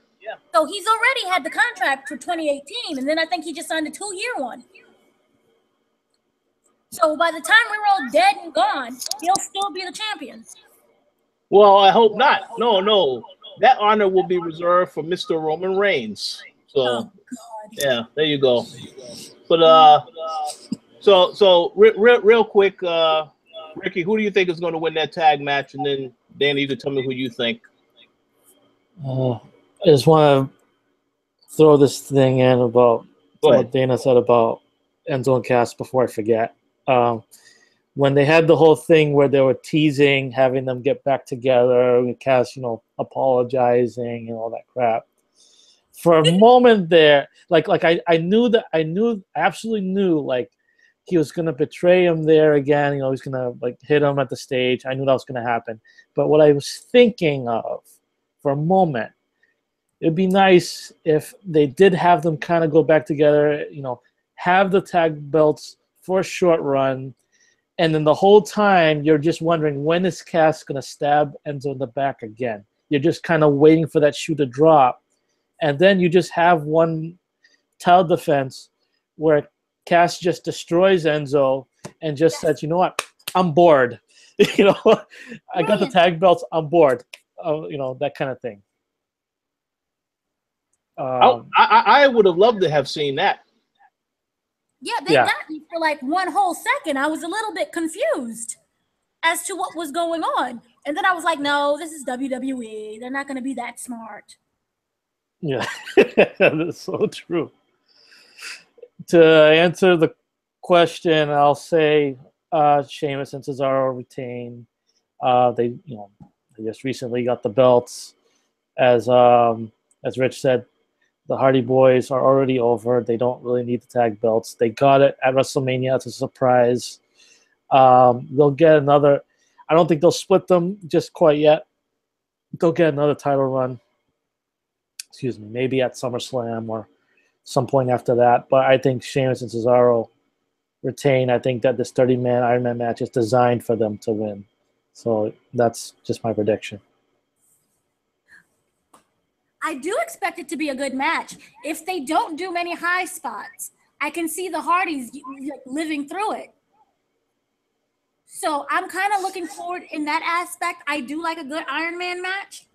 So he's already had the contract for 2018, and then I think he just signed a 2-year one. So by the time we're all dead and gone, he'll still be the champion. Well, I hope not. No. That honor will be reserved for Mr. Roman Reigns. So, yeah, there you go. But so real quick, Ricky, who do you think is going to win that tag match? And then Danny, you can tell me who you think. I just want to throw this thing in about what Dana said about Enzo and Cass before I forget. When they had the whole thing where they were teasing having them get back together, with Cass, apologizing and all that crap. For a moment there, I absolutely knew like he was gonna betray him there again. He was gonna like hit him at the stage. I knew that was gonna happen. But what I was thinking of for a moment, it'd be nice if they did have them kind of go back together. Have the tag belts for a short run. And then the whole time, you're just wondering, when is Cass going to stab Enzo in the back again? You're just kind of waiting for that shoe to drop. And then you just have one title defense where Cass just destroys Enzo and just says, you know what? I'm bored. I got the tag belts. I'm bored. That kind of thing. I would have loved to have seen that. Yeah, they got me for like one whole second. I was a little bit confused as to what was going on. And then I was like, no, this is WWE. They're not going to be that smart. Yeah, that's so true. To answer the question, I'll say Sheamus and Cesaro retain. They just recently got the belts. As Rich said, the Hardy Boys are already over. They don't really need the tag belts. They got it at WrestleMania. It's a surprise. They'll get another. I don't think they'll split them just quite yet. They'll get another title run. Excuse me, maybe at SummerSlam or some point after that. But I think Sheamus and Cesaro retain. I think that this 30-man Iron Man match is designed for them to win. So that's just my prediction. I do expect it to be a good match. If they don't do many high spots, I can see the Hardys living through it. So I'm kind of looking forward in that aspect. I do like a good Iron Man match.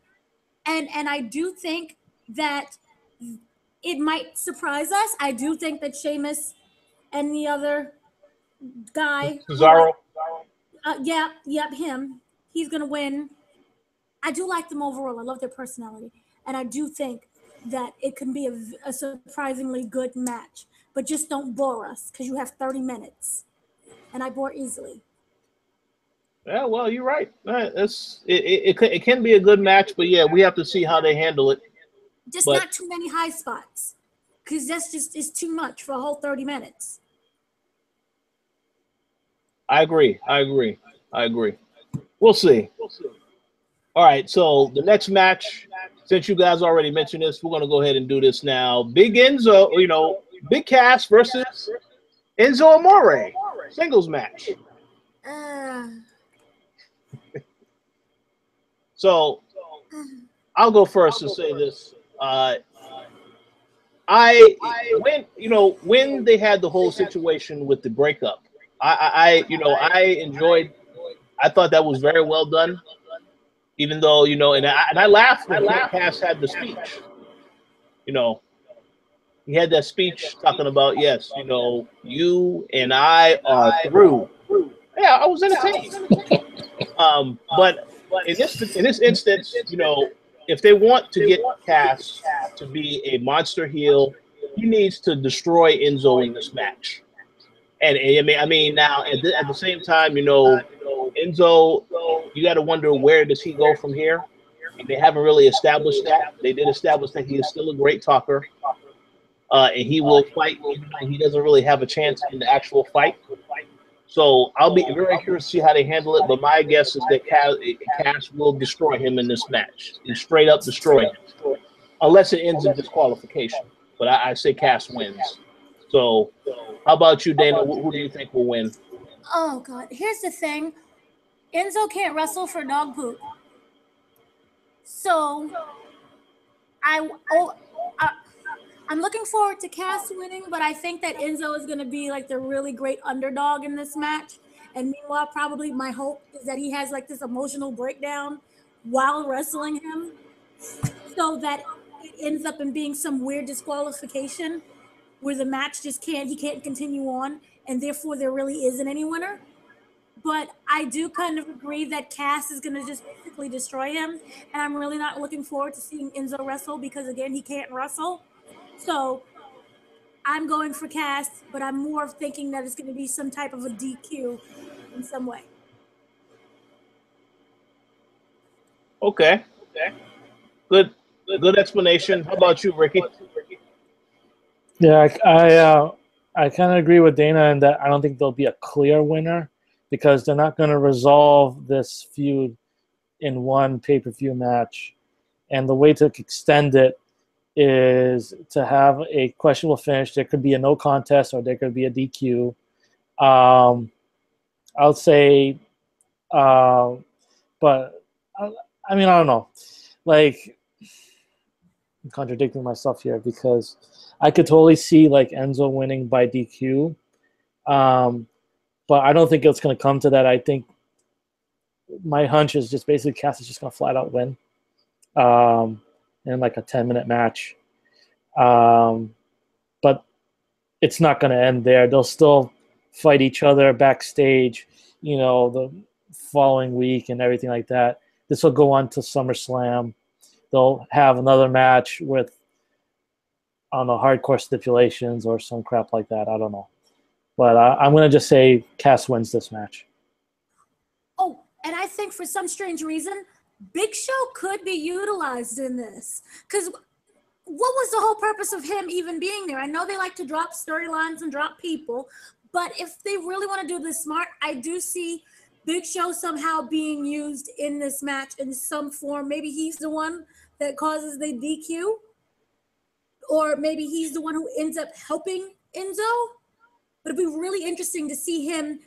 And I do think that it might surprise us. I do think that Sheamus and the other guy, Cesaro. Him. He's going to win. I do like them overall. I love their personality. And I do think that it can be a surprisingly good match. But just don't bore us because you have 30 minutes. And I bore easily. Yeah, well, you're right. It can be a good match, but yeah, we have to see how they handle it. Just not too many high spots. Because that's just is too much for a whole 30 minutes. I agree. We'll see. All right, so the next match, since you guys already mentioned this, we're going to go ahead and do this now. Big Cass versus Enzo Amore, singles match. So I'll go first and say this. When they had the whole situation with the breakup, I enjoyed. I thought that was very well done. Even though, and I laughed when Cass had the speech. He had that speech talking about, yes, you and I are through. Yeah, I was entertained. But in this instance, if they want to get Cass to be a monster heel, he needs to destroy Enzo in this match. And I mean, now at the same time, Enzo, you got to wonder, where does he go from here? They haven't really established that. They did establish that he is still a great talker, and he will fight. He doesn't really have a chance in the actual fight. So I'll be very curious to see how they handle it. But my guess is that Cass will destroy him in this match, and straight up destroy him, unless it ends in disqualification. But I say Cass wins. So how about you, Dana? Who do you think will win? Oh, God. Here's the thing. Enzo can't wrestle for dog poop. So I'm looking forward to Cass winning, but I think that Enzo is going to be like the really great underdog in this match. And meanwhile, probably my hope is that he has like this emotional breakdown while wrestling him, so that it ends up in being some weird disqualification where the match he can't continue on, and therefore there really isn't any winner. But I do kind of agree that Cass is going to just basically destroy him. And I'm really not looking forward to seeing Enzo wrestle because, again, he can't wrestle. So I'm going for Cass, but I'm more thinking that it's going to be some type of a DQ in some way. Okay. Good explanation. How about you, Ricky? Yeah, I kind of agree with Dana in that I don't think there'll be a clear winner because they're not going to resolve this feud in one pay-per-view match. And the way to extend it is to have a questionable finish. There could be a no contest or there could be a DQ. I'll say, but I mean, I don't know. Like, I'm contradicting myself here because I could totally see like Enzo winning by DQ. But I don't think it's going to come to that. I think my hunch is just basically Cass is just going to flat out win in like a 10-minute match. But it's not going to end there. They'll still fight each other backstage, you know, the following week and everything like that. This will go on to SummerSlam. They'll have another match with, I don't know, hardcore stipulations or some crap like that. I don't know. But I'm going to just say Cass wins this match. Oh, and I think for some strange reason, Big Show could be utilized in this. Because what was the whole purpose of him even being there? I know they like to drop storylines and drop people, but if they really want to do this smart, I do see Big Show somehow being used in this match in some form. Maybe he's the one that causes the DQ, or maybe he's the one who ends up helping Enzo. But it'd be really interesting to see him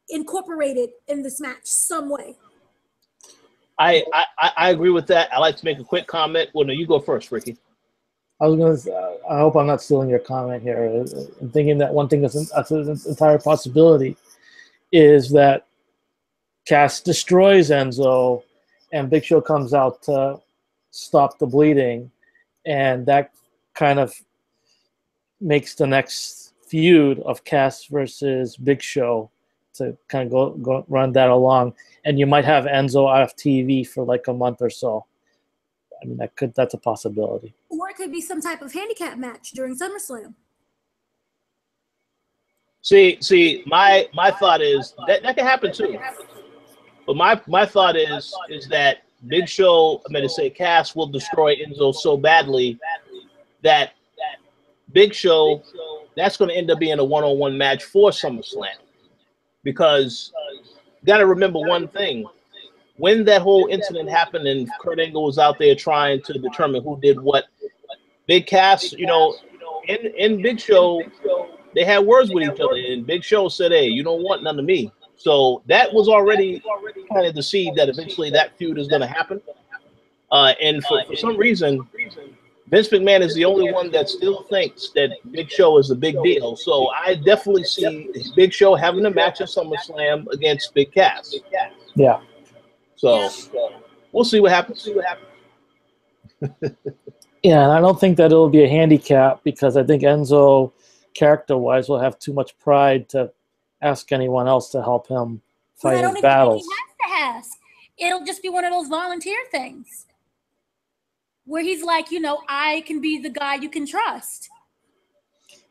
incorporated in this match some way. I agree with that. I'd like to make a quick comment. Well, no, you go first, Ricky. I was going to. I hope I'm not stealing your comment here. I'm thinking that one thing that's an entire possibility is that Cass destroys Enzo, and Big Show comes out to stop the bleeding, and that kind of makes the next feud of Cass versus Big Show to kind of go run that along, and you might have Enzo off TV for like a month or so. I mean, that's a possibility. Or it could be some type of handicap match during SummerSlam. See, my thought is that could happen too. But my thought is that Big Show, Cass will destroy Enzo so badly that Big Show, that's going to end up being a one-on-one match for SummerSlam. Because you got to remember one thing. When that whole incident happened and Kurt Angle was out there trying to determine who did what, Big Cass, in Big Show, they had words with each other. And Big Show said, hey, you don't want none of me. So that was already kind of the seed that eventually that feud is going to happen. And for some reason, Vince McMahon is the only one that still thinks that Big Show is a big deal. So I definitely see Big Show having a match at SummerSlam against Big Cass. Yeah. So we'll see what happens. Yeah, and I don't think that it'll be a handicap because I think Enzo, character-wise, will have too much pride to ask anyone else to help him fight his battles. He has to ask. It'll just be one of those volunteer things where he's like, I can be the guy you can trust.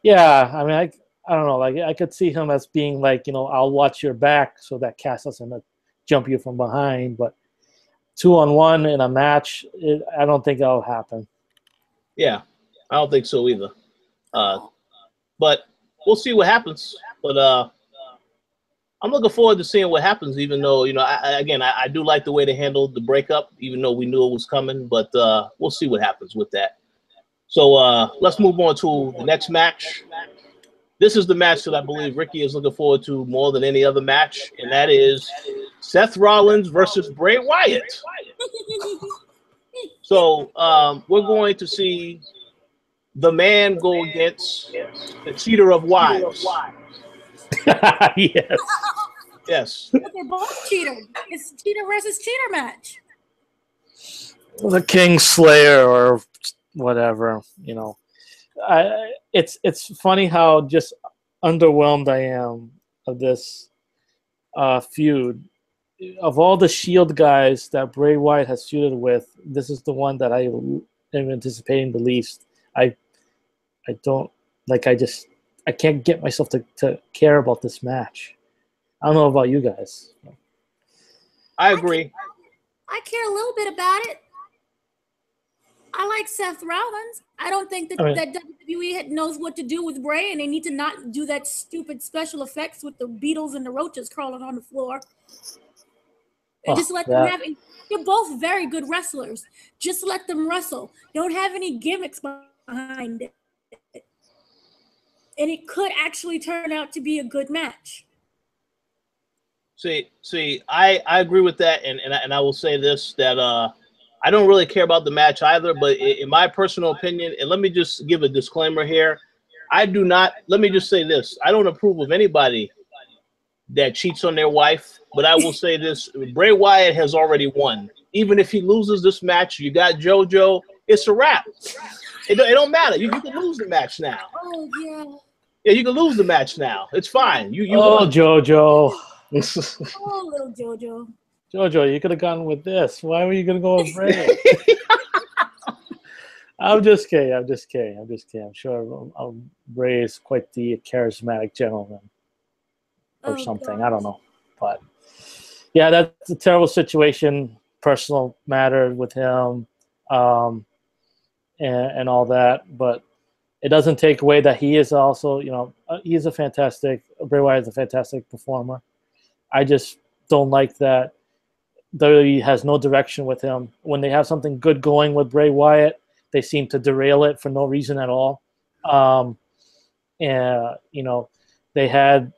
Yeah, I mean, I don't know. Like, I could see him as being like, I'll watch your back so that Cass doesn't jump you from behind. But 2-on-1 in a match, I don't think that'll happen. Yeah, I don't think so either. But we'll see what happens. But I'm looking forward to seeing what happens, even though, I do like the way they handled the breakup, even though we knew it was coming. But we'll see what happens with that. So let's move on to the next match. This is the match that I believe Ricky is looking forward to more than any other match, and that is Seth Rollins versus Bray Wyatt. So we're going to see the man go against the cheater of wives. Yes. Yes. But they're both cheaters. It's cheater versus cheater match. The King Slayer or whatever, It's funny how just underwhelmed I am of this feud. Of all the Shield guys that Bray Wyatt has feuded with, this is the one that I am anticipating the least. I don't like. I can't get myself to care about this match. I don't know about you guys. I agree. I care a little bit about it. I like Seth Rollins. I don't think that, that WWE knows what to do with Bray, and they need to not do that stupid special effects with the beetles and the roaches crawling on the floor. And just let them have it. They're both very good wrestlers. Just let them wrestle. Don't have any gimmicks behind it. And it could actually turn out to be a good match. See, I agree with that, and I will say this, that I don't really care about the match either, but in my personal opinion, and let me just give a disclaimer here, let me just say this, I don't approve of anybody that cheats on their wife, but I will say this, Bray Wyatt has already won. Even if he loses this match, you got JoJo, it's a wrap. It don't matter. You can lose the match now. Oh, yeah. Yeah, you can lose the match now. It's fine. You won. JoJo. Oh, little JoJo. JoJo, you could have gone with this. Why were you going to go with Bray? I'm just kidding. I'm sure Bray is quite the charismatic gentleman or something. God. I don't know. But, yeah, that's a terrible situation, personal matter with him and all that. But it doesn't take away that he is also, Bray Wyatt is a fantastic performer. I just don't like that WWE has no direction with him. When they have something good going with Bray Wyatt, they seem to derail it for no reason at all. They had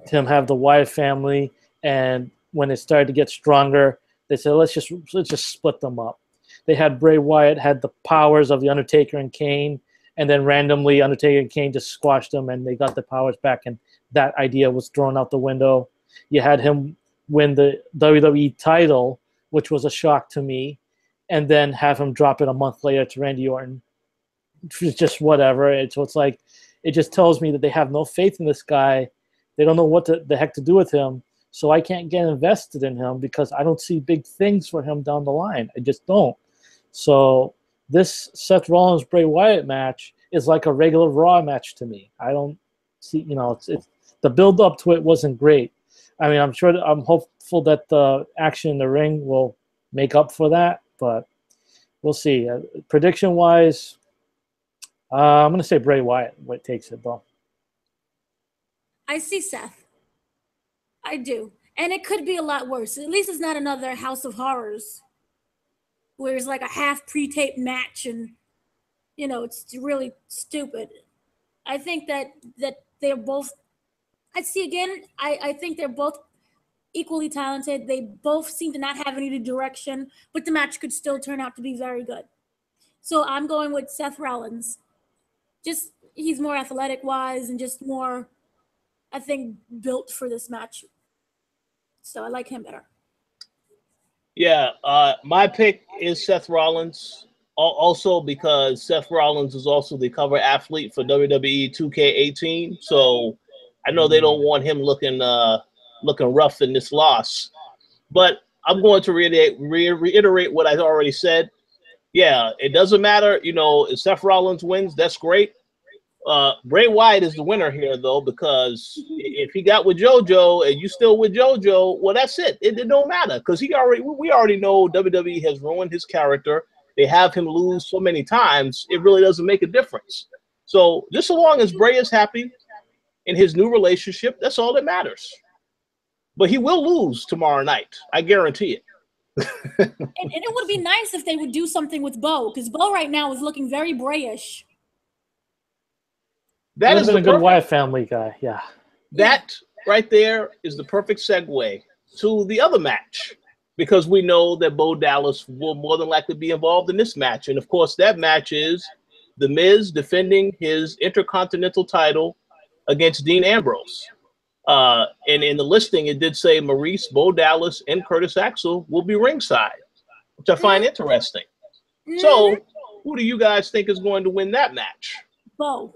him have the Wyatt family, and when it started to get stronger, they said, let's just split them up. They had Bray Wyatt had the powers of the Undertaker and Kane, and then randomly Undertaker and Kane just squashed them, and they got the powers back, and that idea was thrown out the window. You had him win the WWE title, which was a shock to me, and then have him drop it a month later to Randy Orton. It's just whatever. So it's like, it just tells me that they have no faith in this guy. They don't know what the heck to do with him. So I can't get invested in him because I don't see big things for him down the line. I just don't. So this Seth Rollins Bray Wyatt match is like a regular Raw match to me. I don't see, it's the build up to it wasn't great. I mean, I'm hopeful that the action in the ring will make up for that, but we'll see. Prediction wise, I'm going to say Bray Wyatt takes it though. I see Seth. I do. And it could be a lot worse. At least it's not another House of Horrors where it's like a half pre-taped match and, it's really stupid. I think that they're both, I think they're both equally talented. They both seem to not have any direction, but the match could still turn out to be very good. So I'm going with Seth Rollins. Just, he's more athletic-wise and just more, I think, built for this match. So I like him better. Yeah, my pick is Seth Rollins. Also because Seth Rollins is also the cover athlete for WWE 2K18. So I know they don't want him looking rough in this loss. But I'm going to reiterate what I already said. Yeah, it doesn't matter. If Seth Rollins wins, that's great. Bray Wyatt is the winner here, though, because if he got with JoJo and you still with JoJo, well, that's it. It don't matter because we already know WWE has ruined his character. They have him lose so many times, it really doesn't make a difference. So just so long as Bray is happy in his new relationship, that's all that matters. But he will lose tomorrow night. I guarantee it. and it would be nice if they would do something with Bo, because Bo right now is looking very Brayish. That is a good Wyatt family guy, yeah. That right there is the perfect segue to the other match, because we know that Bo Dallas will more than likely be involved in this match. And, of course, that match is The Miz defending his Intercontinental title against Dean Ambrose. And in the listing, it did say Maurice, Bo Dallas, and Curtis Axel will be ringside, which I find interesting. So, who do you guys think is going to win that match? Bo.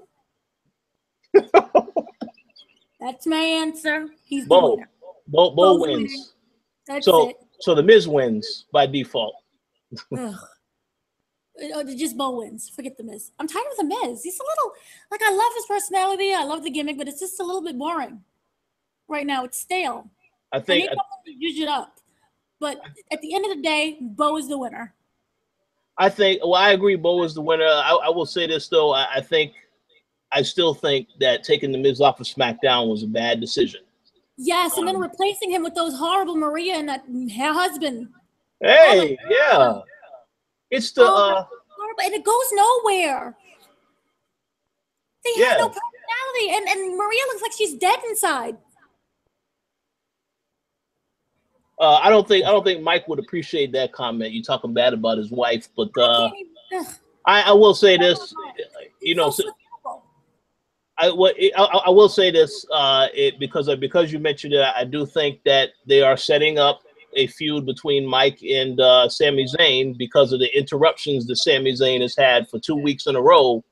That's my answer. He's the Bo. winner. Bo wins. That's So it. so the Miz wins by default. Ugh. Just Bo wins. Forget the Miz. I'm tired of the Miz. He's a little like I love his personality. I love the gimmick, but it's just a little bit boring. Right now, it's stale. I I think need something to juice it up. But at the end of the day, Bo is the winner. well, I agree. Bo is the winner. I will say this though. I still think that taking the Miz off of SmackDown was a bad decision. Yes, and then replacing him with those horrible Maria and that her husband. Hey, yeah. It's the horrible, and it goes nowhere. They have no personality, and Maria looks like she's dead inside. I don't think Mike would appreciate that comment. You talking bad about his wife, but I will say this, you know. I will say this because you mentioned it. I do think that they are setting up a feud between Mike and Sami Zayn because of the interruptions that Sami Zayn has had for 2 weeks in a row.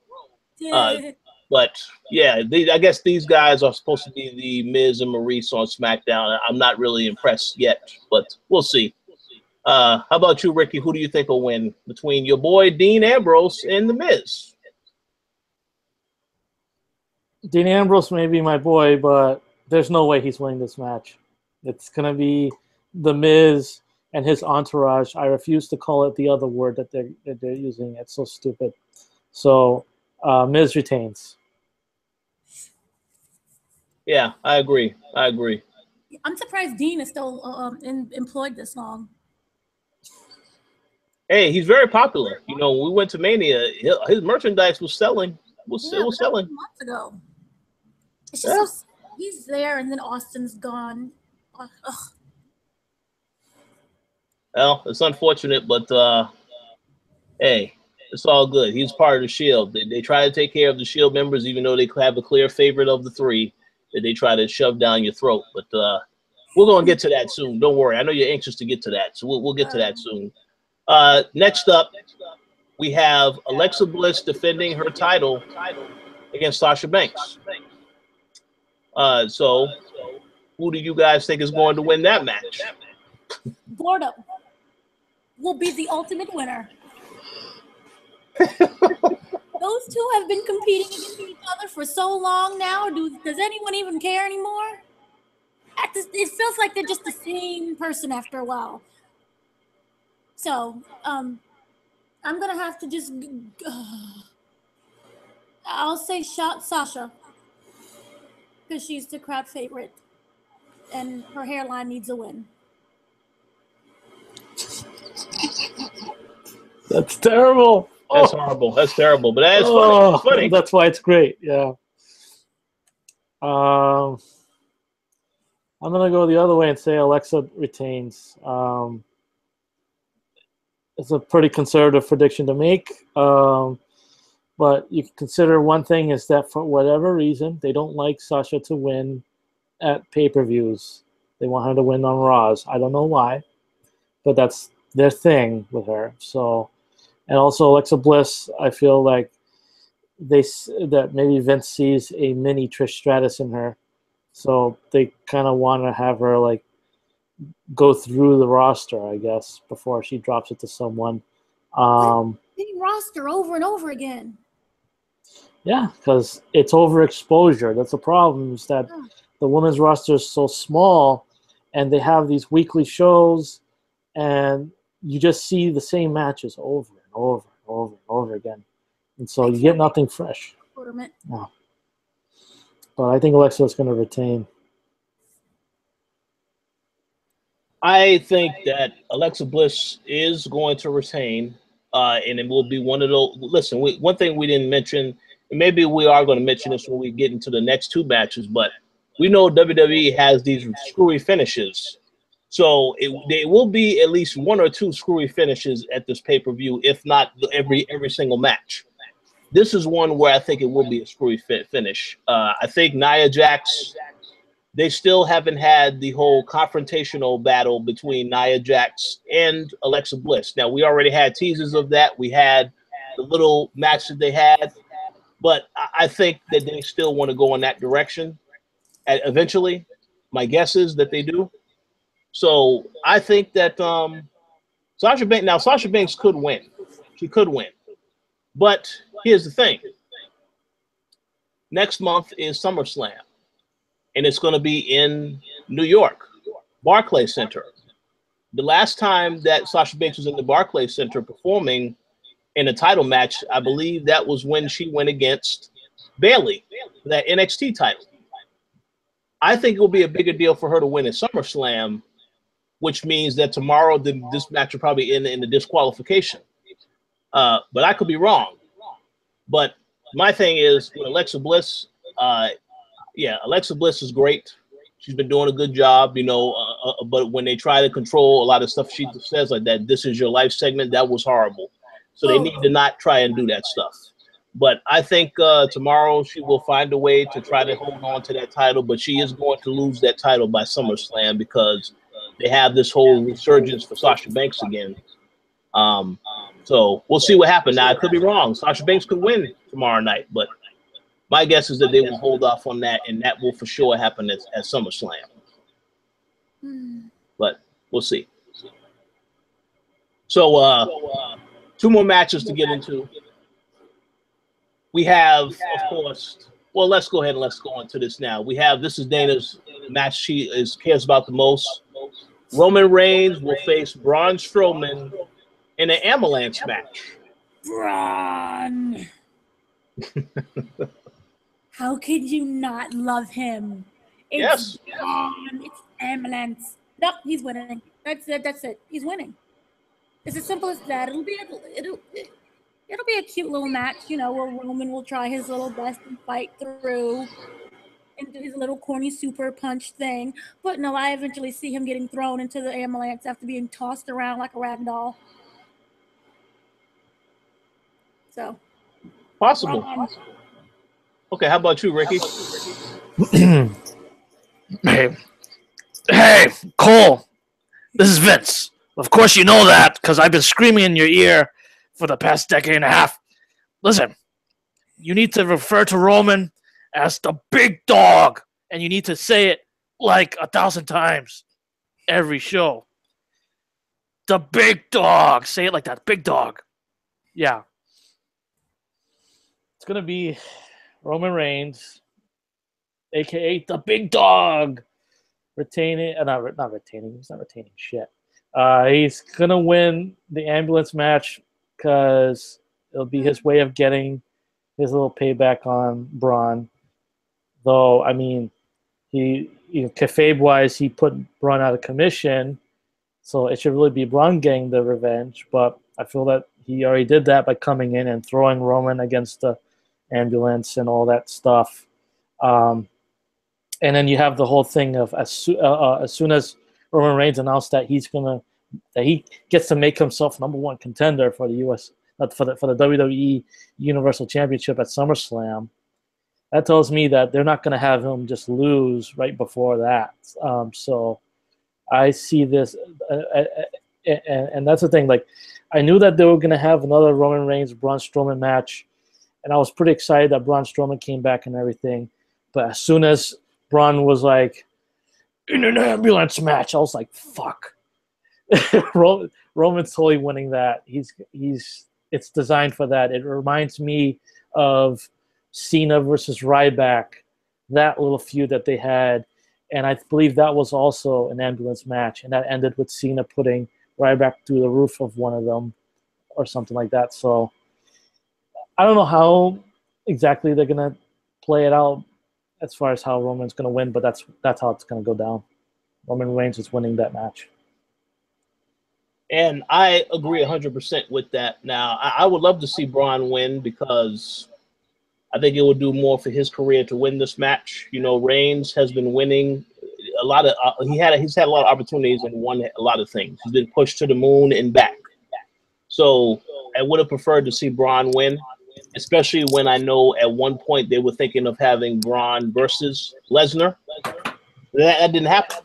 But yeah, I guess these guys are supposed to be the Miz and Maurice on SmackDown. I'm not really impressed yet, but we'll see. How about you, Ricky? Who do you think will win between your boy Dean Ambrose and the Miz? Dean Ambrose may be my boy, but there's no way he's winning this match. It's going to be the Miz and his entourage. I refuse to call it the other word that they're using. It's so stupid. So Miz retains. Yeah, I agree. I'm surprised Dean is still employed this long. Hey, he's very popular. You know, when we went to Mania, his merchandise was selling. It was selling months ago. It's just so he's there, and then Austin's gone. Ugh. Well, it's unfortunate, but hey, it's all good. He's part of the Shield. They try to take care of the Shield members, even though they have a clear favorite of the three that they try to shove down your throat. But we're gonna get to that soon. Don't worry. I know you're anxious to get to that, so we'll get to that soon. Next up, we have Alexa Bliss defending her title against Sasha Banks. So who do you guys think is going to win that match? Boredom will be the ultimate winner. Those two have been competing against each other for so long now. Does anyone even care anymore? It feels like they're just the same person after a while. So, I'm gonna have to just. I'll say Sasha because she's the crowd favorite, and her hairline needs a win. That's terrible. That's horrible. That's terrible. But that's funny. It's funny. That's why it's great. Yeah. I'm gonna go the other way and say Alexa retains. It's a pretty conservative prediction to make. But you can consider one thing is that for whatever reason, they don't like Sasha to win at pay-per-views. They want her to win on Raws. I don't know why, but that's their thing with her. So, and also Alexa Bliss, I feel like that maybe Vince sees a mini Trish Stratus in her. So they kind of want to have her like go through the roster, I guess, before she drops it to someone. Same roster over and over again. Yeah, because it's overexposure. That's the problem, is that the women's roster is so small, and they have these weekly shows, and you just see the same matches over and over and over and over again. And so you get nothing fresh. Yeah. But I think Alexa is going to retain. I think that Alexa Bliss is going to retain, and it will be one of those. Listen, one thing we didn't mention, and maybe we are going to mention this when we get into the next two matches, but we know WWE has these screwy finishes. So there will be at least one or two screwy finishes at this pay-per-view, if not every single match. This is one where I think it will be a screwy finish. I think Nia Jax, they still haven't had the whole confrontational battle between Nia Jax and Alexa Bliss. Now, we already had teasers of that. We had the little match that they had. But I think that they still want to go in that direction eventually. My guess is that they do. So I think that Sasha Banks could win. She could win. But here's the thing. Next month is SummerSlam, and it's going to be in New York, Barclays Center. The last time that Sasha Banks was in the Barclays Center performing in a title match, I believe that was when she went against Bayley, that NXT title. I think it will be a bigger deal for her to win at SummerSlam, which means that tomorrow this match will probably end in the disqualification. But I could be wrong. But my thing is with Alexa Bliss, Alexa Bliss is great. She's been doing a good job, but when they try to control a lot of stuff she says like that, this is your life segment, that was horrible. So they need to not try and do that stuff. But I think tomorrow she will find a way to try to hold on to that title, but she is going to lose that title by SummerSlam because they have this whole resurgence for Sasha Banks again. So we'll see what happens. Now, I could be wrong. Sasha Banks could win tomorrow night, but my guess is that they will hold off on that, and that will for sure happen at SummerSlam. But we'll see. So 2 more matches to get into. We have, of course, well, let's go ahead and let's go into this now. This is Dana's match she cares about the most. Roman Reigns will face Braun Strowman in an ambulance match. Braun! How could you not love him? It's Braun. It's ambulance. Nope, he's winning. That's it. He's winning. It's as simple as that. It'll be a cute little match, where Roman will try his little best and fight through and do his little corny super punch thing. But no, I eventually see him getting thrown into the ambulance after being tossed around like a rag doll. So. Possible. Okay, how about you, Ricky? Hey, Cole. This is Vince. Of course you know that, because I've been screaming in your ear for the past decade and a half. Listen, you need to refer to Roman as the big dog, and you need to say it like 1,000 times every show. The big dog. Say it like that. Big dog. Yeah. It's going to be Roman Reigns, a.k.a. the big dog, retaining. Not retaining. He's not retaining shit. He's going to win the ambulance match because it'll be his way of getting his little payback on Braun. Though, I mean, kayfabe-wise, he put Braun out of commission, so it should really be Braun getting the revenge. But I feel that he already did that by coming in and throwing Roman against the ambulance and all that stuff. And then you have the whole thing of as soon as Roman Reigns announced that that he gets to make himself #1 contender for the for the WWE Universal Championship at SummerSlam. That tells me that they're not going to have him just lose right before that. So I see this, and that's the thing. Like, I knew that they were going to have another Roman Reigns Braun Strowman match, and I was pretty excited that Braun Strowman came back and everything. But as soon as Braun was like, in an ambulance match, I was like, fuck. Roman's totally winning that. It's designed for that. It reminds me of Cena versus Ryback, that little feud that they had, and I believe that was also an ambulance match, and that ended with Cena putting Ryback through the roof of one of them or something like that. So I don't know how exactly they're gonna play it out as far as how Roman's gonna win, but that's how it's gonna go down. Roman Reigns is winning that match. And I agree 100% with that. Now, I would love to see Braun win because I think it would do more for his career to win this match. Reigns has been winning a lot of. He's had a lot of opportunities and won a lot of things. He's been pushed to the moon and back. So I would have preferred to see Braun win, especially when I know at one point they were thinking of having Braun versus Lesnar. That didn't happen.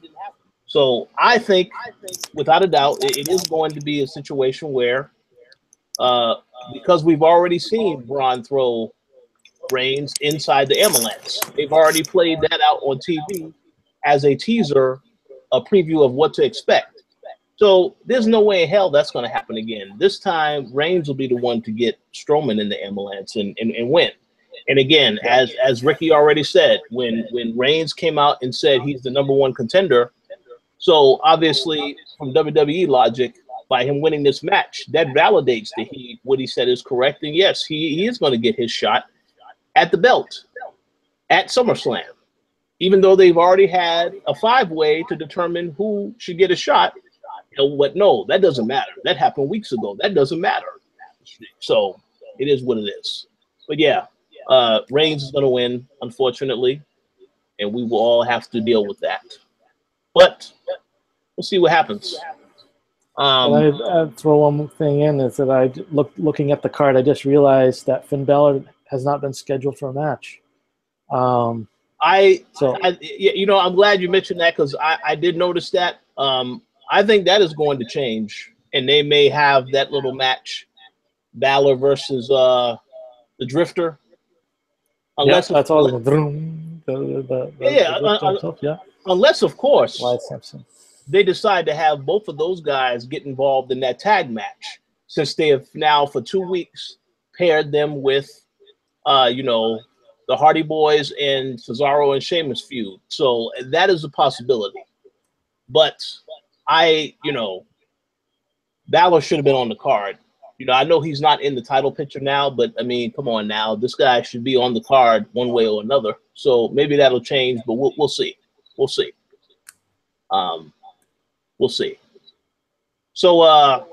So I think, without a doubt, it is going to be a situation where, because we've already seen Braun throw Reigns inside the ambulance, they've already played that out on TV as a teaser, a preview of what to expect. So there's no way in hell that's going to happen again. This time, Reigns will be the one to get Strowman in the ambulance and win. And again, as Ricky already said, when Reigns came out and said he's the #1 contender, so obviously from WWE logic, by him winning this match, that validates that what he said is correct. And yes, he is going to get his shot at the belt at SummerSlam, even though they've already had a 5-way to determine who should get a shot. You know what? No, that doesn't matter. That happened weeks ago. That doesn't matter. So it is what it is. But yeah, Reigns is going to win, unfortunately, and we will all have to deal with that. But we'll see what happens. I'd throw one more thing in is that looking at the card, I just realized that Finn Balor has not been scheduled for a match. I'm glad you mentioned that because I did notice that. I think that is going to change, and they may have that little match, Balor versus the Drifter. Unless that's all. Unless, of course, they decide to have both of those guys get involved in that tag match, since they have now for 2 weeks paired them with, the Hardy Boys and Cesaro and Sheamus feud. So that is a possibility. But Balor should have been on the card. I know he's not in the title picture now, but I mean, come on now, this guy should be on the card one way or another. So maybe that'll change, but we'll see. We'll see. We'll see. So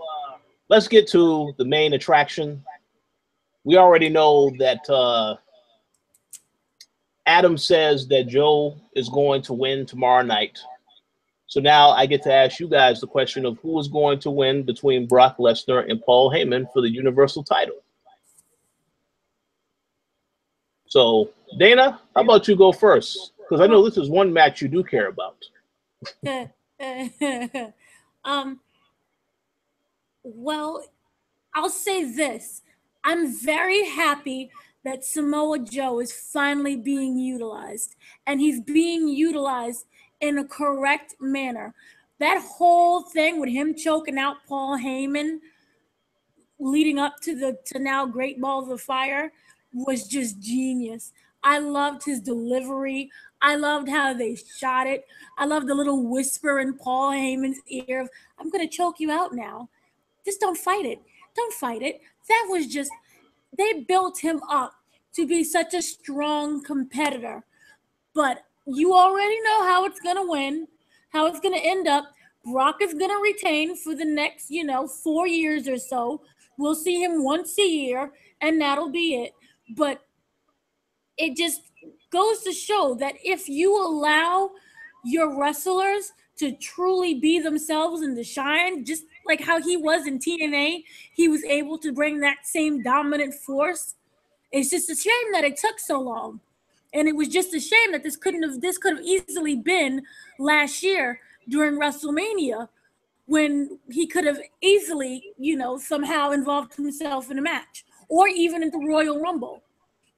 let's get to the main attraction. We already know that Adam says that Joe is going to win tomorrow night. So now I get to ask you guys the question of who is going to win between Brock Lesnar and Paul Heyman for the Universal title. So, Dana, how about you go first? Because I know this is one match you do care about. Well, I'll say this. I'm very happy that Samoa Joe is finally being utilized, and he's being utilized in a correct manner. That whole thing with him choking out Paul Heyman leading up to now Great Balls of Fire was just genius. I loved his delivery. I loved how they shot it. I loved the little whisper in Paul Heyman's ear of, I'm going to choke you out now. Just don't fight it. Don't fight it. That was just, they built him up to be such a strong competitor. But you already know how it's going to win, how it's going to end up. Brock is going to retain for the next, 4 years or so. We'll see him once a year, and that'll be it. But it just goes to show that if you allow your wrestlers to truly be themselves and to shine, just like how he was in TNA, he was able to bring that same dominant force. It's just a shame that it took so long. And it was just a shame that this could have easily been last year during WrestleMania, when he could have easily, somehow involved himself in a match, or even in the Royal Rumble.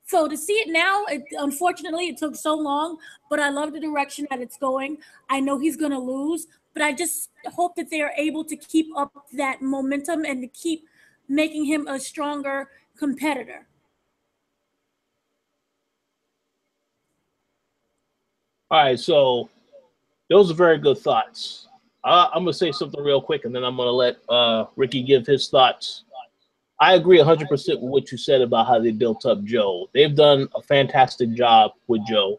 So to see it now, unfortunately, it took so long, but I love the direction that it's going. I know he's going to lose, but I just hope that they are able to keep up that momentum and to keep making him a stronger competitor. All right, so those are very good thoughts. I'm going to say something real quick, and then I'm going to let Ricky give his thoughts. I agree 100% with what you said about how they built up Joe. They've done a fantastic job with Joe.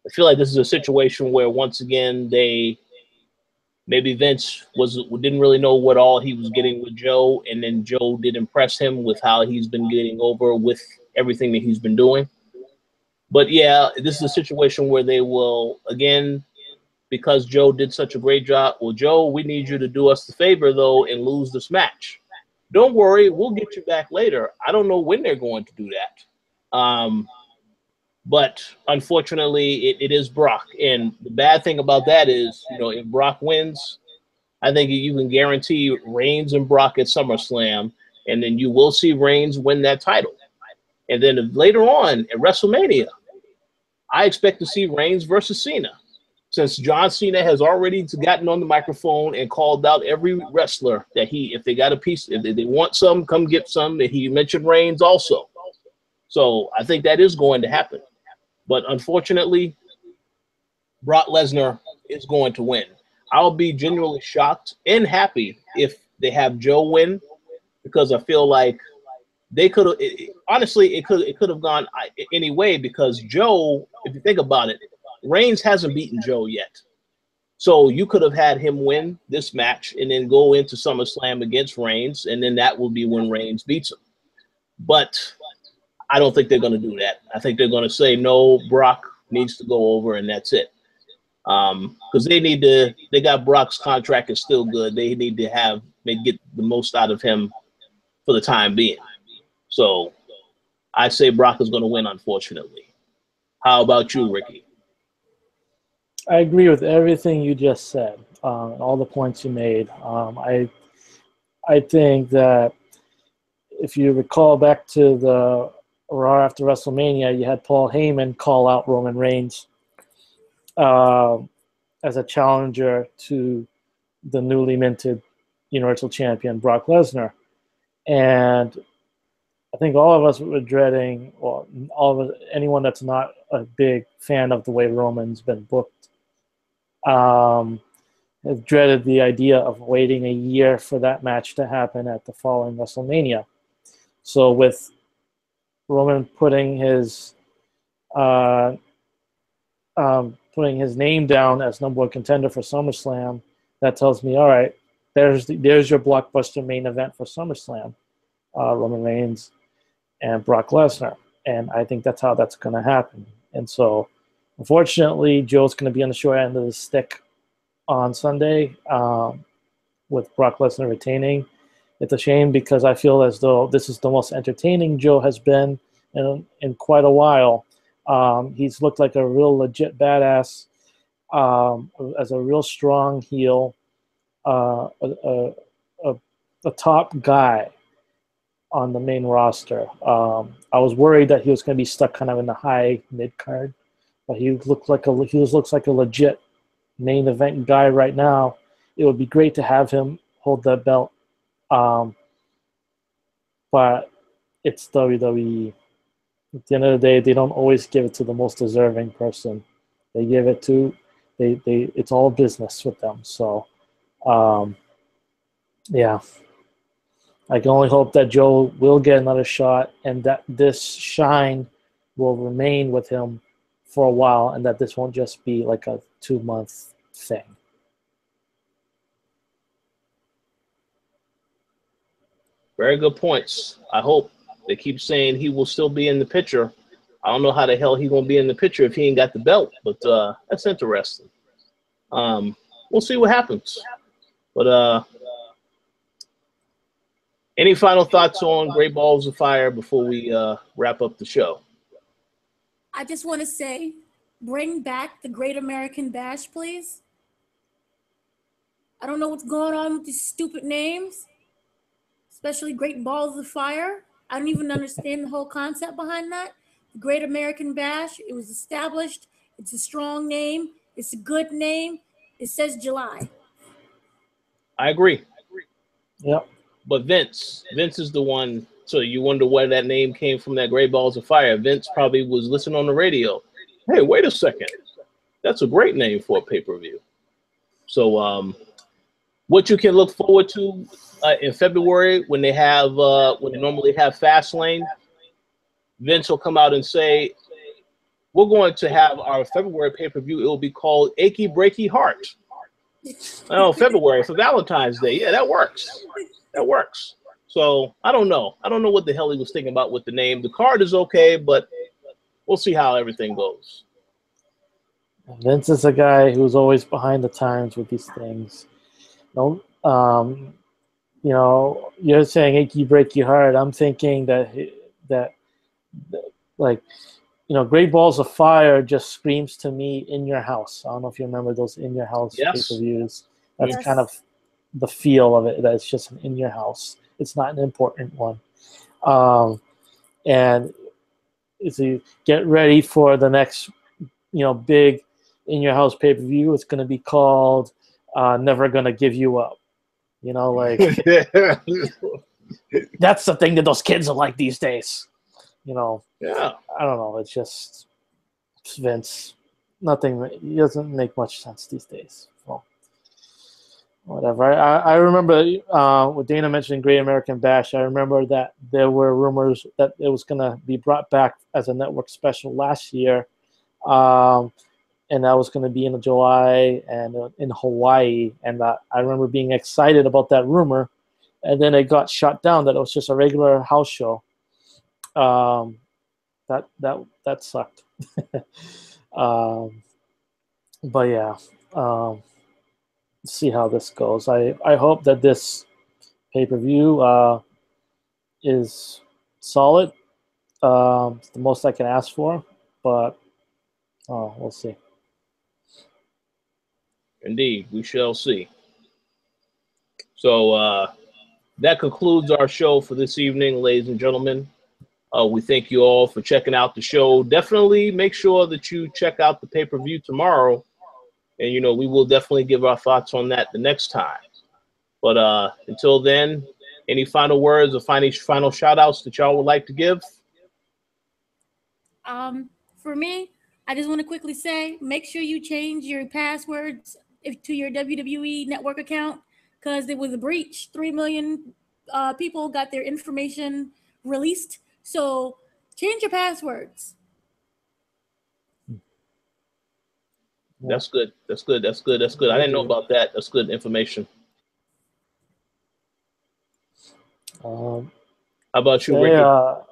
I feel like this is a situation where, once again, maybe Vince didn't really know what all he was getting with Joe, and then Joe did impress him with how he's been getting over with everything that he's been doing. But yeah, this is a situation where they will, again, because Joe did such a great job. Well, Joe, we need you to do us the favor, though, and lose this match. Don't worry, we'll get you back later. I don't know when they're going to do that. But unfortunately, it is Brock. And the bad thing about that is, if Brock wins, I think you can guarantee Reigns and Brock at SummerSlam, and then you will see Reigns win that title. And then later on at WrestleMania, I expect to see Reigns versus Cena. since John Cena has already gotten on the microphone and called out every wrestler that if they got a piece, if they want some, come get some. And he mentioned Reigns also. So I think that is going to happen. But unfortunately, Brock Lesnar is going to win. I'll be genuinely shocked and happy if they have Joe win, because I feel like they could have, honestly, it could have gone any way, because Joe, if you think about it, Reigns hasn't beaten Joe yet. So you could have had him win this match and then go into SummerSlam against Reigns, and then that will be when Reigns beats him. But I don't think they're going to do that. I think they're going to say, no, Brock needs to go over, and that's it. Because they got Brock's contract is still good. They need to get the most out of him for the time being. So I say Brock is going to win, unfortunately. How about you, Ricky? I agree with everything you just said, all the points you made. I think that if you recall back to the Raw after WrestleMania, you had Paul Heyman call out Roman Reigns as a challenger to the newly minted Universal Champion Brock Lesnar. And I think all of us were dreading, well, anyone that's not a big fan of the way Roman's been booked, has dreaded the idea of waiting a year for that match to happen at the following WrestleMania. So with Roman putting his name down as number one contender for SummerSlam, that tells me, all right, there's your blockbuster main event for SummerSlam, Roman Reigns and Brock Lesnar. And I think that's how that's going to happen. And so, unfortunately, Joe's going to be on the short end of the stick on Sunday with Brock Lesnar retaining. It's a shame, because I feel as though this is the most entertaining Joe has been in quite a while. He's looked like a real legit badass, as a real strong heel, a top guy on the main roster. I was worried that he was going to be stuck kind of in the high mid card, but he looks like a legit main event guy right now. It would be great to have him hold that belt, but it's WWE. At the end of the day, they don't always give it to the most deserving person. They give it to it's all business with them. So, yeah. I can only hope that Joe will get another shot, and that this shine will remain with him for a while, and that this won't just be like a 2-month thing. Very good points. I hope. They keep saying he will still be in the picture. I don't know how the hell he's going to be in the picture if he ain't got the belt, but that's interesting. We'll see what happens. But any final thoughts on Great Balls of Fire before we wrap up the show? I just want to say, bring back the Great American Bash, please. I don't know what's going on with these stupid names, especially Great Balls of Fire. I don't even understand the whole concept behind that. The Great American Bash, it was established. It's a strong name. It's a good name. It says July. I agree. Yep. But Vince is the one. So you wonder where that name came from, that Great Balls of Fire. Vince probably was listening on the radio. Hey, wait a second. That's a great name for a pay-per-view. So what you can look forward to in February when they normally have Fastlane, Vince will come out and say, we're going to have our February pay-per-view. It will be called Achy Breaky Heart. Oh, February for Valentine's Day. Yeah, that works. That works. So I don't know. I don't know what the hell he was thinking about with the name. The card is okay, but we'll see how everything goes. Vince is a guy who's always behind the times with these things. No, you know, you're saying achy breaky heart. I'm thinking that like, you know, Great Balls of Fire just screams to me In Your House. I don't know if you remember those In Your House pay-per-views. That's kind of the feel of it. That it's just an In Your House. It's not an important one. And so you get ready for the next, you know, big In Your House pay-per-view, it's going to be called Never Gonna Give You Up. You know, like that's the thing that those kids are like these days. You know, Yeah. I don't know. It's just Vince. Nothing. It doesn't make much sense these days. Well, whatever. I remember with Dana mentioning Great American Bash. I remember that there were rumors that it was going to be brought back as a network special last year, and that was going to be in July and in Hawaii. And I remember being excited about that rumor, and then it got shut down. That it was just a regular house show. That sucked. But yeah. See how this goes. I hope that this pay-per-view is solid. It's the most I can ask for, but we'll see. Indeed, we shall see. So that concludes our show for this evening, ladies and gentlemen. We thank you all for checking out the show. Definitely make sure that you check out the pay-per-view tomorrow. And, you know, we will definitely give our thoughts on that the next time. But until then, any final words or final shout-outs that y'all would like to give? For me, I just want to quickly say, make sure you change your passwords to your WWE Network account because there was a breach. 3 million people got their information released. So change your passwords. That's good. That's good. That's good. That's good. I didn't know about that. That's good information. How about you, Ricky? I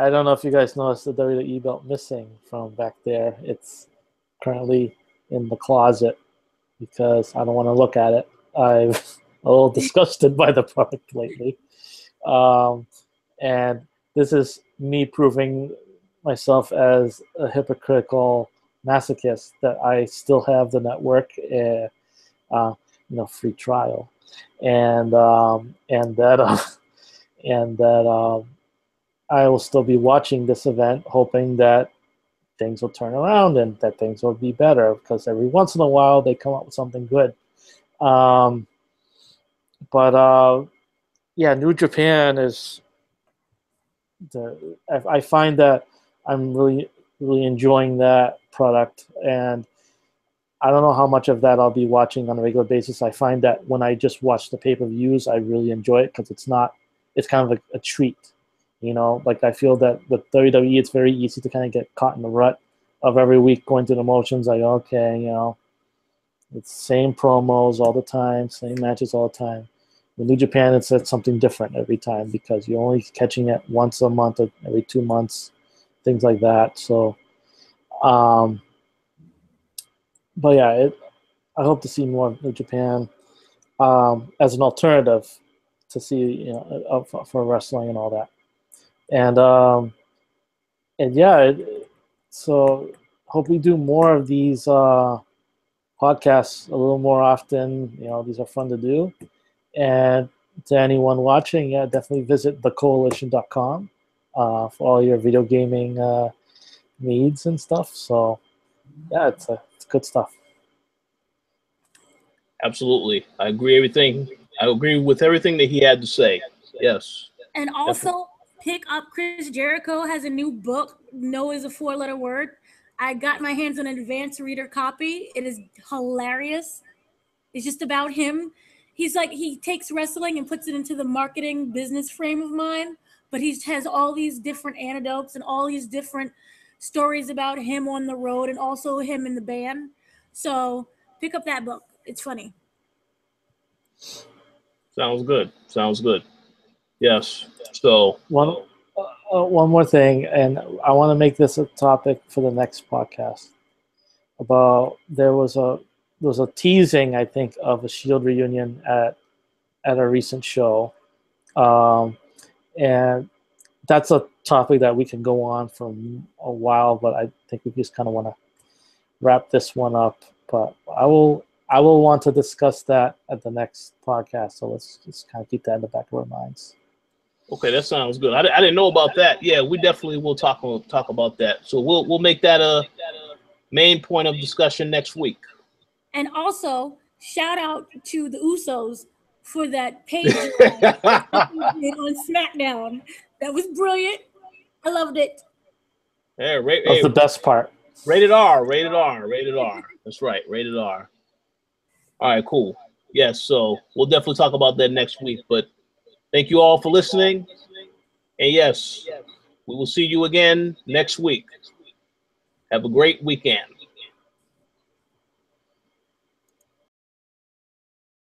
don't know if you guys noticed the WWE belt missing from back there. It's currently in the closet because I don't want to look at it. I'm a little disgusted by the product lately. And this is me proving myself as a hypocritical masochist that I still have the network, free trial, and that I will still be watching this event, hoping that things will turn around and that things will be better. Because every once in a while they come up with something good. New Japan is. I find that I'm really, really enjoying that product, and I don't know how much of that I'll be watching on a regular basis. I find that when I just watch the pay-per-views, I really enjoy it because it's kind of a treat, you know. Like I feel that with WWE, it's very easy to kind of get caught in the rut of every week going through the motions. Like, okay, you know, it's same promos all the time, same matches all the time. In New Japan, it's something different every time because you're only catching it once a month or every 2 months, things like that. So, I hope to see more of New Japan as an alternative to see, you know, for wrestling and all that. So hope we do more of these podcasts a little more often. You know, these are fun to do. And to anyone watching, definitely visit thekoalition.com for all your video gaming needs and stuff. So, it's good stuff. Absolutely. I agree with everything that he had to say. Yes. And also, pick up Chris Jericho has a new book. No is a 4-letter word. I got my hands on an advanced reader copy. It is hilarious. It's just about him. He takes wrestling and puts it into the marketing business frame of mind, but he has all these different anecdotes and all these different stories about him on the road and also him in the band. So pick up that book. It's funny. Sounds good. Yes. So one more thing, and I want to make this a topic for the next podcast. There was a teasing, I think, of a Shield reunion at a recent show, and that's a topic that we can go on for a while. But I think we just kind of want to wrap this one up. But I will want to discuss that at the next podcast. So let's just kind of keep that in the back of our minds. Okay, that sounds good. I didn't know about that. Yeah, we definitely will talk about that. So we'll make that a main point of discussion next week. And also, shout out to the Usos for that page on SmackDown. That was brilliant. I loved it. Yeah, That's the best part. Rated R. That's right, rated R. All right, cool. Yes, so we'll definitely talk about that next week. But thank you all for listening. And yes, we will see you again next week. Have a great weekend.